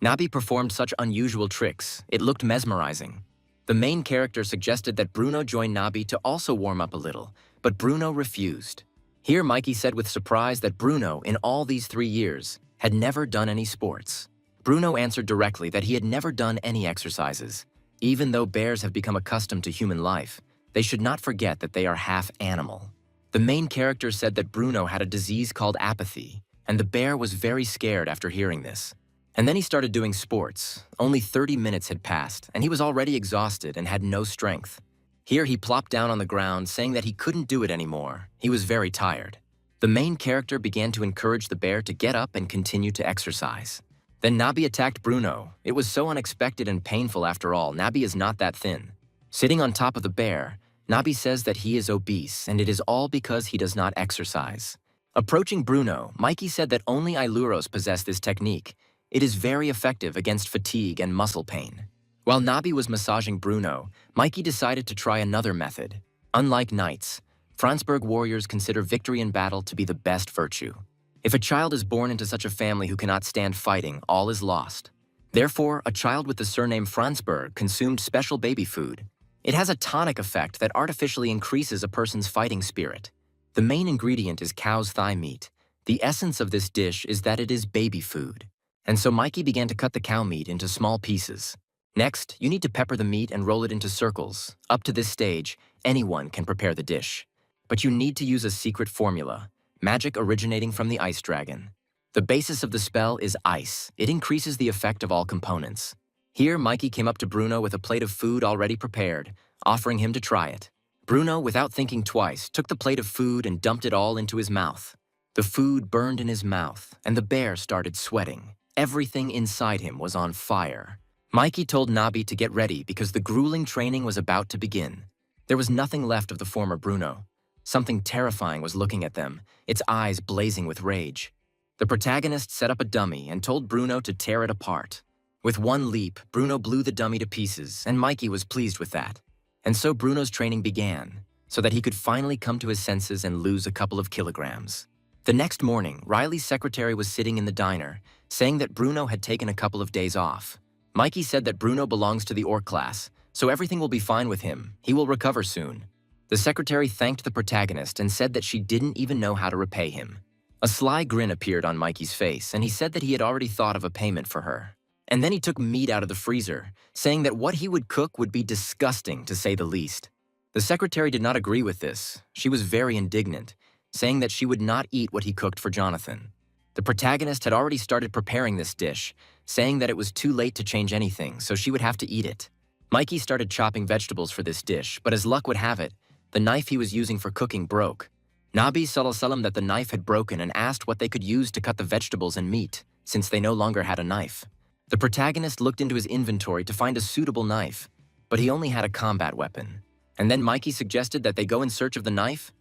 Nabi performed such unusual tricks, it looked mesmerizing. The main character suggested that Bruno join Nabi to also warm up a little, but Bruno refused. Here Mikey said with surprise that Bruno, in all these 3 years, had never done any sports. Bruno answered directly that he had never done any exercises. Even though bears have become accustomed to human life, they should not forget that they are half animal. The main character said that Bruno had a disease called apathy, and the bear was very scared after hearing this. And then he started doing sports. Only 30 minutes had passed, and he was already exhausted and had no strength. Here he plopped down on the ground, saying that he couldn't do it anymore. He was very tired. The main character began to encourage the bear to get up and continue to exercise. Then Nabi attacked Bruno. It was so unexpected and painful after all. Nabi is not that thin. Sitting on top of the bear, Nabi says that he is obese, and it is all because he does not exercise. Approaching Bruno, Mikey said that only Ailuros possess this technique. It is very effective against fatigue and muscle pain. While Nabi was massaging Bruno, Mikey decided to try another method. Unlike knights, Franzberg warriors consider victory in battle to be the best virtue. If a child is born into such a family who cannot stand fighting, all is lost. Therefore, a child with the surname Franzberg consumed special baby food. It has a tonic effect that artificially increases a person's fighting spirit. The main ingredient is cow's thigh meat. The essence of this dish is that it is baby food. And so Mikey began to cut the cow meat into small pieces. Next, you need to pepper the meat and roll it into circles. Up to this stage, anyone can prepare the dish. But you need to use a secret formula. Magic originating from the ice dragon. The basis of the spell is ice. It increases the effect of all components. Here, Mikey came up to Bruno with a plate of food already prepared, offering him to try it. Bruno, without thinking twice, took the plate of food and dumped it all into his mouth. The food burned in his mouth, and the bear started sweating. Everything inside him was on fire. Mikey told Nabi to get ready because the grueling training was about to begin. There was nothing left of the former Bruno. Something terrifying was looking at them, its eyes blazing with rage. The protagonist set up a dummy and told Bruno to tear it apart. With one leap, Bruno blew the dummy to pieces, and Mikey was pleased with that. And so Bruno's training began, so that he could finally come to his senses and lose a couple of kilograms. The next morning, Riley's secretary was sitting in the diner, saying that Bruno had taken a couple of days off. Mikey said that Bruno belongs to the orc class, so everything will be fine with him. He will recover soon. The secretary thanked the protagonist and said that she didn't even know how to repay him. A sly grin appeared on Mikey's face, and he said that he had already thought of a payment for her. And then he took meat out of the freezer, saying that what he would cook would be disgusting, to say the least. The secretary did not agree with this. She was very indignant, saying that she would not eat what he cooked for Jonathan. The protagonist had already started preparing this dish, saying that it was too late to change anything, so she would have to eat it. Mikey started chopping vegetables for this dish, but as luck would have it, the knife he was using for cooking broke. Nabi told him that the knife had broken and asked what they could use to cut the vegetables and meat, since they no longer had a knife. The protagonist looked into his inventory to find a suitable knife, but he only had a combat weapon. And then Mikey suggested that they go in search of the knife.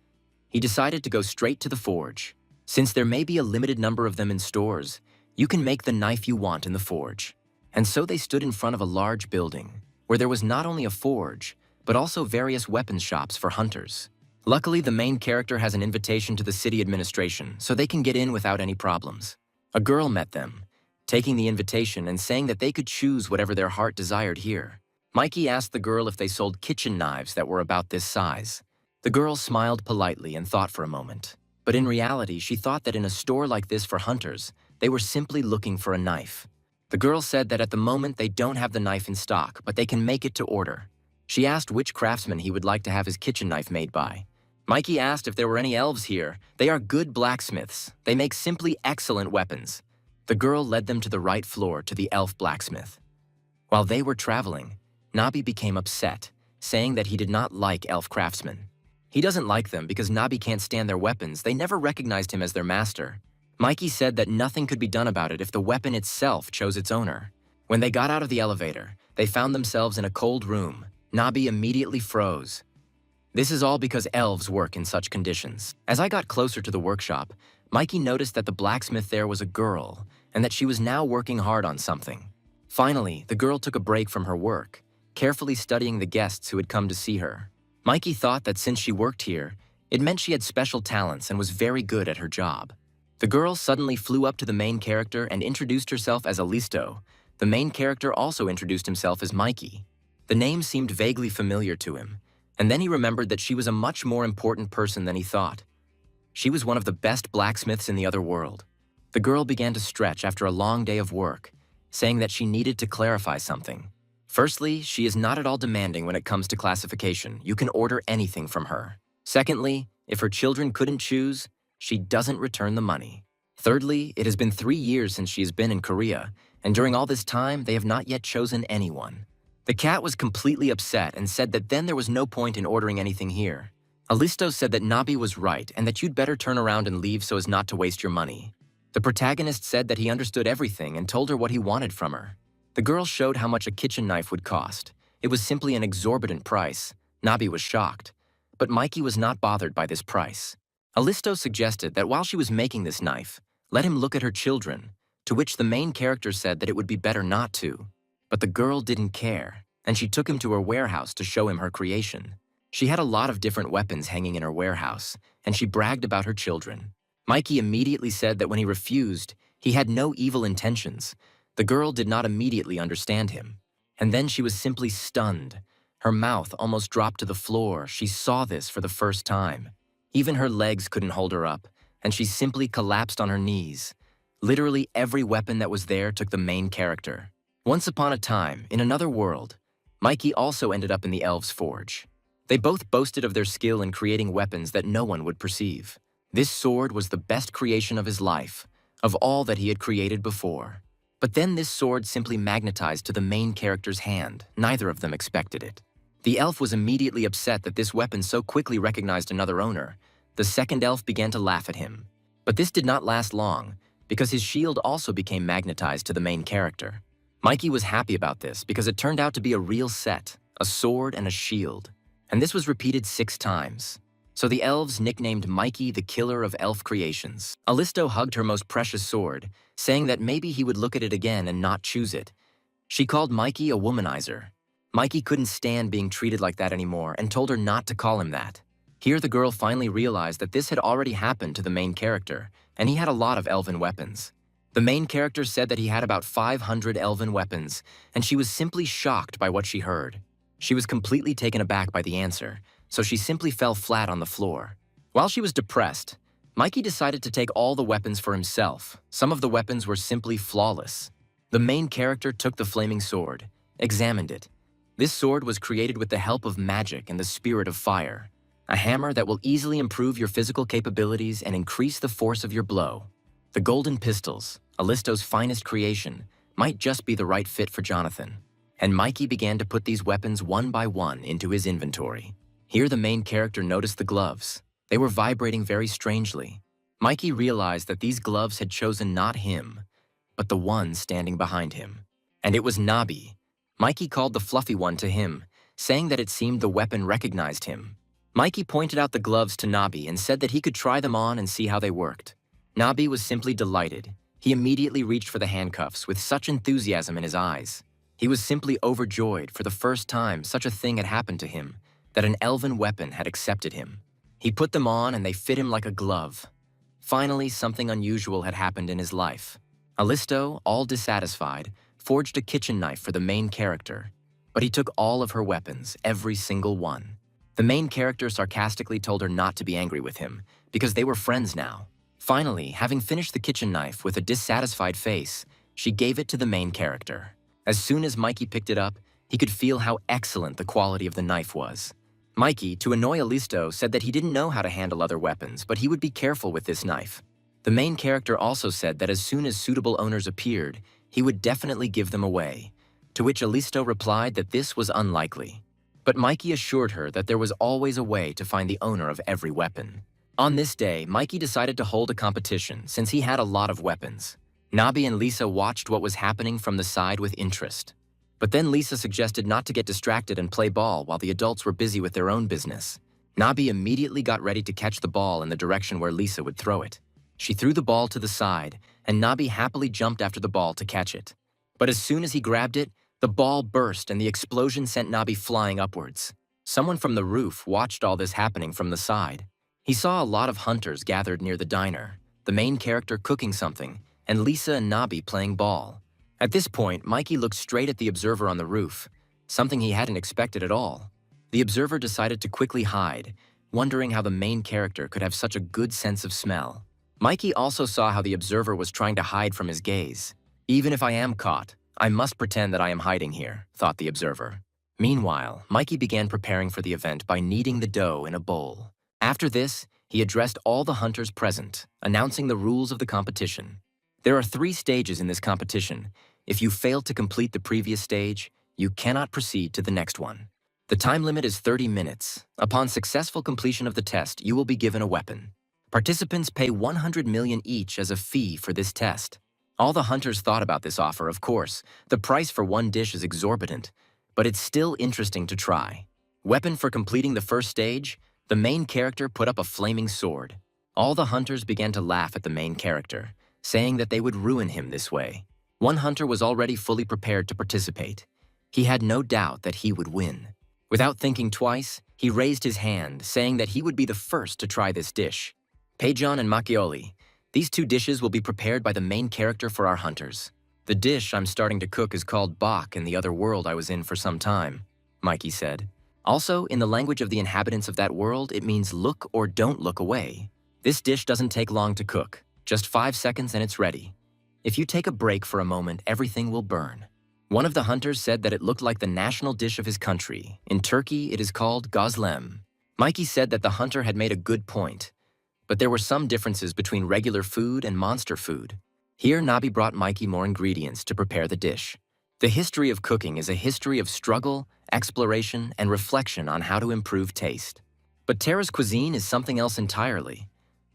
He decided to go straight to the forge. Since there may be a limited number of them in stores, you can make the knife you want in the forge. And so they stood in front of a large building, where there was not only a forge, but also various weapons shops for hunters. Luckily, the main character has an invitation to the city administration, so they can get in without any problems. A girl met them, taking the invitation and saying that they could choose whatever their heart desired here. Mikey asked the girl if they sold kitchen knives that were about this size. The girl smiled politely and thought for a moment. But in reality, she thought that in a store like this for hunters, they were simply looking for a knife. The girl said that at the moment they don't have the knife in stock, but they can make it to order. She asked which craftsman he would like to have his kitchen knife made by. Mikey asked if there were any elves here. They are good blacksmiths. They make simply excellent weapons. The girl led them to the right floor to the elf blacksmith. While they were traveling, Nabi became upset, saying that he did not like elf craftsmen. He doesn't like them because Nabi can't stand their weapons. They never recognized him as their master. Mikey said that nothing could be done about it if the weapon itself chose its owner. When they got out of the elevator, they found themselves in a cold room. Nabi immediately froze. This is all because elves work in such conditions. As I got closer to the workshop, Mikey noticed that the blacksmith there was a girl, and that she was now working hard on something. Finally, the girl took a break from her work, carefully studying the guests who had come to see her. Mikey thought that since she worked here, it meant she had special talents and was very good at her job. The girl suddenly flew up to the main character and introduced herself as Alisto. The main character also introduced himself as Mikey. The name seemed vaguely familiar to him, and then he remembered that she was a much more important person than he thought. She was one of the best blacksmiths in the other world. The girl began to stretch after a long day of work, saying that she needed to clarify something. Firstly, she is not at all demanding when it comes to classification. You can order anything from her. Secondly, If her children couldn't choose, she doesn't return the money. Thirdly, it has been 3 years since she has been in Korea, and during all this time, they have not yet chosen anyone. The cat was completely upset and said that then there was no point in ordering anything here. Alisto said that Nabi was right and that you'd better turn around and leave so as not to waste your money. The protagonist said that he understood everything and told her what he wanted from her. The girl showed how much a kitchen knife would cost. It was simply an exorbitant price. Nabi was shocked. But Mikey was not bothered by this price. Alisto suggested that while she was making this knife, let him look at her children, to which the main character said that it would be better not to. But the girl didn't care, and she took him to her warehouse to show him her creation. She had a lot of different weapons hanging in her warehouse, and she bragged about her children. Mikey immediately said that when he refused, he had no evil intentions. The girl did not immediately understand him. And then she was simply stunned. Her mouth almost dropped to the floor. She saw this for the first time. Even her legs couldn't hold her up, and she simply collapsed on her knees. Literally every weapon that was there took the main character. Once upon a time, in another world, Mikey also ended up in the elves' forge. They both boasted of their skill in creating weapons that no one would perceive. This sword was the best creation of his life, of all that he had created before. But then this sword simply magnetized to the main character's hand. Neither of them expected it. The elf was immediately upset that this weapon so quickly recognized another owner. The second elf began to laugh at him. But this did not last long, because his shield also became magnetized to the main character. Mikey was happy about this because it turned out to be a real set, a sword and a shield. And this was repeated 6 times. So the elves nicknamed Mikey the Killer of Elf Creations. Alisto hugged her most precious sword, saying that maybe he would look at it again and not choose it. She called Mikey a womanizer. Mikey couldn't stand being treated like that anymore and told her not to call him that. Here the girl finally realized that this had already happened to the main character, and he had a lot of elven weapons. The main character said that he had about 500 elven weapons, and she was simply shocked by what she heard. She was completely taken aback by the answer, so she simply fell flat on the floor. While she was depressed, Mikey decided to take all the weapons for himself. Some of the weapons were simply flawless. The main character took the flaming sword, examined it. This sword was created with the help of magic and the spirit of fire. A hammer that will easily improve your physical capabilities and increase the force of your blow. The golden pistols, Alisto's finest creation, might just be the right fit for Jonathan. And Mikey began to put these weapons one by one into his inventory. Here the main character noticed the gloves. They were vibrating very strangely. Mikey realized that these gloves had chosen not him, but the one standing behind him. And it was Nabi. Mikey called the fluffy one to him, saying that it seemed the weapon recognized him. Mikey pointed out the gloves to Nabi and said that he could try them on and see how they worked. Nabi was simply delighted. He immediately reached for the handcuffs with such enthusiasm in his eyes. He was simply overjoyed. For the first time such a thing had happened to him, that an elven weapon had accepted him. He put them on and they fit him like a glove. Finally, something unusual had happened in his life. Alisto, all dissatisfied, forged a kitchen knife for the main character. But he took all of her weapons, every single one. The main character sarcastically told her not to be angry with him, because they were friends now. Finally, having finished the kitchen knife with a dissatisfied face, she gave it to the main character. As soon as Mikey picked it up, he could feel how excellent the quality of the knife was. Mikey, to annoy Alisto, said that he didn't know how to handle other weapons, but he would be careful with this knife. The main character also said that as soon as suitable owners appeared, he would definitely give them away, to which Alisto replied that this was unlikely. But Mikey assured her that there was always a way to find the owner of every weapon. On this day, Mikey decided to hold a competition since he had a lot of weapons. Nabi and Lisa watched what was happening from the side with interest. But then Lisa suggested not to get distracted and play ball while the adults were busy with their own business. Nabi immediately got ready to catch the ball in the direction where Lisa would throw it. She threw the ball to the side, and Nabi happily jumped after the ball to catch it. But as soon as he grabbed it, the ball burst and the explosion sent Nabi flying upwards. Someone from the roof watched all this happening from the side. He saw a lot of hunters gathered near the diner, the main character cooking something, and Lisa and Nabi playing ball. At this point, Mikey looked straight at the observer on the roof, something he hadn't expected at all. The observer decided to quickly hide, wondering how the main character could have such a good sense of smell. Mikey also saw how the observer was trying to hide from his gaze. Even if I am caught, I must pretend that I am hiding here, thought the observer. Meanwhile, Mikey began preparing for the event by kneading the dough in a bowl. After this, he addressed all the hunters present, announcing the rules of the competition. There are 3 stages in this competition. If you fail to complete the previous stage, you cannot proceed to the next one. The time limit is 30 minutes. Upon successful completion of the test, you will be given a weapon. Participants pay 100 million each as a fee for this test. All the hunters thought about this offer, of course. The price for one dish is exorbitant, but it's still interesting to try. Weapon for completing the first stage? The main character put up a flaming sword. All the hunters began to laugh at the main character, saying that they would ruin him this way. One hunter was already fully prepared to participate. He had no doubt that he would win. Without thinking twice, he raised his hand, saying that he would be the first to try this dish. Peijon and Macchioli. These 2 dishes will be prepared by the main character for our hunters. The dish I'm starting to cook is called bak in the other world I was in for some time, Mikey said. Also, in the language of the inhabitants of that world, it means look or don't look away. This dish doesn't take long to cook, just 5 seconds and it's ready. If you take a break for a moment, everything will burn. One of the hunters said that it looked like the national dish of his country. In Turkey, it is called gozlem. Mikey said that the hunter had made a good point, but there were some differences between regular food and monster food. Here, Nabi brought Mikey more ingredients to prepare the dish. The history of cooking is a history of struggle, exploration, and reflection on how to improve taste. But Terra's cuisine is something else entirely.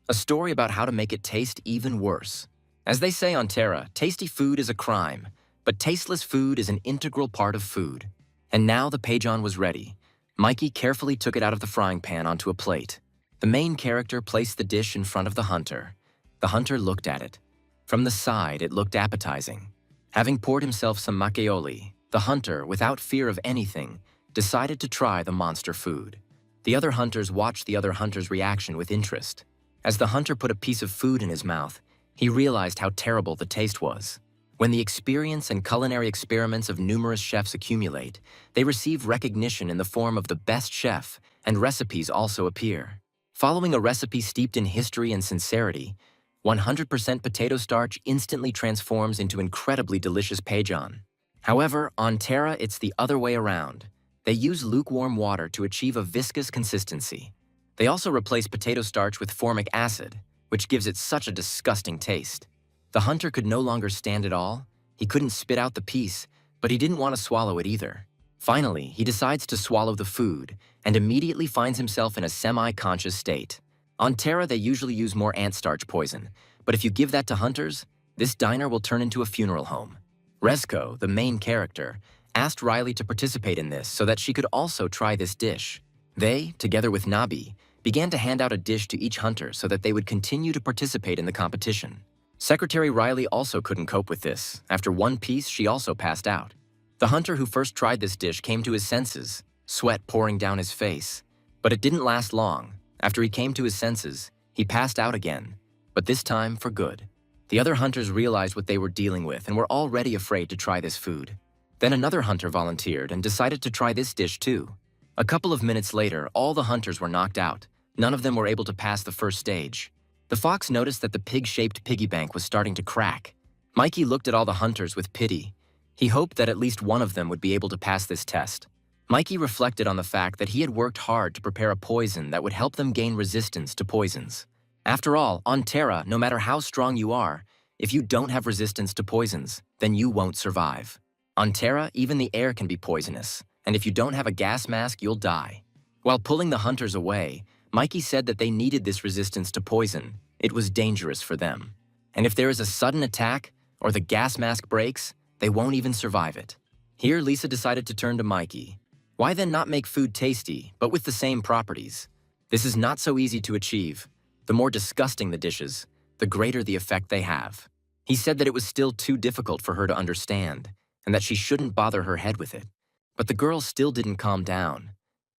A story about how to make it taste even worse. As they say on Terra, tasty food is a crime, but tasteless food is an integral part of food. And now the Peijon was ready. Mikey carefully took it out of the frying pan onto a plate. The main character placed the dish in front of the hunter. The hunter looked at it. From the side, it looked appetizing. Having poured himself some macchioli, the hunter, without fear of anything, decided to try the monster food. The other hunters watched the other hunter's reaction with interest. As the hunter put a piece of food in his mouth, he realized how terrible the taste was. When the experience and culinary experiments of numerous chefs accumulate, they receive recognition in the form of the best chef, and recipes also appear. Following a recipe steeped in history and sincerity, 100% potato starch instantly transforms into incredibly delicious Peijon. However, on Terra, it's the other way around. They use lukewarm water to achieve a viscous consistency. They also replace potato starch with formic acid, which gives it such a disgusting taste. The hunter could no longer stand it all. He couldn't spit out the piece, but he didn't want to swallow it either. Finally, he decides to swallow the food and immediately finds himself in a semi-conscious state. On Terra, they usually use more ant starch poison, but if you give that to hunters, this diner will turn into a funeral home. Rezko, the main character, asked Riley to participate in this so that she could also try this dish. They, together with Nabi, began to hand out a dish to each hunter so that they would continue to participate in the competition. Secretary Riley also couldn't cope with this. After one piece, she also passed out. The hunter who first tried this dish came to his senses, sweat pouring down his face. But it didn't last long. After he came to his senses, he passed out again, but this time for good. The other hunters realized what they were dealing with and were already afraid to try this food. Then another hunter volunteered and decided to try this dish too. A couple of minutes later, all the hunters were knocked out. None of them were able to pass the first stage. The fox noticed that the pig-shaped piggy bank was starting to crack. Mikey looked at all the hunters with pity. He hoped that at least one of them would be able to pass this test. Mikey reflected on the fact that he had worked hard to prepare a poison that would help them gain resistance to poisons. After all, on Terra, no matter how strong you are, if you don't have resistance to poisons, then you won't survive. On Terra, even the air can be poisonous, and if you don't have a gas mask, you'll die. While pulling the hunters away, Mikey said that they needed this resistance to poison. It was dangerous for them. And if there is a sudden attack, or the gas mask breaks, they won't even survive it. Here, Lisa decided to turn to Mikey. Why then not make food tasty, but with the same properties? This is not so easy to achieve. The more disgusting the dishes, the greater the effect they have. He said that it was still too difficult for her to understand, and that she shouldn't bother her head with it. But the girl still didn't calm down.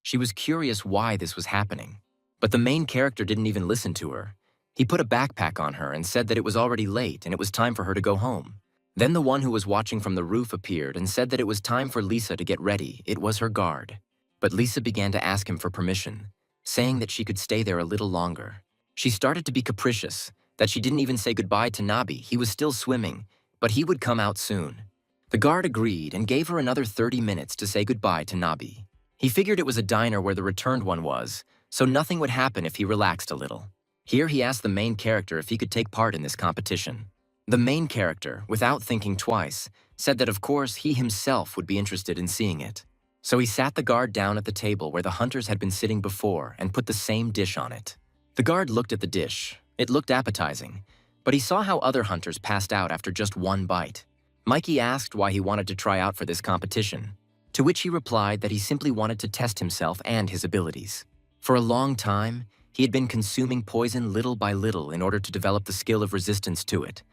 She was curious why this was happening. But the main character didn't even listen to her. He put a backpack on her and said that it was already late and it was time for her to go home. Then the one who was watching from the roof appeared and said that it was time for Lisa to get ready. It was her guard. But Lisa began to ask him for permission, saying that she could stay there a little longer. She started to be capricious, that she didn't even say goodbye to Nabi. He was still swimming, but he would come out soon. The guard agreed and gave her another 30 minutes to say goodbye to Nabi. He figured it was a diner where the returned one was, so nothing would happen if he relaxed a little. Here he asked the main character if he could take part in this competition. The main character, without thinking twice, said that of course he himself would be interested in seeing it. So he sat the guard down at the table where the hunters had been sitting before and put the same dish on it. The guard looked at the dish. It looked appetizing, but he saw how other hunters passed out after just one bite. Mikey asked why he wanted to try out for this competition, to which he replied that he simply wanted to test himself and his abilities. For a long time, he had been consuming poison little by little in order to develop the skill of resistance to it,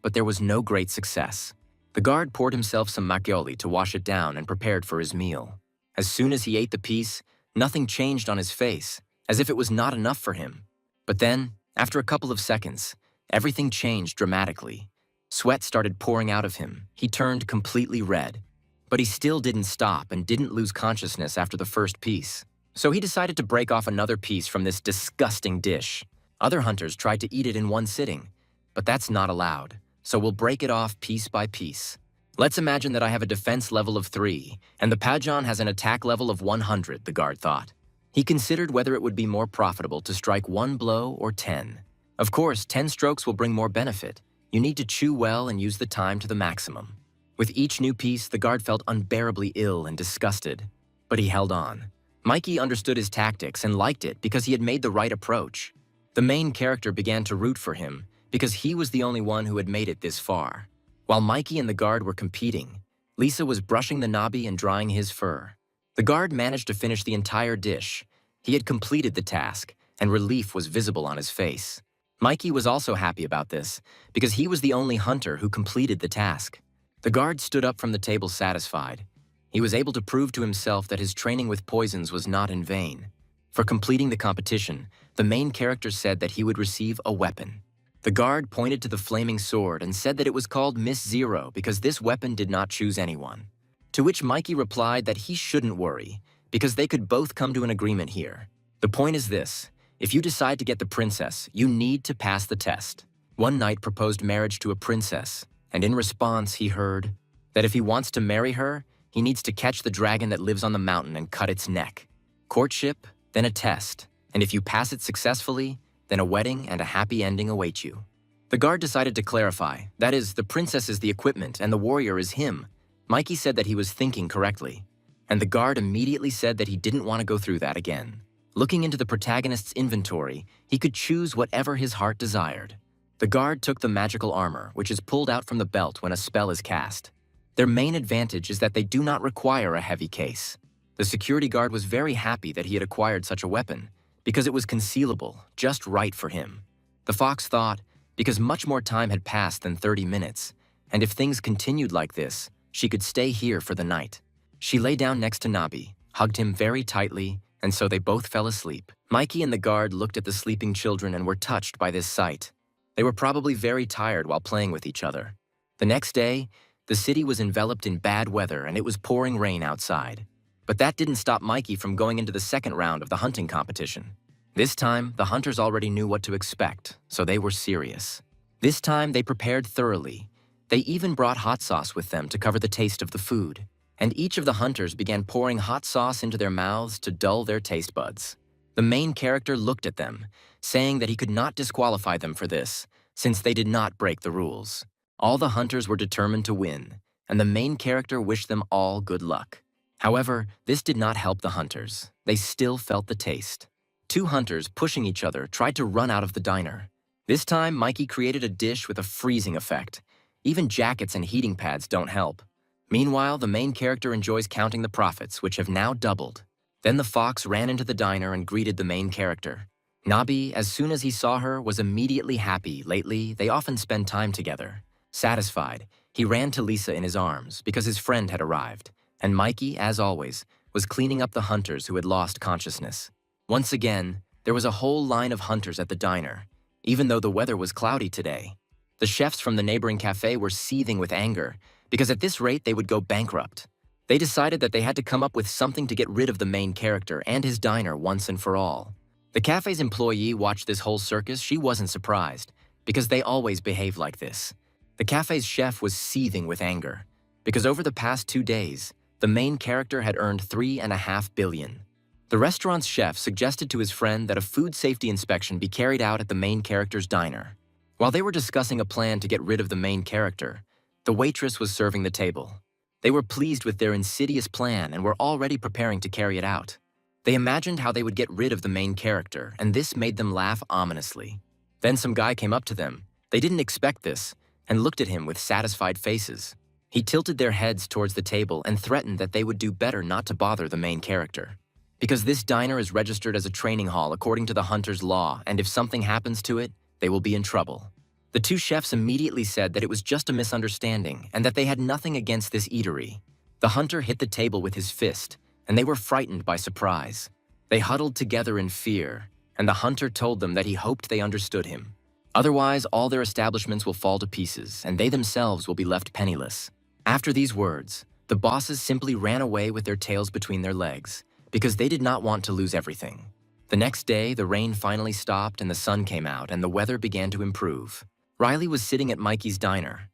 but there was no great success. The guard poured himself some macchioli to wash it down and prepared for his meal. As soon as he ate the piece, nothing changed on his face, as if it was not enough for him. But then, after a couple of seconds, everything changed dramatically. Sweat started pouring out of him. He turned completely red. But he still didn't stop and didn't lose consciousness after the first piece. So he decided to break off another piece from this disgusting dish. Other hunters tried to eat it in one sitting, but that's not allowed, so we'll break it off piece by piece. Let's imagine that I have a defense level of 3, and the Pajon has an attack level of 100, the guard thought. He considered whether it would be more profitable to strike 1 blow or 10. Of course, 10 strokes will bring more benefit. You need to chew well and use the time to the maximum. With each new piece, the guard felt unbearably ill and disgusted, but he held on. Mikey understood his tactics and liked it because he had made the right approach. The main character began to root for him because he was the only one who had made it this far. While Mikey and the guard were competing, Lisa was brushing the knobby and drying his fur. The guard managed to finish the entire dish. He had completed the task, and relief was visible on his face. Mikey was also happy about this because he was the only hunter who completed the task. The guard stood up from the table satisfied. He was able to prove to himself that his training with poisons was not in vain. For completing the competition, the main character said that he would receive a weapon. The guard pointed to the flaming sword and said that it was called Miss Zero because this weapon did not choose anyone. To which Mikey replied that he shouldn't worry because they could both come to an agreement here. The point is this: if you decide to get the princess, you need to pass the test. One knight proposed marriage to a princess, and in response he heard that if he wants to marry her, he needs to catch the dragon that lives on the mountain and cut its neck. Courtship, then a test, and if you pass it successfully, then a wedding and a happy ending await you. The guard decided to clarify, that is, the princess is the equipment and the warrior is him. Mikey said that he was thinking correctly, and the guard immediately said that he didn't want to go through that again. Looking into the protagonist's inventory, he could choose whatever his heart desired. The guard took the magical armor, which is pulled out from the belt when a spell is cast. Their main advantage is that they do not require a heavy case. The security guard was very happy that he had acquired such a weapon, because it was concealable, just right for him. The fox thought, because much more time had passed than 30 minutes, and if things continued like this, she could stay here for the night. She lay down next to Nabi, hugged him very tightly, and so they both fell asleep. Mikey and the guard looked at the sleeping children and were touched by this sight. They were probably very tired while playing with each other. The next day, the city was enveloped in bad weather and it was pouring rain outside. But that didn't stop Mikey from going into the second round of the hunting competition. This time, the hunters already knew what to expect, so they were serious. This time, they prepared thoroughly. They even brought hot sauce with them to cover the taste of the food. And each of the hunters began pouring hot sauce into their mouths to dull their taste buds. The main character looked at them, saying that he could not disqualify them for this, since they did not break the rules. All the hunters were determined to win, and the main character wished them all good luck. However, this did not help the hunters. They still felt the taste. 2 hunters, pushing each other, tried to run out of the diner. This time, Mikey created a dish with a freezing effect. Even jackets and heating pads don't help. Meanwhile, the main character enjoys counting the profits, which have now doubled. Then the fox ran into the diner and greeted the main character. Nabi, as soon as he saw her, was immediately happy. Lately, they often spend time together. Satisfied, he ran to Lisa in his arms because his friend had arrived, and Mikey, as always, was cleaning up the hunters who had lost consciousness. Once again, there was a whole line of hunters at the diner, even though the weather was cloudy today. The chefs from the neighboring cafe were seething with anger because at this rate they would go bankrupt. They decided that they had to come up with something to get rid of the main character and his diner once and for all. The cafe's employee watched this whole circus. She wasn't surprised because they always behave like this. The cafe's chef was seething with anger because over the past 2 days, the main character had earned $3.5 billion. The restaurant's chef suggested to his friend that a food safety inspection be carried out at the main character's diner. While they were discussing a plan to get rid of the main character, the waitress was serving the table. They were pleased with their insidious plan and were already preparing to carry it out. They imagined how they would get rid of the main character, and this made them laugh ominously. Then some guy came up to them. They didn't expect this, and looked at him with satisfied faces. He tilted their heads towards the table and threatened that they would do better not to bother the main character. Because this diner is registered as a training hall according to the hunter's law, and if something happens to it, they will be in trouble. The two chefs immediately said that it was just a misunderstanding and that they had nothing against this eatery. The hunter hit the table with his fist, and they were frightened by surprise. They huddled together in fear, and the hunter told them that he hoped they understood him. Otherwise, all their establishments will fall to pieces, and they themselves will be left penniless. After these words, the bosses simply ran away with their tails between their legs, because they did not want to lose everything. The next day, the rain finally stopped and the sun came out, and the weather began to improve. Riley was sitting at Mikey's diner.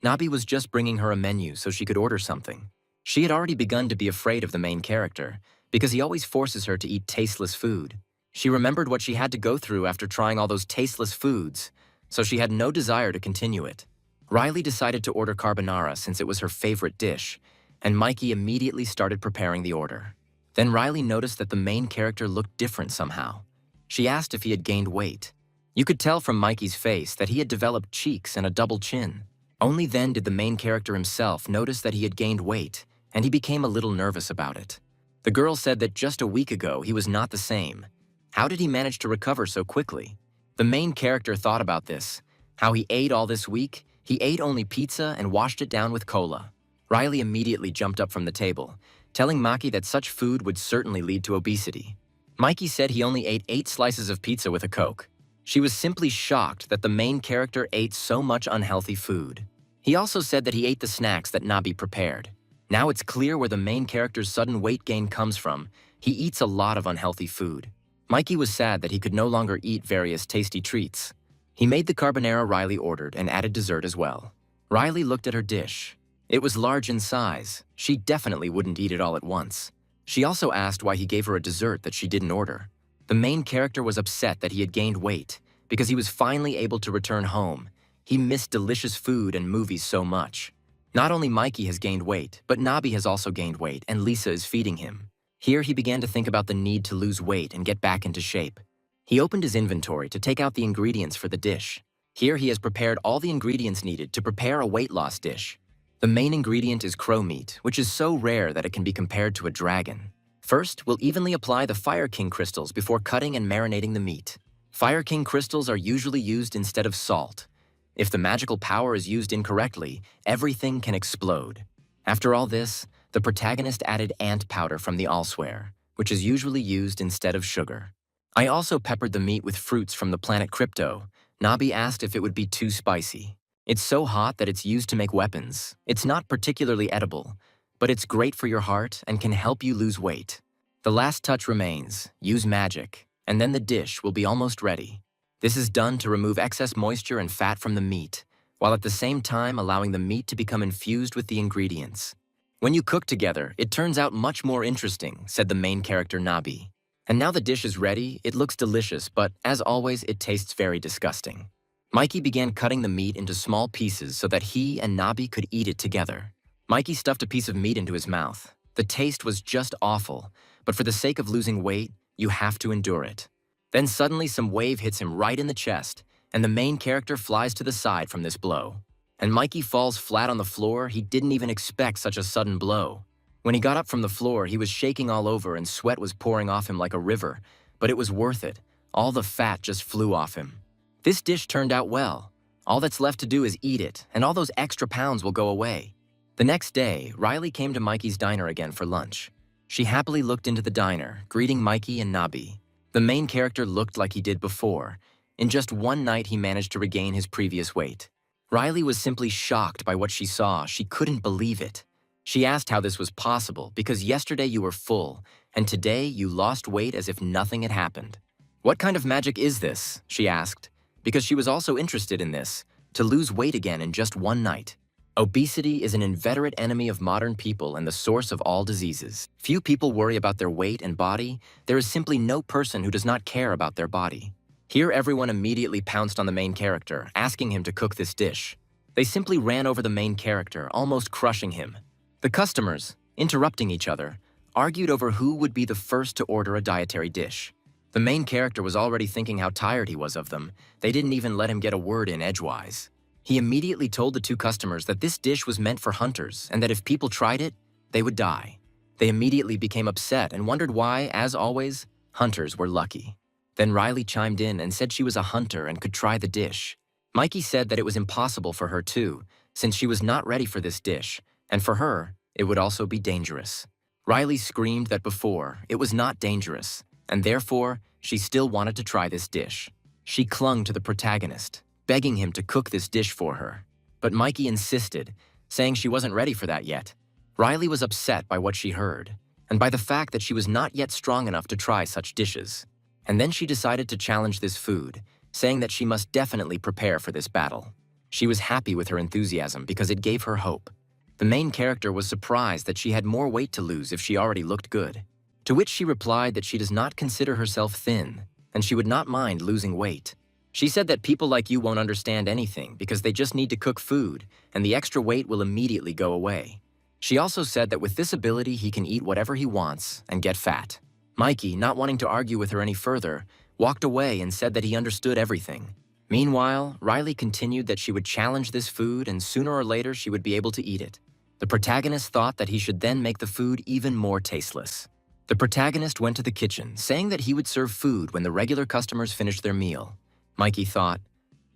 Nabi was just bringing her a menu so she could order something. She had already begun to be afraid of the main character, because he always forces her to eat tasteless food. She remembered what she had to go through after trying all those tasteless foods, so she had no desire to continue it. Riley decided to order carbonara since it was her favorite dish, and Mikey immediately started preparing the order. Then Riley noticed that the main character looked different somehow. She asked if he had gained weight. You could tell from Mikey's face that he had developed cheeks and a double chin. Only then did the main character himself notice that he had gained weight, and he became a little nervous about it. The girl said that just a week ago he was not the same. How did he manage to recover so quickly? The main character thought about this. How he ate all this week, he ate only pizza and washed it down with cola. Riley immediately jumped up from the table, telling Maki that such food would certainly lead to obesity. Mikey said he only ate 8 slices of pizza with a Coke. She was simply shocked that the main character ate so much unhealthy food. He also said that he ate the snacks that Nabi prepared. Now it's clear where the main character's sudden weight gain comes from. He eats a lot of unhealthy food. Mikey was sad that he could no longer eat various tasty treats. He made the carbonara Riley ordered and added dessert as well. Riley looked at her dish. It was large in size. She definitely wouldn't eat it all at once. She also asked why he gave her a dessert that she didn't order. The main character was upset that he had gained weight because he was finally able to return home. He missed delicious food and movies so much. Not only Mikey has gained weight, but Nabi has also gained weight and Lisa is feeding him. Here he began to think about the need to lose weight and get back into shape. He opened his inventory to take out the ingredients for the dish. Here he has prepared all the ingredients needed to prepare a weight loss dish. The main ingredient is crow meat, which is so rare that it can be compared to a dragon. First, we'll evenly apply the Fire King crystals before cutting and marinating the meat. Fire King crystals are usually used instead of salt. If the magical power is used incorrectly, everything can explode. After all this, the protagonist added ant powder from the Allswear, which is usually used instead of sugar. I also peppered the meat with fruits from the planet Crypto. Nabi asked if it would be too spicy. It's so hot that it's used to make weapons. It's not particularly edible, but it's great for your heart and can help you lose weight. The last touch remains. Use magic, and then the dish will be almost ready. This is done to remove excess moisture and fat from the meat, while at the same time allowing the meat to become infused with the ingredients. When you cook together, it turns out much more interesting, said the main character Nabi. And now the dish is ready, it looks delicious, but as always, it tastes very disgusting. Mikey began cutting the meat into small pieces so that he and Nabi could eat it together. Mikey stuffed a piece of meat into his mouth. The taste was just awful, but for the sake of losing weight, you have to endure it. Then suddenly some wave hits him right in the chest, and the main character flies to the side from this blow. And Mikey falls flat on the floor. He didn't even expect such a sudden blow. When he got up from the floor, he was shaking all over and sweat was pouring off him like a river, but it was worth it. All the fat just flew off him. This dish turned out well. All that's left to do is eat it, and all those extra pounds will go away. The next day, Riley came to Mikey's diner again for lunch. She happily looked into the diner, greeting Mikey and Nabi. The main character looked like he did before. In just one night, he managed to regain his previous weight. Riley was simply shocked by what she saw. She couldn't believe it. She asked how this was possible, because yesterday you were full, and today you lost weight as if nothing had happened. What kind of magic is this? She asked, because she was also interested in this, to lose weight again in just one night. Obesity is an inveterate enemy of modern people and the source of all diseases. Few people worry about their weight and body. There is simply no person who does not care about their body. Here, everyone immediately pounced on the main character, asking him to cook this dish. They simply ran over the main character, almost crushing him. The customers, interrupting each other, argued over who would be the first to order a dietary dish. The main character was already thinking how tired he was of them. They didn't even let him get a word in edgewise. He immediately told the two customers that this dish was meant for hunters and that if people tried it, they would die. They immediately became upset and wondered why, as always, hunters were lucky. Then Riley chimed in and said she was a hunter and could try the dish. Mikey said that it was impossible for her too, since she was not ready for this dish, and for her, it would also be dangerous. Riley screamed that before, it was not dangerous, and therefore, she still wanted to try this dish. She clung to the protagonist, begging him to cook this dish for her. But Mikey insisted, saying she wasn't ready for that yet. Riley was upset by what she heard, and by the fact that she was not yet strong enough to try such dishes. And then she decided to challenge this food, saying that she must definitely prepare for this battle. She was happy with her enthusiasm because it gave her hope. The main character was surprised that she had more weight to lose if she already looked good. To which she replied that she does not consider herself thin, and she would not mind losing weight. She said that people like you won't understand anything because they just need to cook food, and the extra weight will immediately go away. She also said that with this ability he can eat whatever he wants and get fat. Mikey, not wanting to argue with her any further, walked away and said that he understood everything. Meanwhile, Riley continued that she would challenge this food and sooner or later she would be able to eat it. The protagonist thought that he should then make the food even more tasteless. The protagonist went to the kitchen, saying that he would serve food when the regular customers finished their meal. Mikey thought,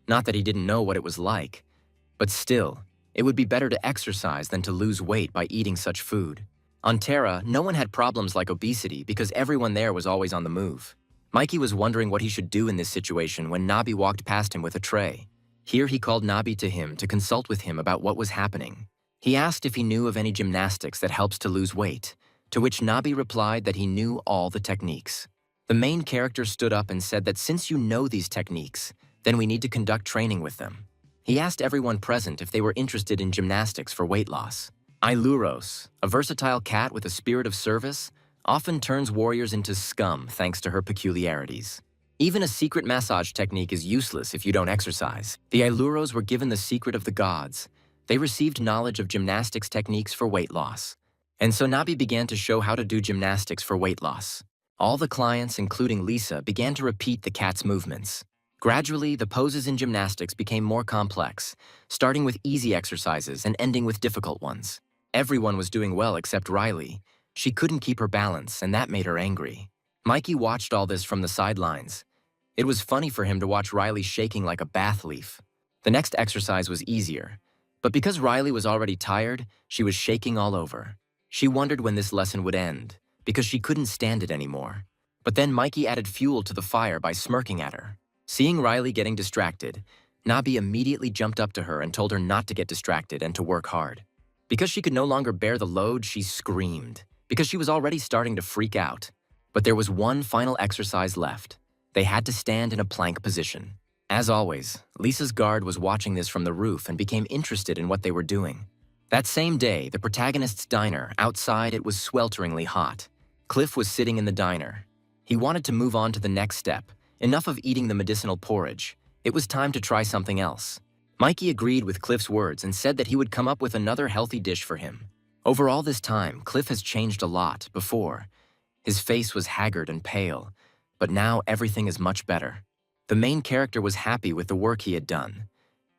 not that he didn't know what it was like, but still, it would be better to exercise than to lose weight by eating such food. On Terra, no one had problems like obesity because everyone there was always on the move. Mikey was wondering what he should do in this situation when Nabi walked past him with a tray. Here he called Nabi to him to consult with him about what was happening. He asked if he knew of any gymnastics that helps to lose weight, to which Nabi replied that he knew all the techniques. The main character stood up and said that since you know these techniques, then we need to conduct training with them. He asked everyone present if they were interested in gymnastics for weight loss. Ailuros, a versatile cat with a spirit of service, often turns warriors into scum thanks to her peculiarities. Even a secret massage technique is useless if you don't exercise. The Ailuros were given the secret of the gods. They received knowledge of gymnastics techniques for weight loss. And so Nabi began to show how to do gymnastics for weight loss. All the clients, including Lisa, began to repeat the cat's movements. Gradually, the poses in gymnastics became more complex, starting with easy exercises and ending with difficult ones. Everyone was doing well except Riley. She couldn't keep her balance, and that made her angry. Mikey watched all this from the sidelines. It was funny for him to watch Riley shaking like a bath leaf. The next exercise was easier, but because Riley was already tired, she was shaking all over. She wondered when this lesson would end, because she couldn't stand it anymore. But then Mikey added fuel to the fire by smirking at her. Seeing Riley getting distracted, Nabi immediately jumped up to her and told her not to get distracted and to work hard. Because she could no longer bear the load, she screamed, because she was already starting to freak out. But there was one final exercise left. They had to stand in a plank position. As always, Lisa's guard was watching this from the roof and became interested in what they were doing. That same day, the protagonist's diner, outside it was swelteringly hot. Cliff was sitting in the diner. He wanted to move on to the next step. Enough of eating the medicinal porridge. It was time to try something else. Mikey agreed with Cliff's words and said that he would come up with another healthy dish for him. Over all this time, Cliff has changed a lot. Before, his face was haggard and pale, but now everything is much better. The main character was happy with the work he had done.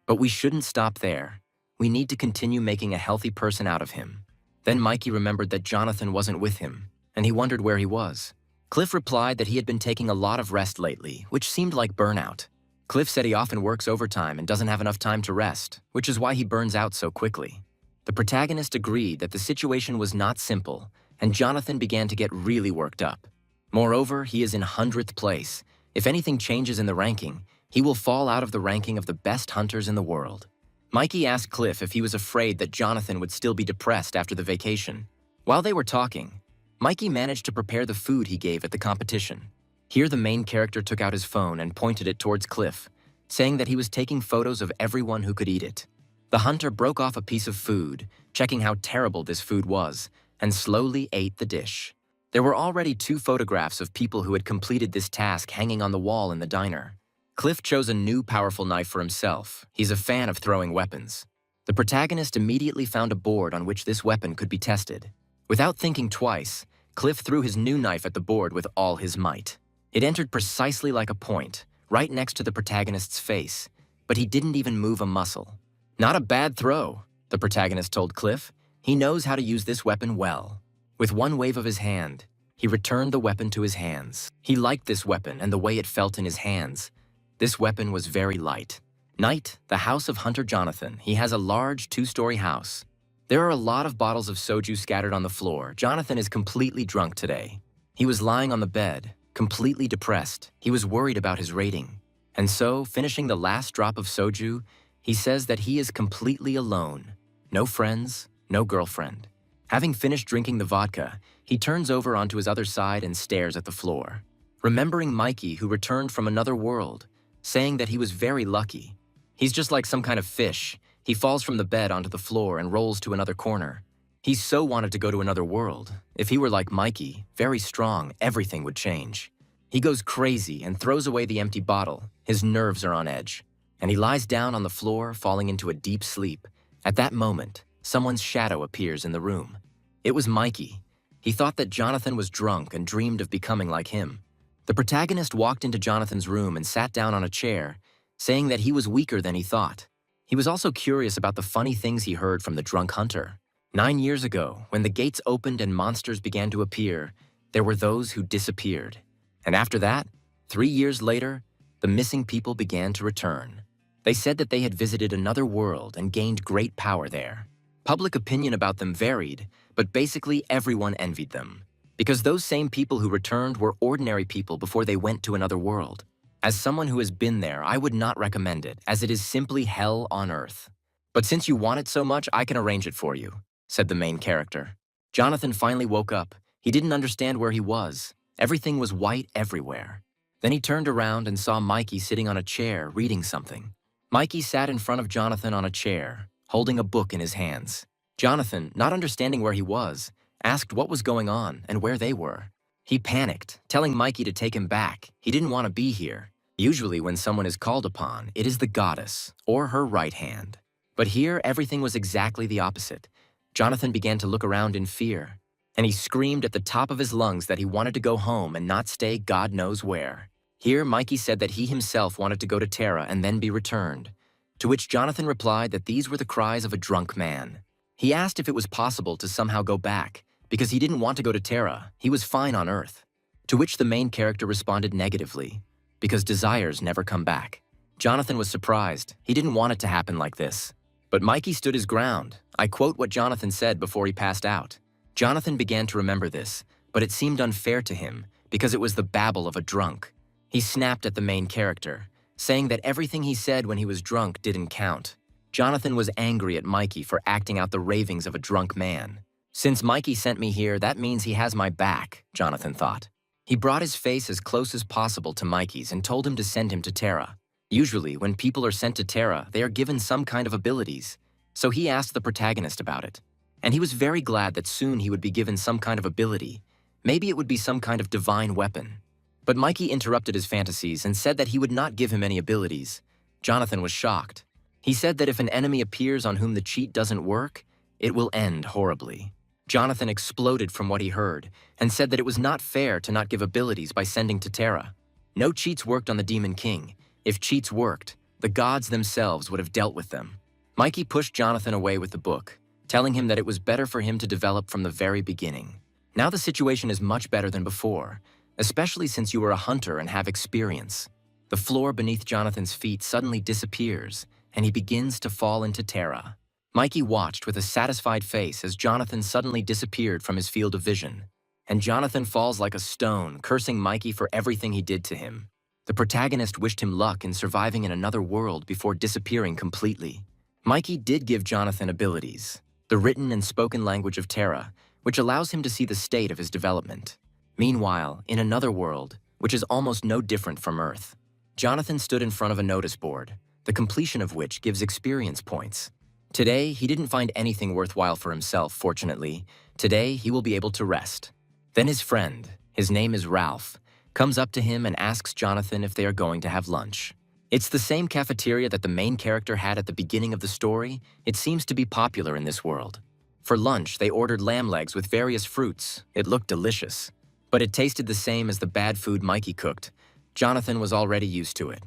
But we shouldn't stop there. We need to continue making a healthy person out of him. Then Mikey remembered that Jonathan wasn't with him, and he wondered where he was. Cliff replied that he had been taking a lot of rest lately, which seemed like burnout. Cliff said he often works overtime and doesn't have enough time to rest, which is why he burns out so quickly. The protagonist agreed that the situation was not simple, and Jonathan began to get really worked up. Moreover, he is in 100th place. If anything changes in the ranking, he will fall out of the ranking of the best hunters in the world. Mikey asked Cliff if he was afraid that Jonathan would still be depressed after the vacation. While they were talking, Mikey managed to prepare the food he gave at the competition. Here the main character took out his phone and pointed it towards Cliff, saying that he was taking photos of everyone who could eat it. The hunter broke off a piece of food, checking how terrible this food was, and slowly ate the dish. There were already 2 photographs of people who had completed this task hanging on the wall in the diner. Cliff chose a new powerful knife for himself. He's a fan of throwing weapons. The protagonist immediately found a board on which this weapon could be tested. Without thinking twice, Cliff threw his new knife at the board with all his might. It entered precisely like a point, right next to the protagonist's face, but he didn't even move a muscle. "Not a bad throw," the protagonist told Cliff. "He knows how to use this weapon well." With one wave of his hand, he returned the weapon to his hands. He liked this weapon and the way it felt in his hands. This weapon was very light. Night, the house of Hunter Jonathan. He has a large 2-story house. There are a lot of bottles of soju scattered on the floor. Jonathan is completely drunk today. He was lying on the bed, completely depressed. He was worried about his rating. And so, finishing the last drop of soju, he says that he is completely alone. No friends, no girlfriend. Having finished drinking the vodka, he turns over onto his other side and stares at the floor. Remembering Mikey, who returned from another world, saying that he was very lucky. He's just like some kind of fish. He falls from the bed onto the floor and rolls to another corner. He so wanted to go to another world. If he were like Mikey, very strong, everything would change. He goes crazy and throws away the empty bottle. His nerves are on edge. And he lies down on the floor, falling into a deep sleep. At that moment, someone's shadow appears in the room. It was Mikey. He thought that Jonathan was drunk and dreamed of becoming like him. The protagonist walked into Jonathan's room and sat down on a chair, saying that he was weaker than he thought. He was also curious about the funny things he heard from the drunk hunter. 9 years ago, when the gates opened and monsters began to appear, there were those who disappeared. And after that, 3 years later, the missing people began to return. They said that they had visited another world and gained great power there. Public opinion about them varied, but basically everyone envied them. Because those same people who returned were ordinary people before they went to another world. As someone who has been there, I would not recommend it, as it is simply hell on earth. "But since you want it so much, I can arrange it for you," said the main character. Jonathan finally woke up. He didn't understand where he was. Everything was white everywhere. Then he turned around and saw Mikey sitting on a chair reading something. Mikey sat in front of Jonathan on a chair, holding a book in his hands. Jonathan, not understanding where he was, asked what was going on and where they were. He panicked, telling Mikey to take him back. He didn't want to be here. Usually when someone is called upon, it is the goddess or her right hand. But here, everything was exactly the opposite. Jonathan began to look around in fear, and he screamed at the top of his lungs that he wanted to go home and not stay God knows where. Here, Mikey said that he himself wanted to go to Terra and then be returned, to which Jonathan replied that these were the cries of a drunk man. He asked if it was possible to somehow go back, because he didn't want to go to Terra. He was fine on Earth. To which the main character responded negatively, because desires never come back. Jonathan was surprised. He didn't want it to happen like this. But Mikey stood his ground. I quote what Jonathan said before he passed out. Jonathan began to remember this, but it seemed unfair to him, because it was the babble of a drunk. He snapped at the main character, saying that everything he said when he was drunk didn't count. Jonathan was angry at Mikey for acting out the ravings of a drunk man. Since Mikey sent me here, that means he has my back, Jonathan thought. He brought his face as close as possible to Mikey's and told him to send him to Terra. Usually, when people are sent to Terra, they are given some kind of abilities, so he asked the protagonist about it. And he was very glad that soon he would be given some kind of ability. Maybe it would be some kind of divine weapon. But Mikey interrupted his fantasies and said that he would not give him any abilities. Jonathan was shocked. He said that if an enemy appears on whom the cheat doesn't work, it will end horribly. Jonathan exploded from what he heard and said that it was not fair to not give abilities by sending to Terra. No cheats worked on the Demon King. If cheats worked, the gods themselves would have dealt with them. Mikey pushed Jonathan away with the book, telling him that it was better for him to develop from the very beginning. Now the situation is much better than before, especially since you are a hunter and have experience. The floor beneath Jonathan's feet suddenly disappears, and he begins to fall into Terra. Mikey watched with a satisfied face as Jonathan suddenly disappeared from his field of vision, and Jonathan falls like a stone, cursing Mikey for everything he did to him. The protagonist wished him luck in surviving in another world before disappearing completely. Mikey did give Jonathan abilities, the written and spoken language of Terra, which allows him to see the state of his development. Meanwhile, in another world, which is almost no different from Earth, Jonathan stood in front of a notice board, the completion of which gives experience points. Today, he didn't find anything worthwhile for himself, fortunately. Today, he will be able to rest. Then his friend, his name is Ralph, comes up to him and asks Jonathan if they are going to have lunch. It's the same cafeteria that the main character had at the beginning of the story. It seems to be popular in this world. For lunch, they ordered lamb legs with various fruits. It looked delicious. But it tasted the same as the bad food Mikey cooked. Jonathan was already used to it.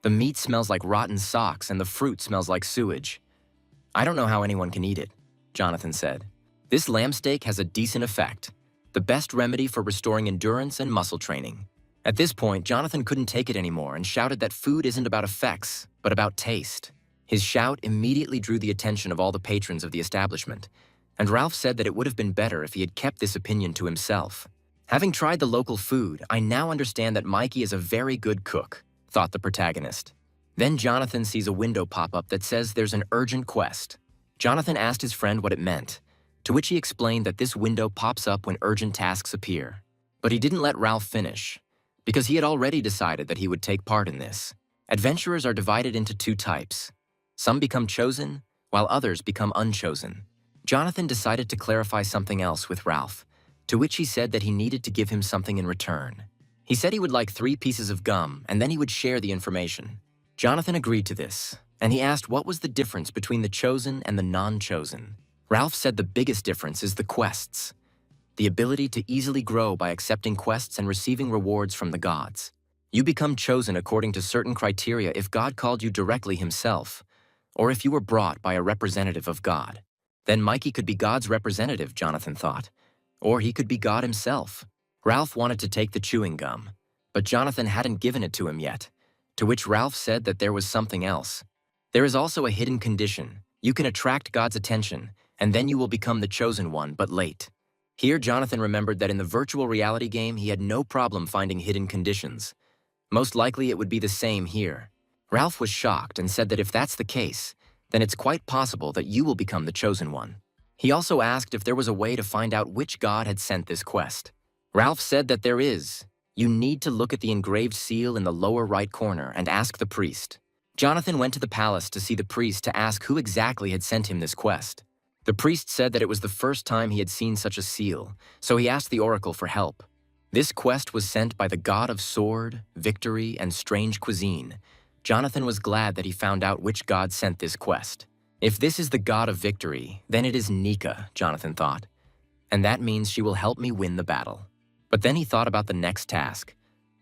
The meat smells like rotten socks and the fruit smells like sewage. I don't know how anyone can eat it, Jonathan said. This lamb steak has a decent effect. The best remedy for restoring endurance and muscle training. At this point, Jonathan couldn't take it anymore and shouted that food isn't about effects, but about taste. His shout immediately drew the attention of all the patrons of the establishment, and Ralph said that it would have been better if he had kept this opinion to himself. Having tried the local food, I now understand that Mikey is a very good cook, thought the protagonist. Then Jonathan sees a window pop up that says there's an urgent quest. Jonathan asked his friend what it meant, to which he explained that this window pops up when urgent tasks appear. But he didn't let Ralph finish, because he had already decided that he would take part in this. Adventurers are divided into two types. Some become chosen, while others become unchosen. Jonathan decided to clarify something else with Ralph, to which he said that he needed to give him something in return. He said he would like 3 pieces of gum, and then he would share the information. Jonathan agreed to this, and he asked what was the difference between the chosen and the non-chosen. Ralph said the biggest difference is the quests, the ability to easily grow by accepting quests and receiving rewards from the gods. You become chosen according to certain criteria if God called you directly himself, or if you were brought by a representative of God. Then Mikey could be God's representative, Jonathan thought, or he could be God himself. Ralph wanted to take the chewing gum, but Jonathan hadn't given it to him yet. To which Ralph said that there was something else. There is also a hidden condition. You can attract God's attention, and then you will become the chosen one, but late. Here, Jonathan remembered that in the virtual reality game, he had no problem finding hidden conditions. Most likely, it would be the same here. Ralph was shocked and said that if that's the case, then it's quite possible that you will become the chosen one. He also asked if there was a way to find out which god had sent this quest. Ralph said that there is. You need to look at the engraved seal in the lower right corner and ask the priest. Jonathan went to the palace to see the priest to ask who exactly had sent him this quest. The priest said that it was the first time he had seen such a seal, so he asked the oracle for help. This quest was sent by the god of sword, victory, and strange cuisine. Jonathan was glad that he found out which god sent this quest. If this is the god of victory, then it is Nika, Jonathan thought. And that means she will help me win the battle. But then he thought about the next task.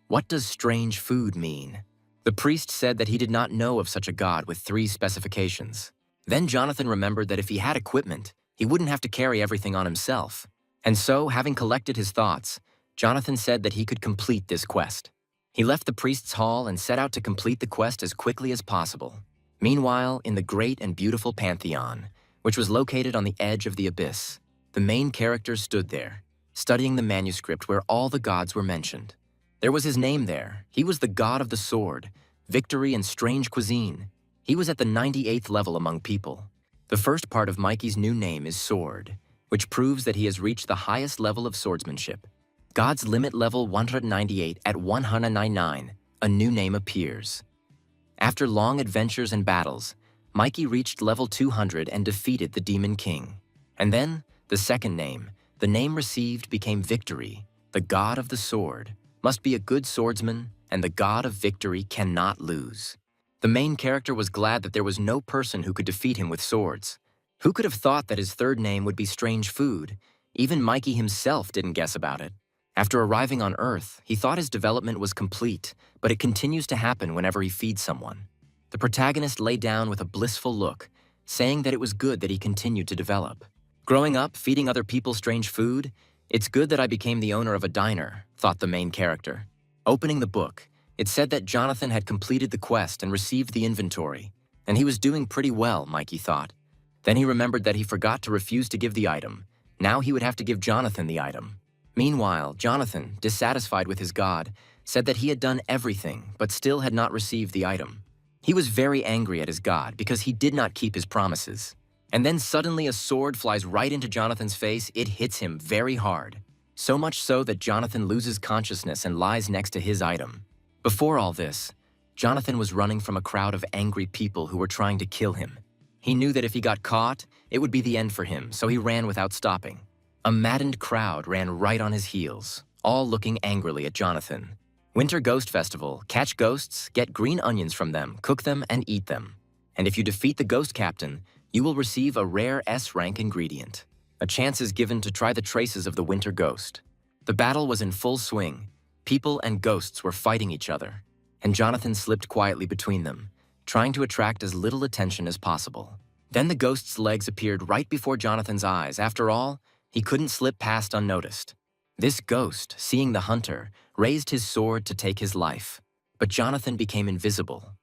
What does strange food mean? The priest said that he did not know of such a god with 3 specifications. Then Jonathan remembered that if he had equipment, he wouldn't have to carry everything on himself. And so, having collected his thoughts, Jonathan said that he could complete this quest. He left the priest's hall and set out to complete the quest as quickly as possible. Meanwhile, in the great and beautiful Pantheon, which was located on the edge of the abyss, the main character stood there, studying the manuscript where all the gods were mentioned. There was his name there. He was the god of the sword, victory, and strange cuisine. He was at the 98th level among people. The first part of Mikey's new name is Sword, which proves that he has reached the highest level of swordsmanship. God's limit level 198 at 199, a new name appears. After long adventures and battles, Mikey reached level 200 and defeated the Demon King. And then, the second name, the name received became Victory. The god of the sword must be a good swordsman, and the god of victory cannot lose. The main character was glad that there was no person who could defeat him with swords. Who could have thought that his third name would be Strange Food? Even Mikey himself didn't guess about it. After arriving on Earth, he thought his development was complete, but it continues to happen whenever he feeds someone. The protagonist lay down with a blissful look, saying that it was good that he continued to develop. Growing up, feeding other people strange food, it's good that I became the owner of a diner, thought the main character. Opening the book, it said that Jonathan had completed the quest and received the inventory, and he was doing pretty well, Mikey thought. Then he remembered that he forgot to refuse to give the item. Now he would have to give Jonathan the item. Meanwhile, Jonathan, dissatisfied with his god, said that he had done everything but still had not received the item. He was very angry at his god because he did not keep his promises. And then suddenly a sword flies right into Jonathan's face. It hits him very hard. So much so that Jonathan loses consciousness and lies next to his item. Before all this, Jonathan was running from a crowd of angry people who were trying to kill him. He knew that if he got caught, it would be the end for him, so he ran without stopping. A maddened crowd ran right on his heels, all looking angrily at Jonathan. Winter Ghost Festival. Catch ghosts, get green onions from them, cook them, and eat them. And if you defeat the ghost captain, you will receive a rare S-rank ingredient. A chance is given to try the traces of the winter ghost. The battle was in full swing. People and ghosts were fighting each other, and Jonathan slipped quietly between them, trying to attract as little attention as possible. Then the ghost's legs appeared right before Jonathan's eyes. After all, he couldn't slip past unnoticed. This ghost, seeing the hunter, raised his sword to take his life. But Jonathan became invisible.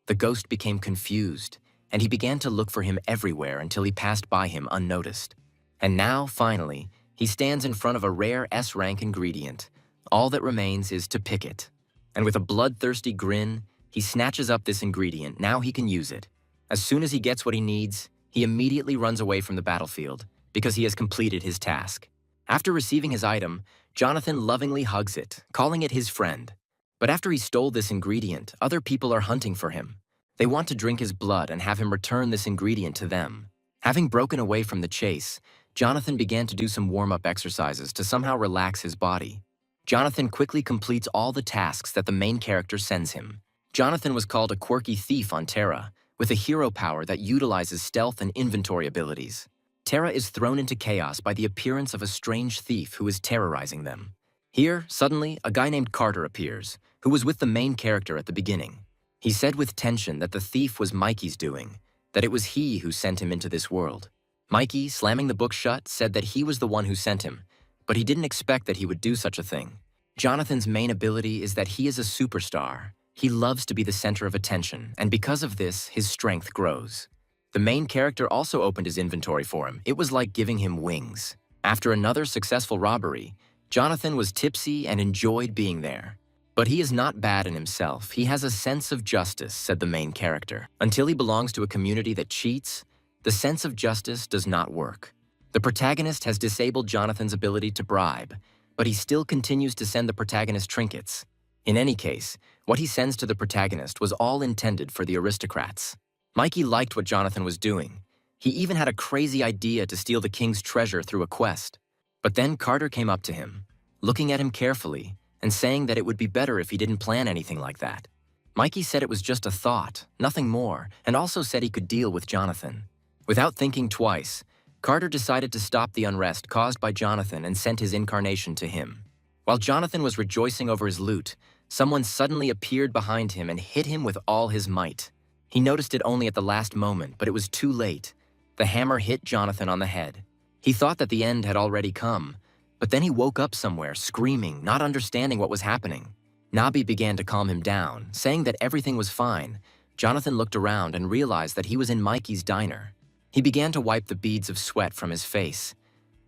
The ghost became confused, and he began to look for him everywhere until he passed by him unnoticed. And now, finally, he stands in front of a rare S-rank ingredient. All that remains is to pick it. And with a bloodthirsty grin, he snatches up this ingredient. Now he can use it. As soon as he gets what he needs, he immediately runs away from the battlefield because he has completed his task. After receiving his item, Jonathan lovingly hugs it, calling it his friend. But after he stole this ingredient, other people are hunting for him. They want to drink his blood and have him return this ingredient to them. Having broken away from the chase, Jonathan began to do some warm-up exercises to somehow relax his body. Jonathan quickly completes all the tasks that the main character sends him. Jonathan was called a quirky thief on Terra, with a hero power that utilizes stealth and inventory abilities. Terra is thrown into chaos by the appearance of a strange thief who is terrorizing them. Here, suddenly, a guy named Carter appears, who was with the main character at the beginning. He said with tension that the thief was Mikey's doing, that it was he who sent him into this world. Mikey, slamming the book shut, said that he was the one who sent him, but he didn't expect that he would do such a thing. Jonathan's main ability is that he is a superstar. He loves to be the center of attention, and because of this, his strength grows. The main character also opened his inventory for him. It was like giving him wings. After another successful robbery, Jonathan was tipsy and enjoyed being there. But he is not bad in himself. He has a sense of justice, said the main character. Until he belongs to a community that cheats, the sense of justice does not work. The protagonist has disabled Jonathan's ability to bribe, but he still continues to send the protagonist trinkets. In any case, what he sends to the protagonist was all intended for the aristocrats. Mikey liked what Jonathan was doing. He even had a crazy idea to steal the king's treasure through a quest. But then Carter came up to him, looking at him carefully, and saying that it would be better if he didn't plan anything like that. Mikey said it was just a thought, nothing more, and also said he could deal with Jonathan. Without thinking twice, Carter decided to stop the unrest caused by Jonathan and sent his incarnation to him. While Jonathan was rejoicing over his loot, someone suddenly appeared behind him and hit him with all his might. He noticed it only at the last moment, but it was too late. The hammer hit Jonathan on the head. He thought that the end had already come, but then he woke up somewhere, screaming, not understanding what was happening. Nabi began to calm him down, saying that everything was fine. Jonathan looked around and realized that he was in Mikey's diner. He began to wipe the beads of sweat from his face.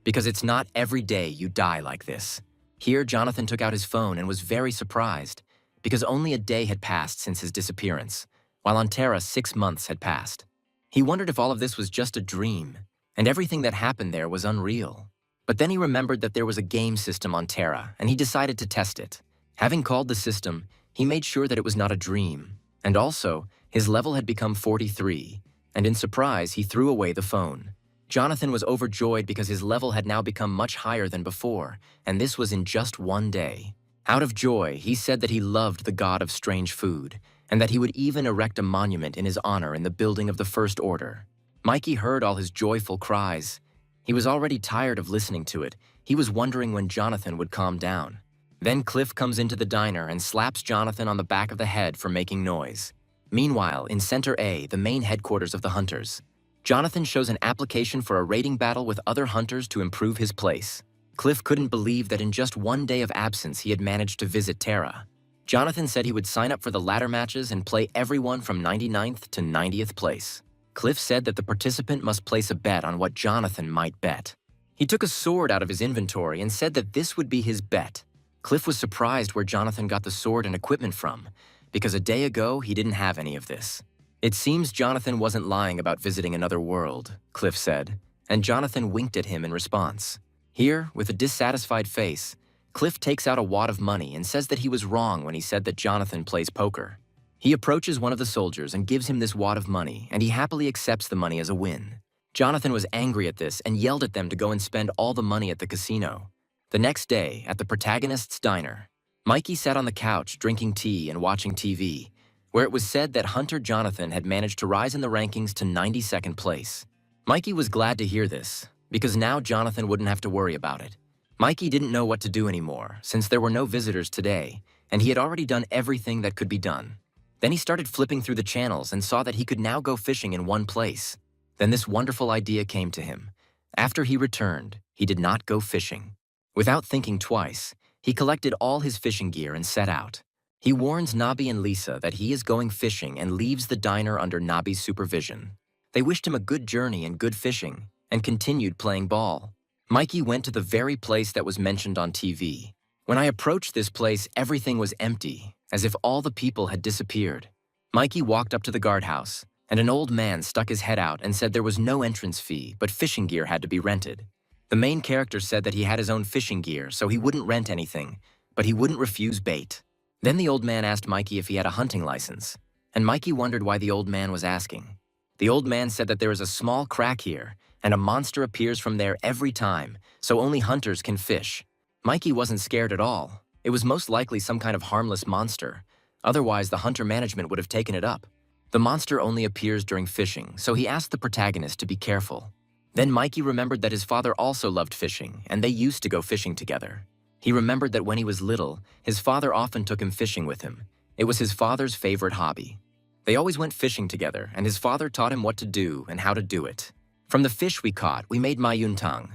Because it's not every day you die like this. Here, Jonathan took out his phone and was very surprised, because only a day had passed since his disappearance, while on Terra 6 months had passed. He wondered if all of this was just a dream, and everything that happened there was unreal. But then he remembered that there was a game system on Terra, and he decided to test it. Having called the system, he made sure that it was not a dream, and also, his level had become 43, and in surprise, he threw away the phone. Jonathan was overjoyed because his level had now become much higher than before, and this was in just one day. Out of joy, he said that he loved the god of strange food, and that he would even erect a monument in his honor in the building of the First Order. Mikey heard all his joyful cries. He was already tired of listening to it. He was wondering when Jonathan would calm down. Then Cliff comes into the diner and slaps Jonathan on the back of the head for making noise. Meanwhile, in Center A, the main headquarters of the hunters, Jonathan shows an application for a raiding battle with other hunters to improve his place. Cliff couldn't believe that in just one day of absence he had managed to visit Terra. Jonathan said he would sign up for the ladder matches and play everyone from 99th to 90th place. Cliff said that the participant must place a bet on what Jonathan might bet. He took a sword out of his inventory and said that this would be his bet. Cliff was surprised where Jonathan got the sword and equipment from, because a day ago he didn't have any of this. It seems Jonathan wasn't lying about visiting another world, Cliff said, and Jonathan winked at him in response. Here, with a dissatisfied face, Cliff takes out a wad of money and says that he was wrong when he said that Jonathan plays poker. He approaches one of the soldiers and gives him this wad of money, and he happily accepts the money as a win. Jonathan was angry at this and yelled at them to go and spend all the money at the casino. The next day, at the protagonist's diner, Mikey sat on the couch drinking tea and watching TV, where it was said that Hunter Jonathan had managed to rise in the rankings to 92nd place. Mikey was glad to hear this, because now Jonathan wouldn't have to worry about it. Mikey didn't know what to do anymore, since there were no visitors today, and he had already done everything that could be done. Then he started flipping through the channels and saw that he could now go fishing in one place. Then this wonderful idea came to him. After he returned, he did not go fishing. Without thinking twice, he collected all his fishing gear and set out. He warns Nabi and Lisa that he is going fishing and leaves the diner under Nabi's supervision. They wished him a good journey and good fishing, and continued playing ball. Mikey went to the very place that was mentioned on TV. When I approached this place, everything was empty, as if all the people had disappeared. Mikey walked up to the guardhouse, and an old man stuck his head out and said there was no entrance fee, but fishing gear had to be rented. The main character said that he had his own fishing gear, so he wouldn't rent anything, but he wouldn't refuse bait. Then the old man asked Mikey if he had a hunting license, and Mikey wondered why the old man was asking. The old man said that there is a small crack here, and a monster appears from there every time, so only hunters can fish. Mikey wasn't scared at all. It was most likely some kind of harmless monster. Otherwise, the hunter management would have taken it up. The monster only appears during fishing, so he asked the protagonist to be careful. Then Mikey remembered that his father also loved fishing, and they used to go fishing together. He remembered that when he was little, his father often took him fishing with him. It was his father's favorite hobby. They always went fishing together, and his father taught him what to do and how to do it. From the fish we caught, we made mayuntang,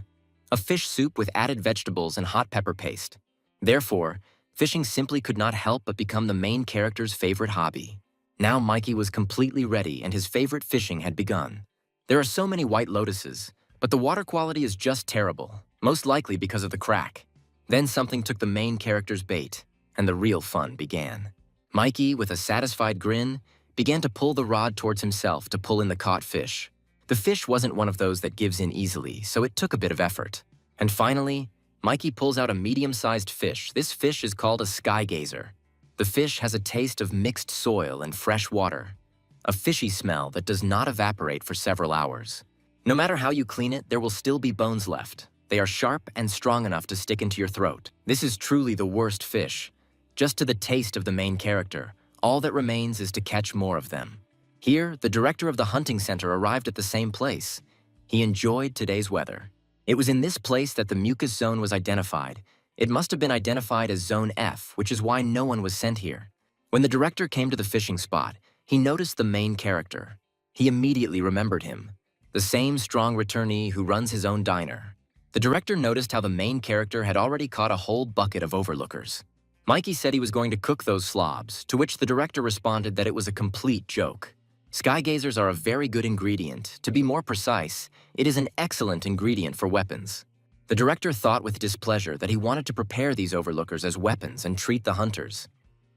a fish soup with added vegetables and hot pepper paste. Therefore, fishing simply could not help but become the main character's favorite hobby. Now Mikey was completely ready, and his favorite fishing had begun. There are so many white lotuses, but the water quality is just terrible, most likely because of the crack. Then something took the main character's bait, and the real fun began. Mikey, with a satisfied grin, began to pull the rod towards himself to pull in the caught fish. The fish wasn't one of those that gives in easily, so it took a bit of effort. And finally, Mikey pulls out a medium-sized fish. This fish is called a sky gazer. The fish has a taste of mixed soil and fresh water, a fishy smell that does not evaporate for several hours. No matter how you clean it, there will still be bones left. They are sharp and strong enough to stick into your throat. This is truly the worst fish. Just to the taste of the main character, all that remains is to catch more of them. Here, the director of the hunting center arrived at the same place. He enjoyed today's weather. It was in this place that the mucus zone was identified. It must have been identified as Zone F, which is why no one was sent here. When the director came to the fishing spot, he noticed the main character. He immediately remembered him, the same strong returnee who runs his own diner. The director noticed how the main character had already caught a whole bucket of overlookers. Mikey said he was going to cook those slobs, to which the director responded that it was a complete joke. Sky gazers are a very good ingredient. To be more precise, it is an excellent ingredient for weapons. The director thought with displeasure that he wanted to prepare these overlookers as weapons and treat the hunters.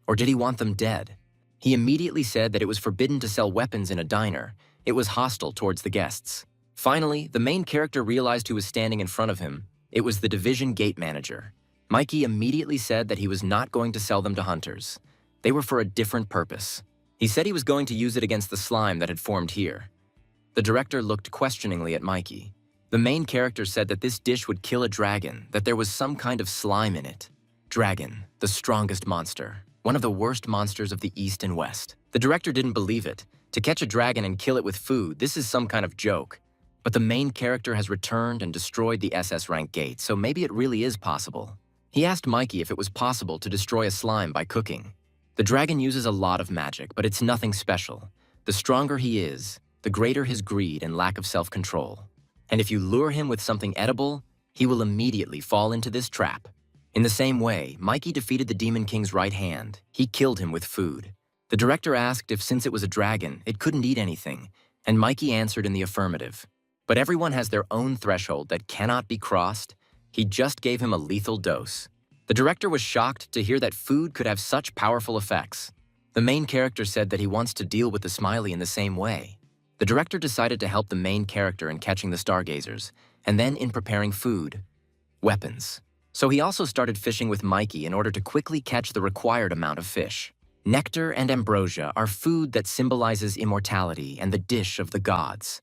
Or did he want them dead? He immediately said that it was forbidden to sell weapons in a diner. It was hostile towards the guests. Finally, the main character realized who was standing in front of him. It was the division gate manager. Mikey immediately said that he was not going to sell them to hunters. They were for a different purpose. He said he was going to use it against the slime that had formed here. The director looked questioningly at Mikey. The main character said that this dish would kill a dragon, that there was some kind of slime in it. Dragon, the strongest monster, one of the worst monsters of the East and West. The director didn't believe it. To catch a dragon and kill it with food, this is some kind of joke. But the main character has returned and destroyed the SS rank gate, so maybe it really is possible. He asked Mikey if it was possible to destroy a slime by cooking. The dragon uses a lot of magic, but it's nothing special. The stronger he is, the greater his greed and lack of self-control. And if you lure him with something edible, he will immediately fall into this trap. In the same way, Mikey defeated the Demon King's right hand. He killed him with food. The director asked if since it was a dragon, it couldn't eat anything, and Mikey answered in the affirmative. But everyone has their own threshold that cannot be crossed. He just gave him a lethal dose. The director was shocked to hear that food could have such powerful effects. The main character said that he wants to deal with the Smiley in the same way. The director decided to help the main character in catching the stargazers, and then in preparing food, weapons. So he also started fishing with Mikey in order to quickly catch the required amount of fish. Nectar and ambrosia are food that symbolizes immortality and the dish of the gods,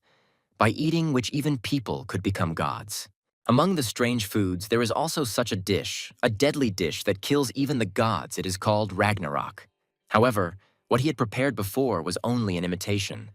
by eating which even people could become gods. Among the strange foods, there is also such a dish, a deadly dish that kills even the gods. It is called Ragnarok. However, what he had prepared before was only an imitation.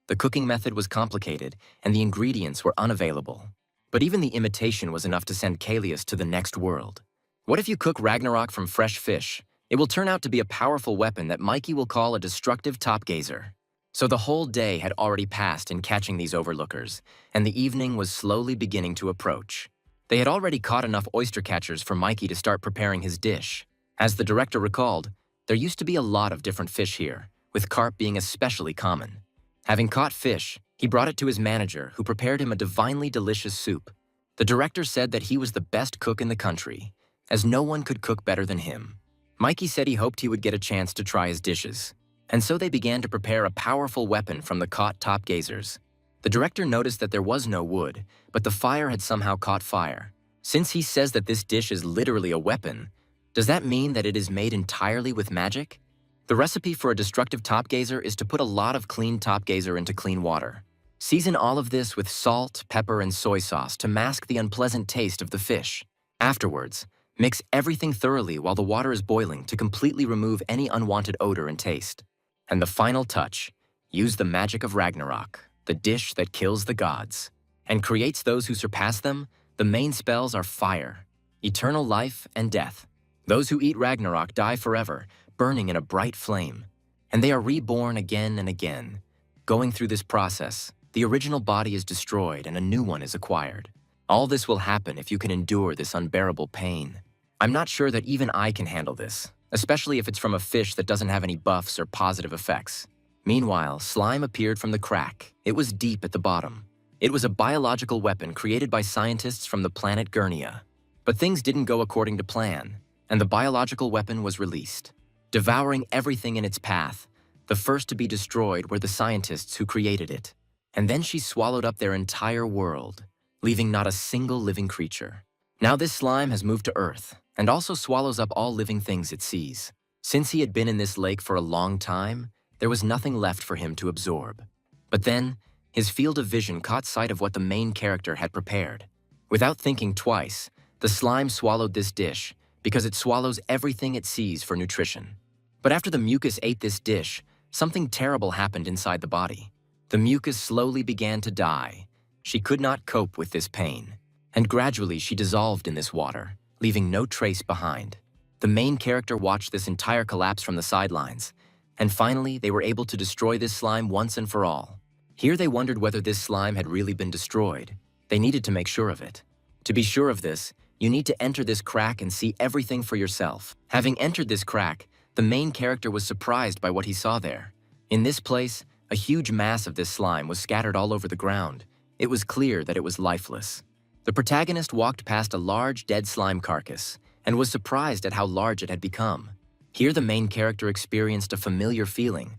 The cooking method was complicated, and the ingredients were unavailable. But even the imitation was enough to send Kalius to the next world. What if you cook Ragnarok from fresh fish? It will turn out to be a powerful weapon that Mikey will call a destructive top-gazer. So the whole day had already passed in catching these overlookers, and the evening was slowly beginning to approach. They had already caught enough oyster catchers for Mikey to start preparing his dish. As the director recalled, there used to be a lot of different fish here, with carp being especially common. Having caught fish, he brought it to his manager, who prepared him a divinely delicious soup. The director said that he was the best cook in the country, as no one could cook better than him. Mikey said he hoped he would get a chance to try his dishes, and so they began to prepare a powerful weapon from the caught top-gazers. The director noticed that there was no wood, but the fire had somehow caught fire. Since he says that this dish is literally a weapon, does that mean that it is made entirely with magic? The recipe for a destructive top-gazer is to put a lot of clean top-gazer into clean water. Season all of this with salt, pepper, and soy sauce to mask the unpleasant taste of the fish. Afterwards, mix everything thoroughly while the water is boiling to completely remove any unwanted odor and taste. And the final touch, use the magic of Ragnarok, the dish that kills the gods, and creates those who surpass them. The main spells are fire, eternal life, and death. Those who eat Ragnarok die forever, burning in a bright flame, and they are reborn again and again. Going through this process, the original body is destroyed and a new one is acquired. All this will happen if you can endure this unbearable pain. I'm not sure that even I can handle this, especially if it's from a fish that doesn't have any buffs or positive effects. Meanwhile, slime appeared from the crack. It was deep at the bottom. It was a biological weapon created by scientists from the planet Gurnia. But things didn't go according to plan, and the biological weapon was released, devouring everything in its path. The first to be destroyed were the scientists who created it. And then she swallowed up their entire world, leaving not a single living creature. Now this slime has moved to Earth, and also swallows up all living things it sees. Since he had been in this lake for a long time, there was nothing left for him to absorb. But then, his field of vision caught sight of what the main character had prepared. Without thinking twice, the slime swallowed this dish, because it swallows everything it sees for nutrition. But after the mucus ate this dish, something terrible happened inside the body. The mucus slowly began to die. She could not cope with this pain, and gradually she dissolved in this water, leaving no trace behind. The main character watched this entire collapse from the sidelines, and finally they were able to destroy this slime once and for all. Here they wondered whether this slime had really been destroyed. They needed to make sure of it. To be sure of this, you need to enter this crack and see everything for yourself. Having entered this crack, the main character was surprised by what he saw there. In this place, a huge mass of this slime was scattered all over the ground. It was clear that it was lifeless. The protagonist walked past a large dead slime carcass and was surprised at how large it had become. Here the main character experienced a familiar feeling.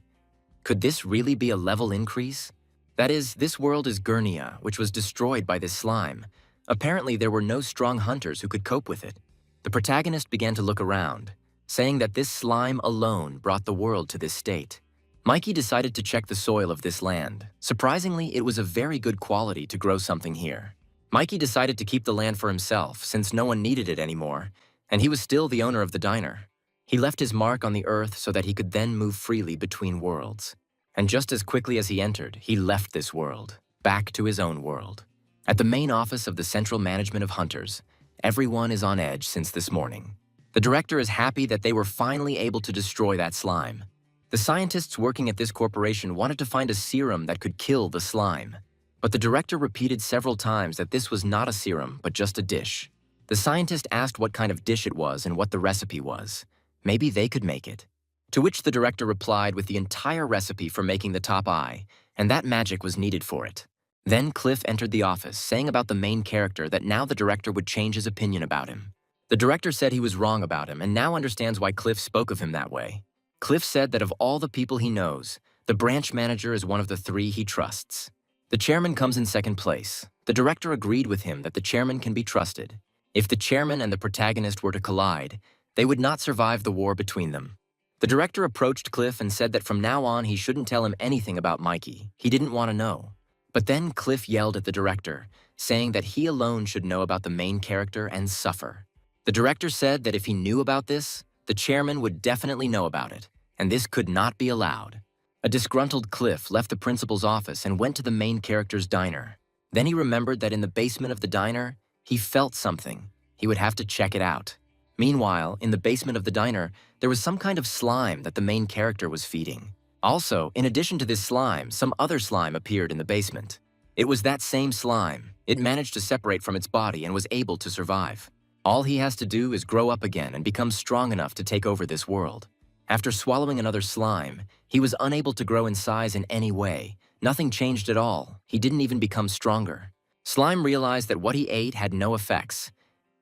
Could this really be a level increase? That is, this world is Gurnia, which was destroyed by this slime. Apparently there were no strong hunters who could cope with it. The protagonist began to look around, saying that this slime alone brought the world to this state. Mikey decided to check the soil of this land. Surprisingly, it was of very good quality to grow something here. Mikey decided to keep the land for himself since no one needed it anymore, and he was still the owner of the diner. He left his mark on the earth so that he could then move freely between worlds. And just as quickly as he entered, he left this world, back to his own world. At the main office of the Central Management of Hunters, everyone is on edge since this morning. The director is happy that they were finally able to destroy that slime. The scientists working at this corporation wanted to find a serum that could kill the slime. But the director repeated several times that this was not a serum, but just a dish. The scientist asked what kind of dish it was and what the recipe was. Maybe they could make it. To which the director replied with the entire recipe for making the top eye, and that magic was needed for it. Then Cliff entered the office, saying about the main character that now the director would change his opinion about him. The director said he was wrong about him and now understands why Cliff spoke of him that way. Cliff said that of all the people he knows, the branch manager is one of the 3 he trusts. The chairman comes in second place. The director agreed with him that the chairman can be trusted. If the chairman and the protagonist were to collide, they would not survive the war between them. The director approached Cliff and said that from now on he shouldn't tell him anything about Mikey. He didn't want to know. But then Cliff yelled at the director, saying that he alone should know about the main character and suffer. The director said that if he knew about this, the chairman would definitely know about it, and this could not be allowed. A disgruntled Cliff left the principal's office and went to the main character's diner. Then he remembered that in the basement of the diner, he felt something. He would have to check it out. Meanwhile, in the basement of the diner, there was some kind of slime that the main character was feeding. Also, in addition to this slime, some other slime appeared in the basement. It was that same slime. It managed to separate from its body and was able to survive. All he has to do is grow up again and become strong enough to take over this world. After swallowing another slime, he was unable to grow in size in any way. Nothing changed at all. He didn't even become stronger. Slime realized that what he ate had no effects.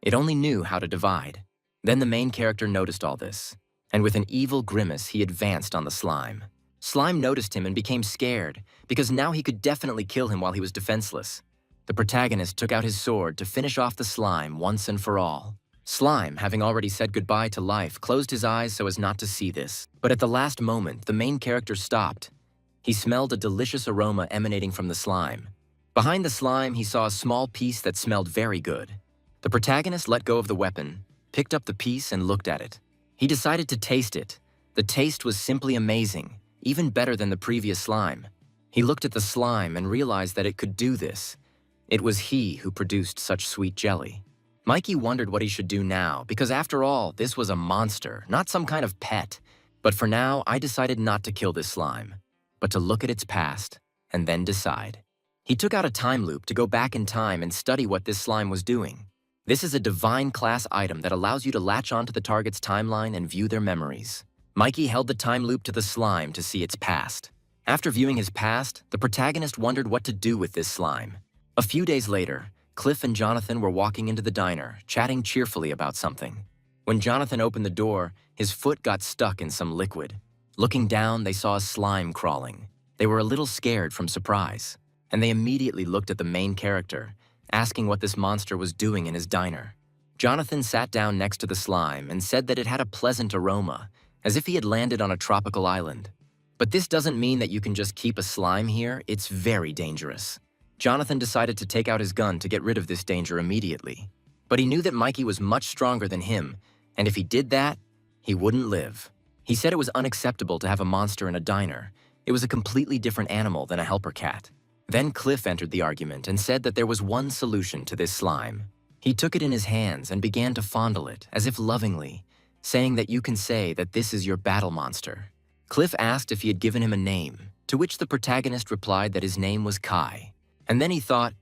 It only knew how to divide. Then the main character noticed all this, and with an evil grimace, he advanced on the slime. Slime noticed him and became scared, because now he could definitely kill him while he was defenseless. The protagonist took out his sword to finish off the slime once and for all. Slime, having already said goodbye to life, closed his eyes so as not to see this. But at the last moment, the main character stopped. He smelled a delicious aroma emanating from the slime. Behind the slime, he saw a small piece that smelled very good. The protagonist let go of the weapon, picked up the piece and looked at it. He decided to taste it. The taste was simply amazing, even better than the previous slime. He looked at the slime and realized that it could do this. It was he who produced such sweet jelly. Mikey wondered what he should do now, because after all, this was a monster, not some kind of pet. But for now, I decided not to kill this slime, but to look at its past and then decide. He took out a time loop to go back in time and study what this slime was doing. This is a divine class item that allows you to latch onto the target's timeline and view their memories. Mikey held the time loop to the slime to see its past. After viewing his past, the protagonist wondered what to do with this slime. A few days later, Cliff and Jonathan were walking into the diner, chatting cheerfully about something. When Jonathan opened the door, his foot got stuck in some liquid. Looking down, they saw a slime crawling. They were a little scared from surprise, and they immediately looked at the main character, asking what this monster was doing in his diner. Jonathan sat down next to the slime and said that it had a pleasant aroma, as if he had landed on a tropical island. But this doesn't mean that you can just keep a slime here. It's very dangerous. Jonathan decided to take out his gun to get rid of this danger immediately. But he knew that Mikey was much stronger than him, and if he did that, he wouldn't live. He said it was unacceptable to have a monster in a diner. It was a completely different animal than a helper cat. Then Cliff entered the argument and said that there was one solution to this slime. He took it in his hands and began to fondle it, as if lovingly, saying that you can say that this is your battle monster. Cliff asked if he had given him a name, to which the protagonist replied that his name was Kai. And then he thought,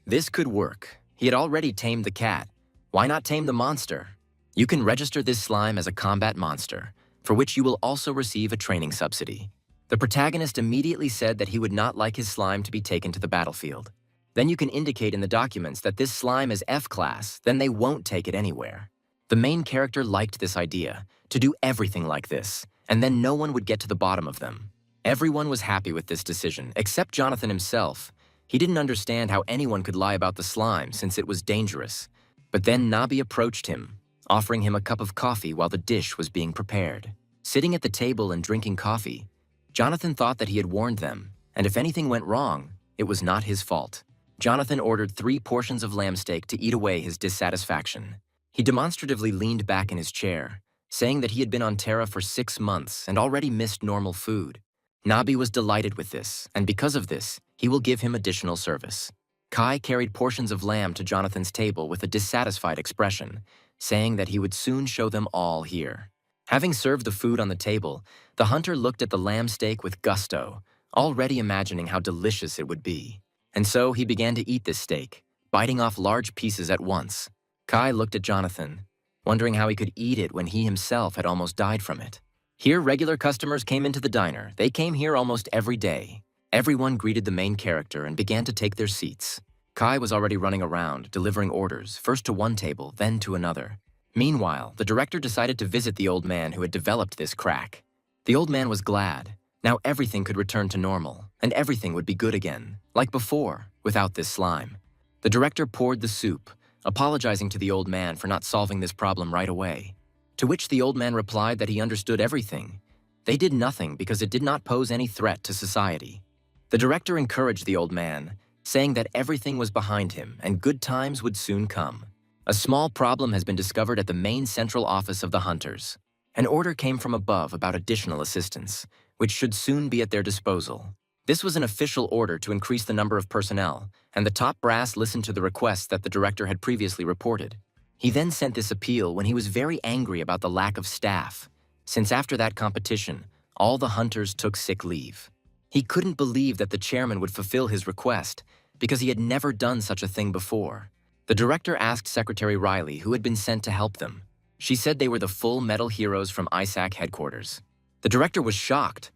this could work. He had already tamed the cat. Why not tame the monster? You can register this slime as a combat monster, for which you will also receive a training subsidy. The protagonist immediately said that he would not like his slime to be taken to the battlefield. Then you can indicate in the documents that this slime is F-class, then they won't take it anywhere. The main character liked this idea, to do everything like this, and then no one would get to the bottom of them. Everyone was happy with this decision, except Jonathan himself. He didn't understand how anyone could lie about the slime since it was dangerous. But then Nabi approached him, offering him a cup of coffee while the dish was being prepared. Sitting at the table and drinking coffee, Jonathan thought that he had warned them, and if anything went wrong, it was not his fault. Jonathan ordered 3 portions of lamb steak to eat away his dissatisfaction. He demonstratively leaned back in his chair, saying that he had been on Terra for 6 months and already missed normal food. Nabi was delighted with this, and because of this, he will give him additional service. Kai carried portions of lamb to Jonathan's table with a dissatisfied expression, saying that he would soon show them all here. Having served the food on the table, the hunter looked at the lamb steak with gusto, already imagining how delicious it would be. And so he began to eat this steak, biting off large pieces at once. Kai looked at Jonathan, wondering how he could eat it when he himself had almost died from it. Here, regular customers came into the diner. They came here almost every day. Everyone greeted the main character and began to take their seats. Kai was already running around, delivering orders, first to one table, then to another. Meanwhile, the director decided to visit the old man who had developed this crack. The old man was glad. Now everything could return to normal, and everything would be good again, like before, without this slime. The director poured the soup, apologizing to the old man for not solving this problem right away. To which the old man replied that he understood everything. They did nothing because it did not pose any threat to society. The director encouraged the old man, saying that everything was behind him and good times would soon come. A small problem has been discovered at the main central office of the hunters. An order came from above about additional assistance, which should soon be at their disposal. This was an official order to increase the number of personnel, and the top brass listened to the requests that the director had previously reported. He then sent this appeal when he was very angry about the lack of staff, since after that competition, all the hunters took sick leave. He couldn't believe that the chairman would fulfill his request because he had never done such a thing before. The director asked Secretary Riley who had been sent to help them. She said they were the full metal heroes from ISAC headquarters. The director was shocked.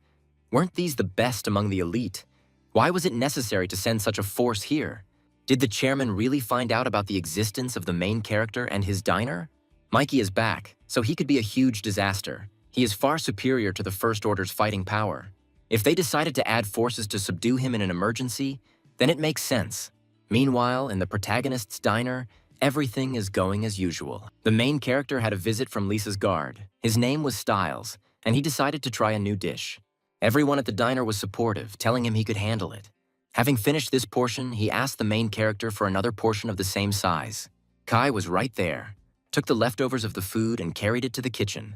Weren't these the best among the elite? Why was it necessary to send such a force here? Did the chairman really find out about the existence of the main character and his diner? Mikey is back, so he could be a huge disaster. He is far superior to the First Order's fighting power. If they decided to add forces to subdue him in an emergency, then it makes sense. Meanwhile, in the protagonist's diner, everything is going as usual. The main character had a visit from Lisa's guard. His name was Styles, and he decided to try a new dish. Everyone at the diner was supportive, telling him he could handle it. Having finished this portion, he asked the main character for another portion of the same size. Kai was right there, took the leftovers of the food and carried it to the kitchen.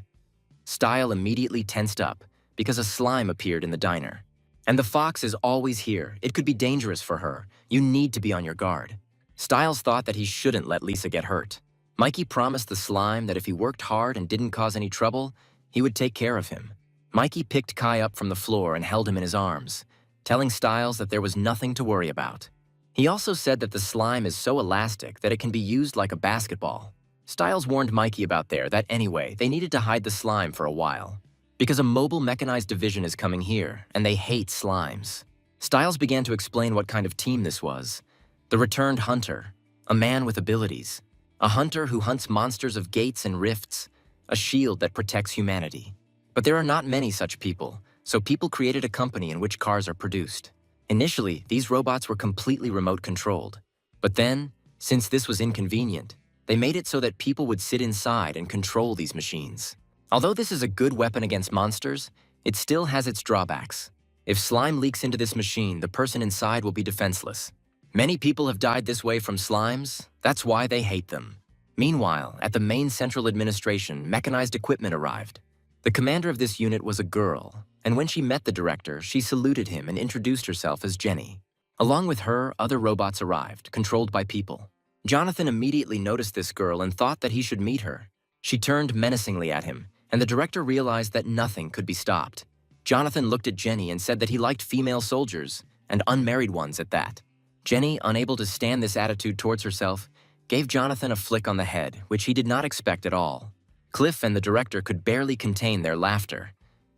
Style immediately tensed up because a slime appeared in the diner. And the fox is always here. It could be dangerous for her. You need to be on your guard. Styles thought that he shouldn't let Lisa get hurt. Mikey promised the slime that if he worked hard and didn't cause any trouble, he would take care of him. Mikey picked Kai up from the floor and held him in his arms, telling Styles that there was nothing to worry about. He also said that the slime is so elastic that it can be used like a basketball. Styles warned Mikey about that anyway, they needed to hide the slime for a while, because a mobile mechanized division is coming here, and they hate slimes. Styles began to explain what kind of team this was. The returned hunter, a man with abilities, a hunter who hunts monsters of gates and rifts, a shield that protects humanity. But there are not many such people, so people created a company in which cars are produced. Initially, these robots were completely remote-controlled. But then, since this was inconvenient, they made it so that people would sit inside and control these machines. Although this is a good weapon against monsters, it still has its drawbacks. If slime leaks into this machine, the person inside will be defenseless. Many people have died this way from slimes, that's why they hate them. Meanwhile, at the main central administration, mechanized equipment arrived. The commander of this unit was a girl, and when she met the director, she saluted him and introduced herself as Jenny. Along with her, other robots arrived, controlled by people. Jonathan immediately noticed this girl and thought that he should meet her. She turned menacingly at him, and the director realized that nothing could be stopped. Jonathan looked at Jenny and said that he liked female soldiers, and unmarried ones at that. Jenny, unable to stand this attitude towards herself, gave Jonathan a flick on the head, which he did not expect at all. Cliff and the director could barely contain their laughter,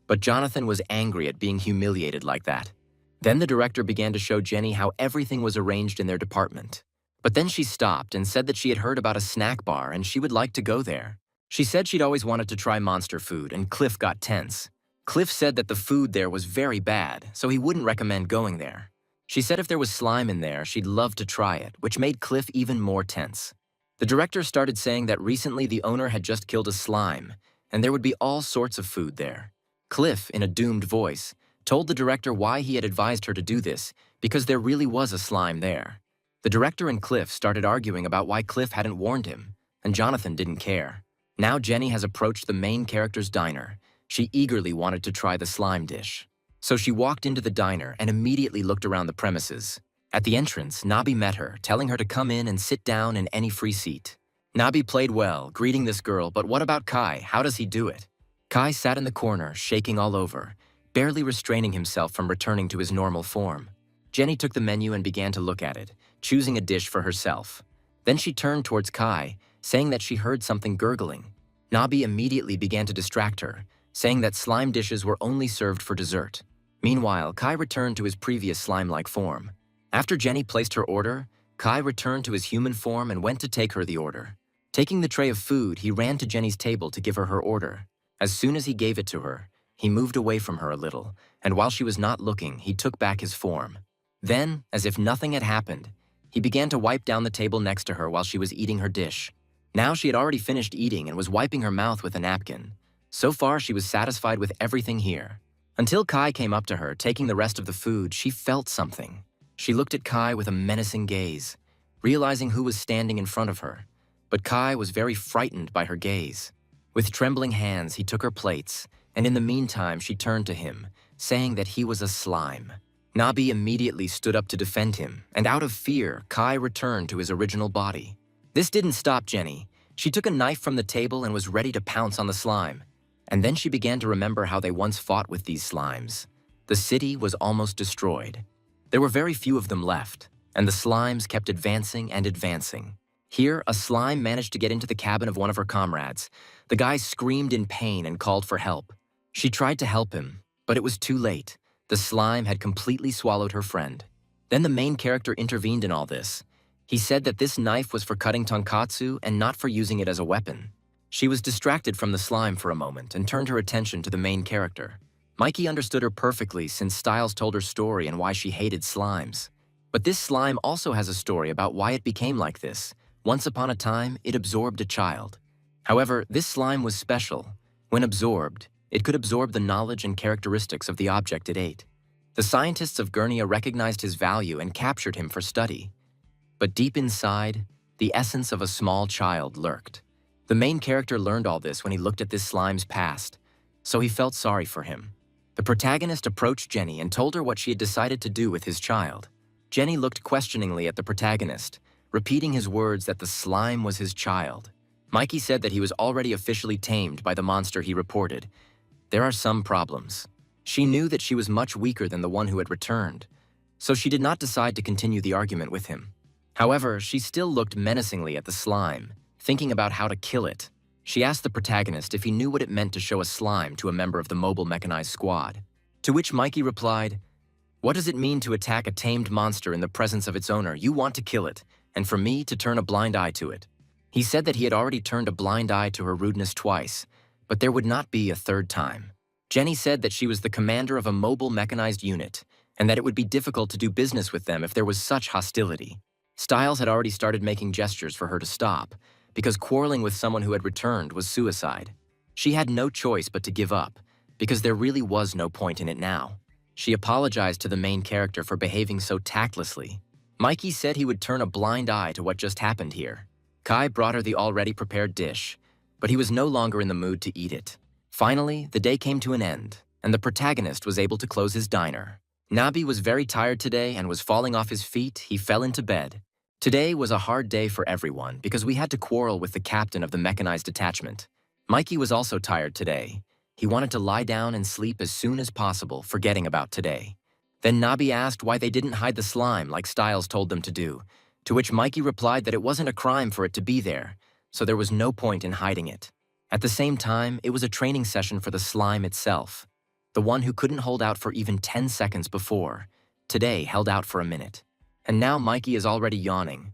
but Jonathan was angry at being humiliated like that. Then the director began to show Jenny how everything was arranged in their department. But then she stopped and said that she had heard about a snack bar and she would like to go there. She said she'd always wanted to try monster food, and Cliff got tense. Cliff said that the food there was very bad, so he wouldn't recommend going there. She said if there was slime in there, she'd love to try it, which made Cliff even more tense. The director started saying that recently the owner had just killed a slime, and there would be all sorts of food there. Cliff, in a doomed voice, told the director why he had advised her to do this, because there really was a slime there. The director and Cliff started arguing about why Cliff hadn't warned him, and Jonathan didn't care. Now Jenny has approached the main character's diner. She eagerly wanted to try the slime dish. So she walked into the diner and immediately looked around the premises. At the entrance, Nabi met her, telling her to come in and sit down in any free seat. Nabi played well, greeting this girl, but what about Kai? How does he do it? Kai sat in the corner, shaking all over, barely restraining himself from returning to his normal form. Jenny took the menu and began to look at it, choosing a dish for herself. Then she turned towards Kai, saying that she heard something gurgling. Nabi immediately began to distract her, saying that slime dishes were only served for dessert. Meanwhile, Kai returned to his previous slime-like form. After Jenny placed her order, Kai returned to his human form and went to take her the order. Taking the tray of food, he ran to Jenny's table to give her her order. As soon as he gave it to her, he moved away from her a little, and while she was not looking, he took back his form. Then, as if nothing had happened, he began to wipe down the table next to her while she was eating her dish. Now she had already finished eating and was wiping her mouth with a napkin. So far, she was satisfied with everything here. Until Kai came up to her, taking the rest of the food, she felt something. She looked at Kai with a menacing gaze, realizing who was standing in front of her. But Kai was very frightened by her gaze. With trembling hands, he took her plates, and in the meantime, she turned to him, saying that he was a slime. Nabi immediately stood up to defend him, and out of fear, Kai returned to his original body. This didn't stop Jenny. She took a knife from the table and was ready to pounce on the slime. And then she began to remember how they once fought with these slimes. The city was almost destroyed. There were very few of them left, and the slimes kept advancing and advancing. Here, a slime managed to get into the cabin of one of her comrades. The guy screamed in pain and called for help. She tried to help him, but it was too late. The slime had completely swallowed her friend. Then the main character intervened in all this. He said that this knife was for cutting tonkatsu and not for using it as a weapon. She was distracted from the slime for a moment and turned her attention to the main character. Mikey understood her perfectly since Styles told her story and why she hated slimes. But this slime also has a story about why it became like this. Once upon a time, it absorbed a child. However, this slime was special. When absorbed, it could absorb the knowledge and characteristics of the object it ate. The scientists of Gurnia recognized his value and captured him for study. But deep inside, the essence of a small child lurked. The main character learned all this when he looked at this slime's past, so he felt sorry for him. The protagonist approached Jenny and told her what she had decided to do with his child. Jenny looked questioningly at the protagonist, repeating his words that the slime was his child. Mikey said that he was already officially tamed by the monster he reported. There are some problems. She knew that she was much weaker than the one who had returned, so she did not decide to continue the argument with him. However, she still looked menacingly at the slime, thinking about how to kill it. She asked the protagonist if he knew what it meant to show a slime to a member of the mobile mechanized squad. To which Mikey replied, "What does it mean to attack a tamed monster in the presence of its owner? You want to kill it, and for me to turn a blind eye to it." He said that he had already turned a blind eye to her rudeness twice, but there would not be a third time. Jenny said that she was the commander of a mobile mechanized unit, and that it would be difficult to do business with them if there was such hostility. Styles had already started making gestures for her to stop, because quarreling with someone who had returned was suicide. She had no choice but to give up, because there really was no point in it now. She apologized to the main character for behaving so tactlessly. Mikey said he would turn a blind eye to what just happened here. Kai brought her the already prepared dish, but he was no longer in the mood to eat it. Finally, the day came to an end, and the protagonist was able to close his diner. Nabi was very tired today and was falling off his feet. He fell into bed. Today was a hard day for everyone because we had to quarrel with the captain of the mechanized detachment. Mikey was also tired today. He wanted to lie down and sleep as soon as possible, forgetting about today. Then Nabi asked why they didn't hide the slime like Styles told them to do, to which Mikey replied that it wasn't a crime for it to be there, so there was no point in hiding it. At the same time, it was a training session for the slime itself. The one who couldn't hold out for even 10 seconds before, today held out for a minute. And now Mikey is already yawning.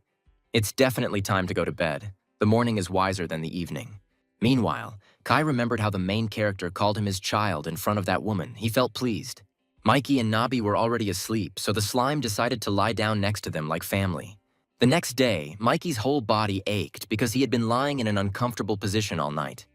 It's definitely time to go to bed. The morning is wiser than the evening. Meanwhile, Kai remembered how the main character called him his child in front of that woman. He felt pleased. Mikey and Nabi were already asleep, so the slime decided to lie down next to them like family. The next day, Mikey's whole body ached because he had been lying in an uncomfortable position all night.